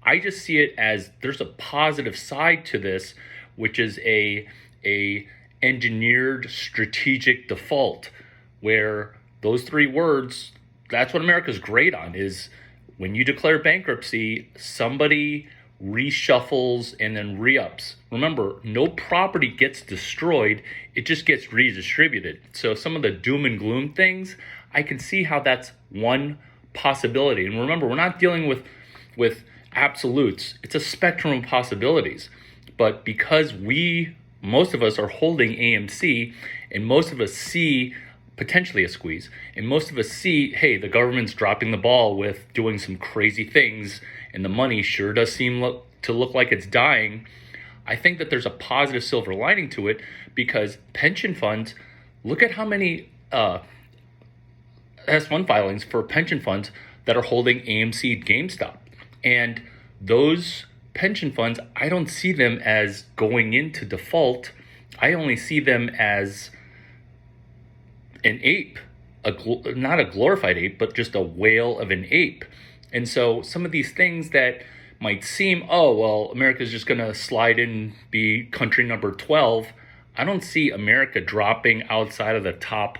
I just see it as there's a positive side to this, which is a engineered strategic default, where those three words, that's what America's great on, is when you declare bankruptcy, somebody reshuffles and then re-ups. Remember, no property gets destroyed, it just gets redistributed. So some of the doom and gloom things, I can see how that's one possibility. And remember, we're not dealing with absolutes. It's a spectrum of possibilities. But because most of us are holding AMC, and most of us see potentially a squeeze, and most of us see, hey, the government's dropping the ball with doing some crazy things, and the money sure does seem to look like it's dying, I think that there's a positive silver lining to it, because pension funds, look at how many S1 filings for pension funds that are holding AMC GameStop. And those pension funds, I don't see them as going into default. I only see them as an ape, not a glorified ape, but just a whale of an ape. And so some of these things that might seem, America's just going to slide in, be country number 12. I don't see America dropping outside of the top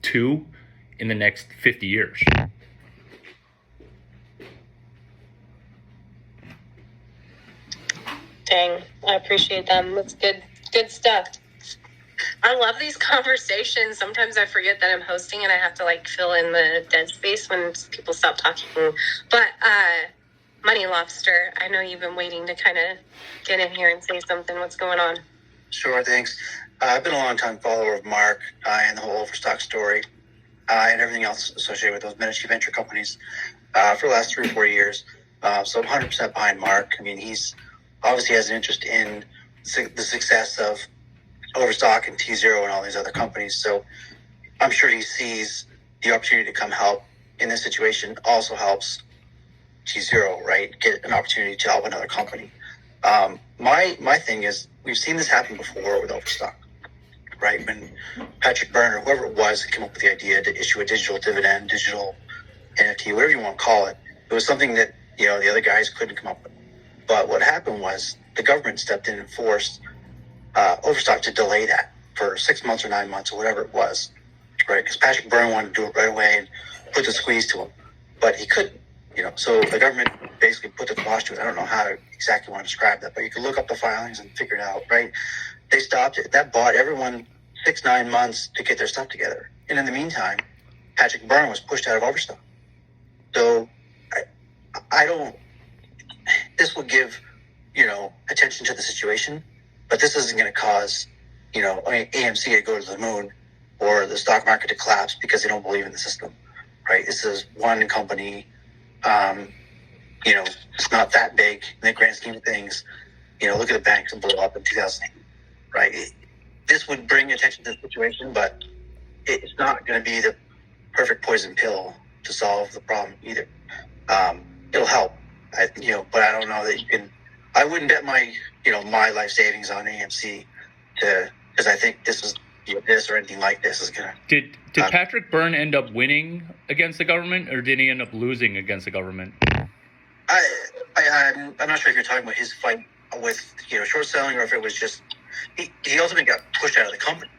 2 in the next 50 years. Dang, I appreciate them. That's good stuff. I love these conversations. Sometimes I forget that I'm hosting and I have to fill in the dead space when people stop talking. But Money Lobster, I know you've been waiting to kind of get in here and say something. What's going on? Sure, thanks. I've been a long-time follower of Marc and the whole overstock story and everything else associated with those miniature venture companies for the last 3 or 4 years. So I'm 100% behind Marc. He's obviously has an interest in the success of Overstock and T0 and all these other companies. So I'm sure he sees the opportunity to come help in this situation also helps T0, right? Get an opportunity to help another company. My thing is, we've seen this happen before with Overstock, right? When Patrick Byrne or whoever it was came up with the idea to issue a digital dividend, digital NFT, whatever you want to call it, it was something that, the other guys couldn't come up with. But what happened was the government stepped in and forced Overstock to delay that for 6 months or 9 months or whatever it was, right? Because Patrick Byrne wanted to do it right away and put the squeeze to him, but he couldn't. So the government basically put the kibosh to it. I don't know how to exactly want to describe that, but you can look up the filings and figure it out, right? They stopped it. That bought everyone 6-9 months to get their stuff together. And in the meantime, Patrick Byrne was pushed out of Overstock. So I don't, this will give, attention to the situation, but this isn't going to cause, AMC to go to the moon or the stock market to collapse because they don't believe in the system, right? This is one company. It's not that big in the grand scheme of things. Look at the banks that blew up in 2008, right? This would bring attention to the situation, but it's not going to be the perfect poison pill to solve the problem either. It'll help, but I don't know that you can. I wouldn't bet my life savings on AMC because I think this is this or anything like this is gonna. Did Patrick Byrne end up winning against the government, or did he end up losing against the government? I'm not sure if you're talking about his fight with short selling, or if it was just he ultimately got pushed out of the company.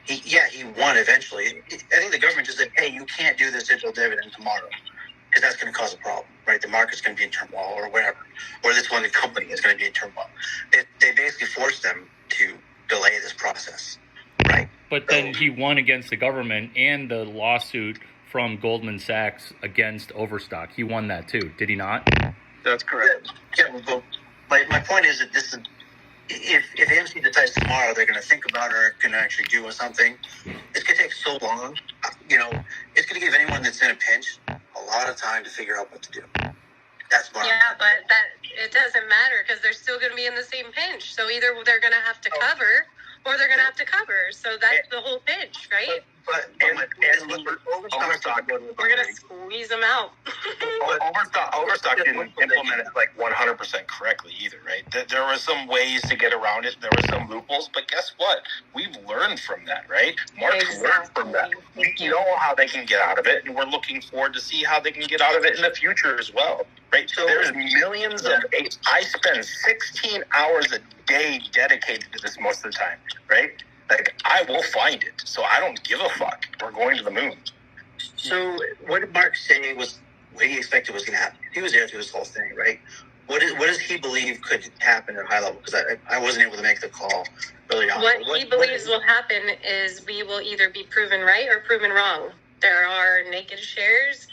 He won eventually. I think the government just said, "Hey, you can't do this digital dividend tomorrow because that's going to cause a problem, right? The market's going to be in turmoil, or whatever, or this one company is going to be in turmoil." They basically forced them to delay this process, right? But then he won against the government and the lawsuit from Goldman Sachs against Overstock. He won that too, did he not? That's correct. Yeah, but my point is that this is, if AMC decides tomorrow they're going to think about it or going to actually do something, it's going to take so long. It's going to give anyone that's in a pinch a lot of time to figure out what to do. That's what but it doesn't matter because they're still going to be in the same pinch. So either they're going to have to cover or they're going to have to cover. So that's the whole pinch, right? But Overstock, we're going to squeeze them out. Overstock didn't implement it 100% correctly either, right? There were some ways to get around it. There were some loopholes, but guess what? We've learned from that, right? Mark's learned from that. We know how they can get out of it, and we're looking forward to see how they can get out of it in the future as well, right? So there's millions of. I spend 16 hours a day dedicated to this most of the time, right? I will find it, so I don't give a fuck. We're going to the moon. So what did Mark say was what he expected was going to happen? He was there through this whole thing, right? What does he believe could happen at a high level? Because I wasn't able to make the call early on. What he believes will happen is we will either be proven right or proven wrong. There are naked shares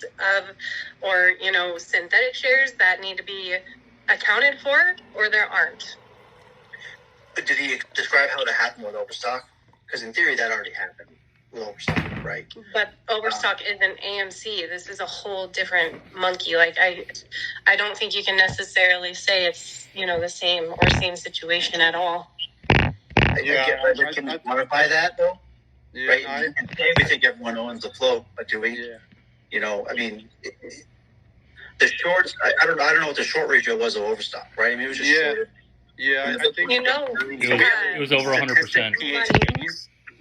or synthetic shares that need to be accounted for, or there aren't. But did he describe how it happened with Overstock? Because in theory, that already happened with Overstock, right? But Overstock isn't AMC. This is a whole different monkey. I don't think you can necessarily say it's the same situation at all. Can you quantify that though? Yeah, right. We think everyone owns the float, but do we? Yeah. The shorts. I don't know what the short ratio was of Overstock, right? I mean, it was just. Yeah, I think it was over 100%.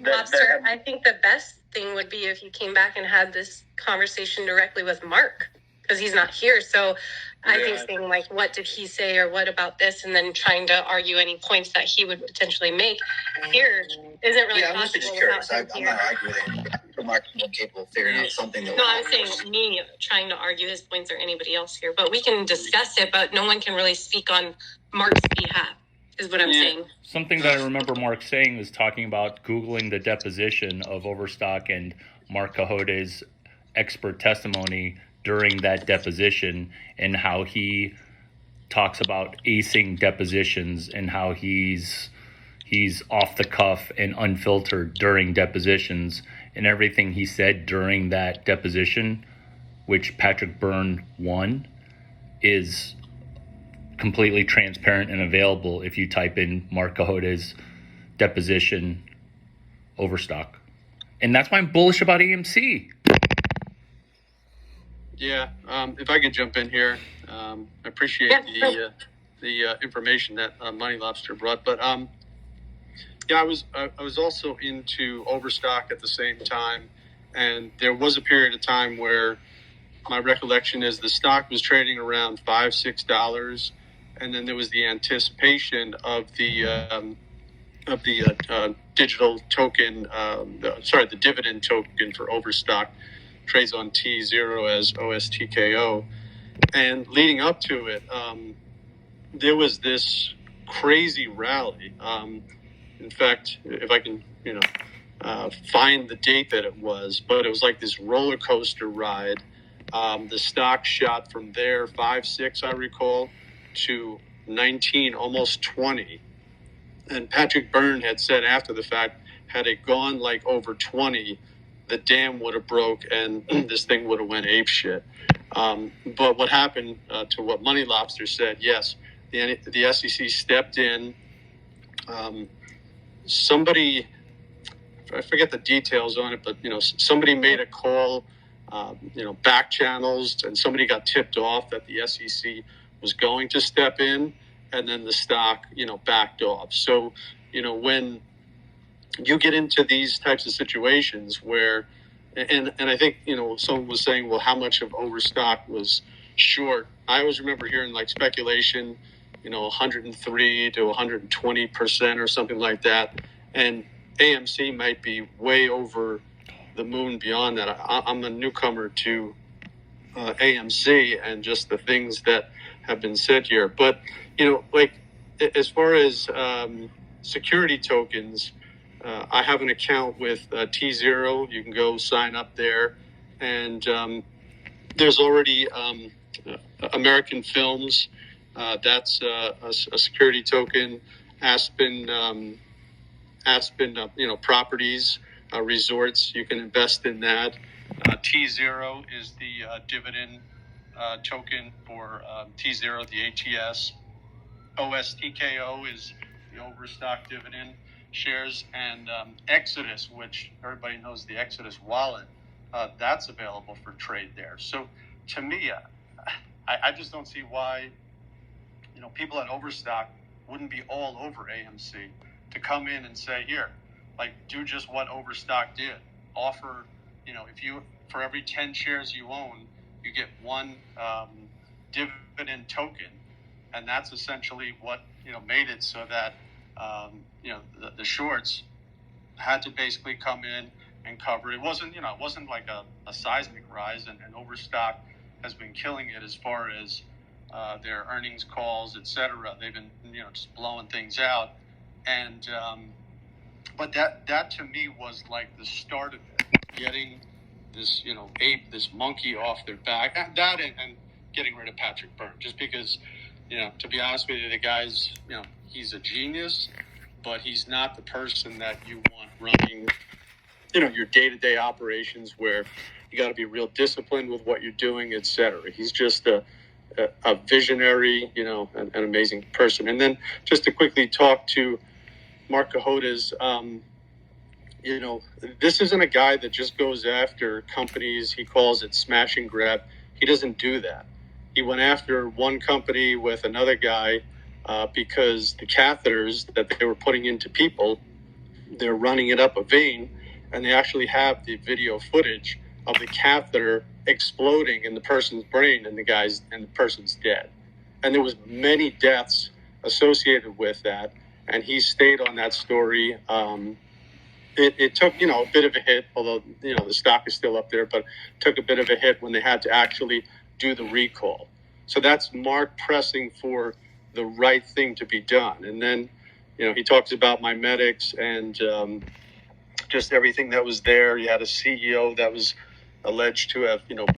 Lobster, I think the best thing would be if you came back and had this conversation directly with Mark, because he's not here. So I think saying what did he say or what about this, and then trying to argue any points that he would potentially make here isn't really possible. I'm just curious. I'm not arguing. Mark's more capable of figuring out something. No, I'm saying me trying to argue his points or anybody else here, but we can discuss it, but no one can really speak on Mark's behalf, is what I'm saying. Something that I remember Mark saying was talking about Googling the deposition of Overstock and Marc Cohodes' expert testimony during that deposition, and how he talks about acing depositions and how he's off the cuff and unfiltered during depositions, and everything he said during that deposition, which Patrick Byrne won, is completely transparent and available if you type in Marc Cohodes' deposition Overstock. And that's why I'm bullish about AMC. Yeah, if I could jump in here, I appreciate the information that Money Lobster brought. But yeah, I was also into Overstock at the same time, and there was a period of time where my recollection is the stock was trading around $5-6, and then there was the anticipation of the digital token, the dividend token for Overstock, trades on T0 as OSTKO. And leading up to it, there was this crazy rally. In fact, if I can, find the date that it was, but it was like this roller coaster ride. The stock shot from there, 5-6, I recall, to 19, almost 20. And Patrick Byrne had said after the fact, had it gone like over 20, the dam would have broke and this thing would have went apeshit. But what happened to what Money Lobster said, yes, the SEC stepped in. Somebody, I forget the details on it, but somebody made a call, back channels, and somebody got tipped off that the SEC was going to step in, and then the stock, backed off. So, when you get into these types of situations where, and I think, someone was saying, well, how much of Overstock was short? I always remember hearing like speculation, 103 to 120% or something like that. And AMC might be way over the moon beyond that. I'm a newcomer to AMC and just the things that have been said here. But, like as far as security tokens, I have an account with T0. You can go sign up there. And there's already American Films. That's a security token. Aspen, properties, resorts. You can invest in that. T0 is the dividend token for T0, the ATS. OSTKO is the Overstock dividend shares, and Exodus, which everybody knows the Exodus wallet, that's available for trade there. So to me, I just don't see why people at Overstock wouldn't be all over AMC to come in and say, here, like, do just what Overstock did. Offer, if you, for every 10 shares you own, you get one dividend token. And that's essentially what, made it so that, the shorts had to basically come in and cover. It wasn't like a seismic rise, and Overstock has been killing it as far as their earnings calls, etc. They've been, just blowing things out. And, but that to me was like the start of it, getting this, this monkey off their back, that and getting rid of Patrick Byrne, just because, to be honest with you, the guy's, he's a genius, but he's not the person that you want running, your day-to-day operations where you got to be real disciplined with what you're doing, etc. He's just a visionary, an amazing person. And then just to quickly talk to Marc Cahota's, this isn't a guy that just goes after companies. He calls it smash and grab. He doesn't do that. He went after one company with another guy because the catheters that they were putting into people, they're running it up a vein, and they actually have the video footage of the catheter exploding in the person's brain, and the person's dead. And there was many deaths associated with that, and he stayed on that story. It took, a bit of a hit, although, the stock is still up there, but took a bit of a hit when they had to actually do the recall. So that's Mark pressing for the right thing to be done. And then, he talks about MiMedx and just everything that was there. You had a CEO that was alleged to have,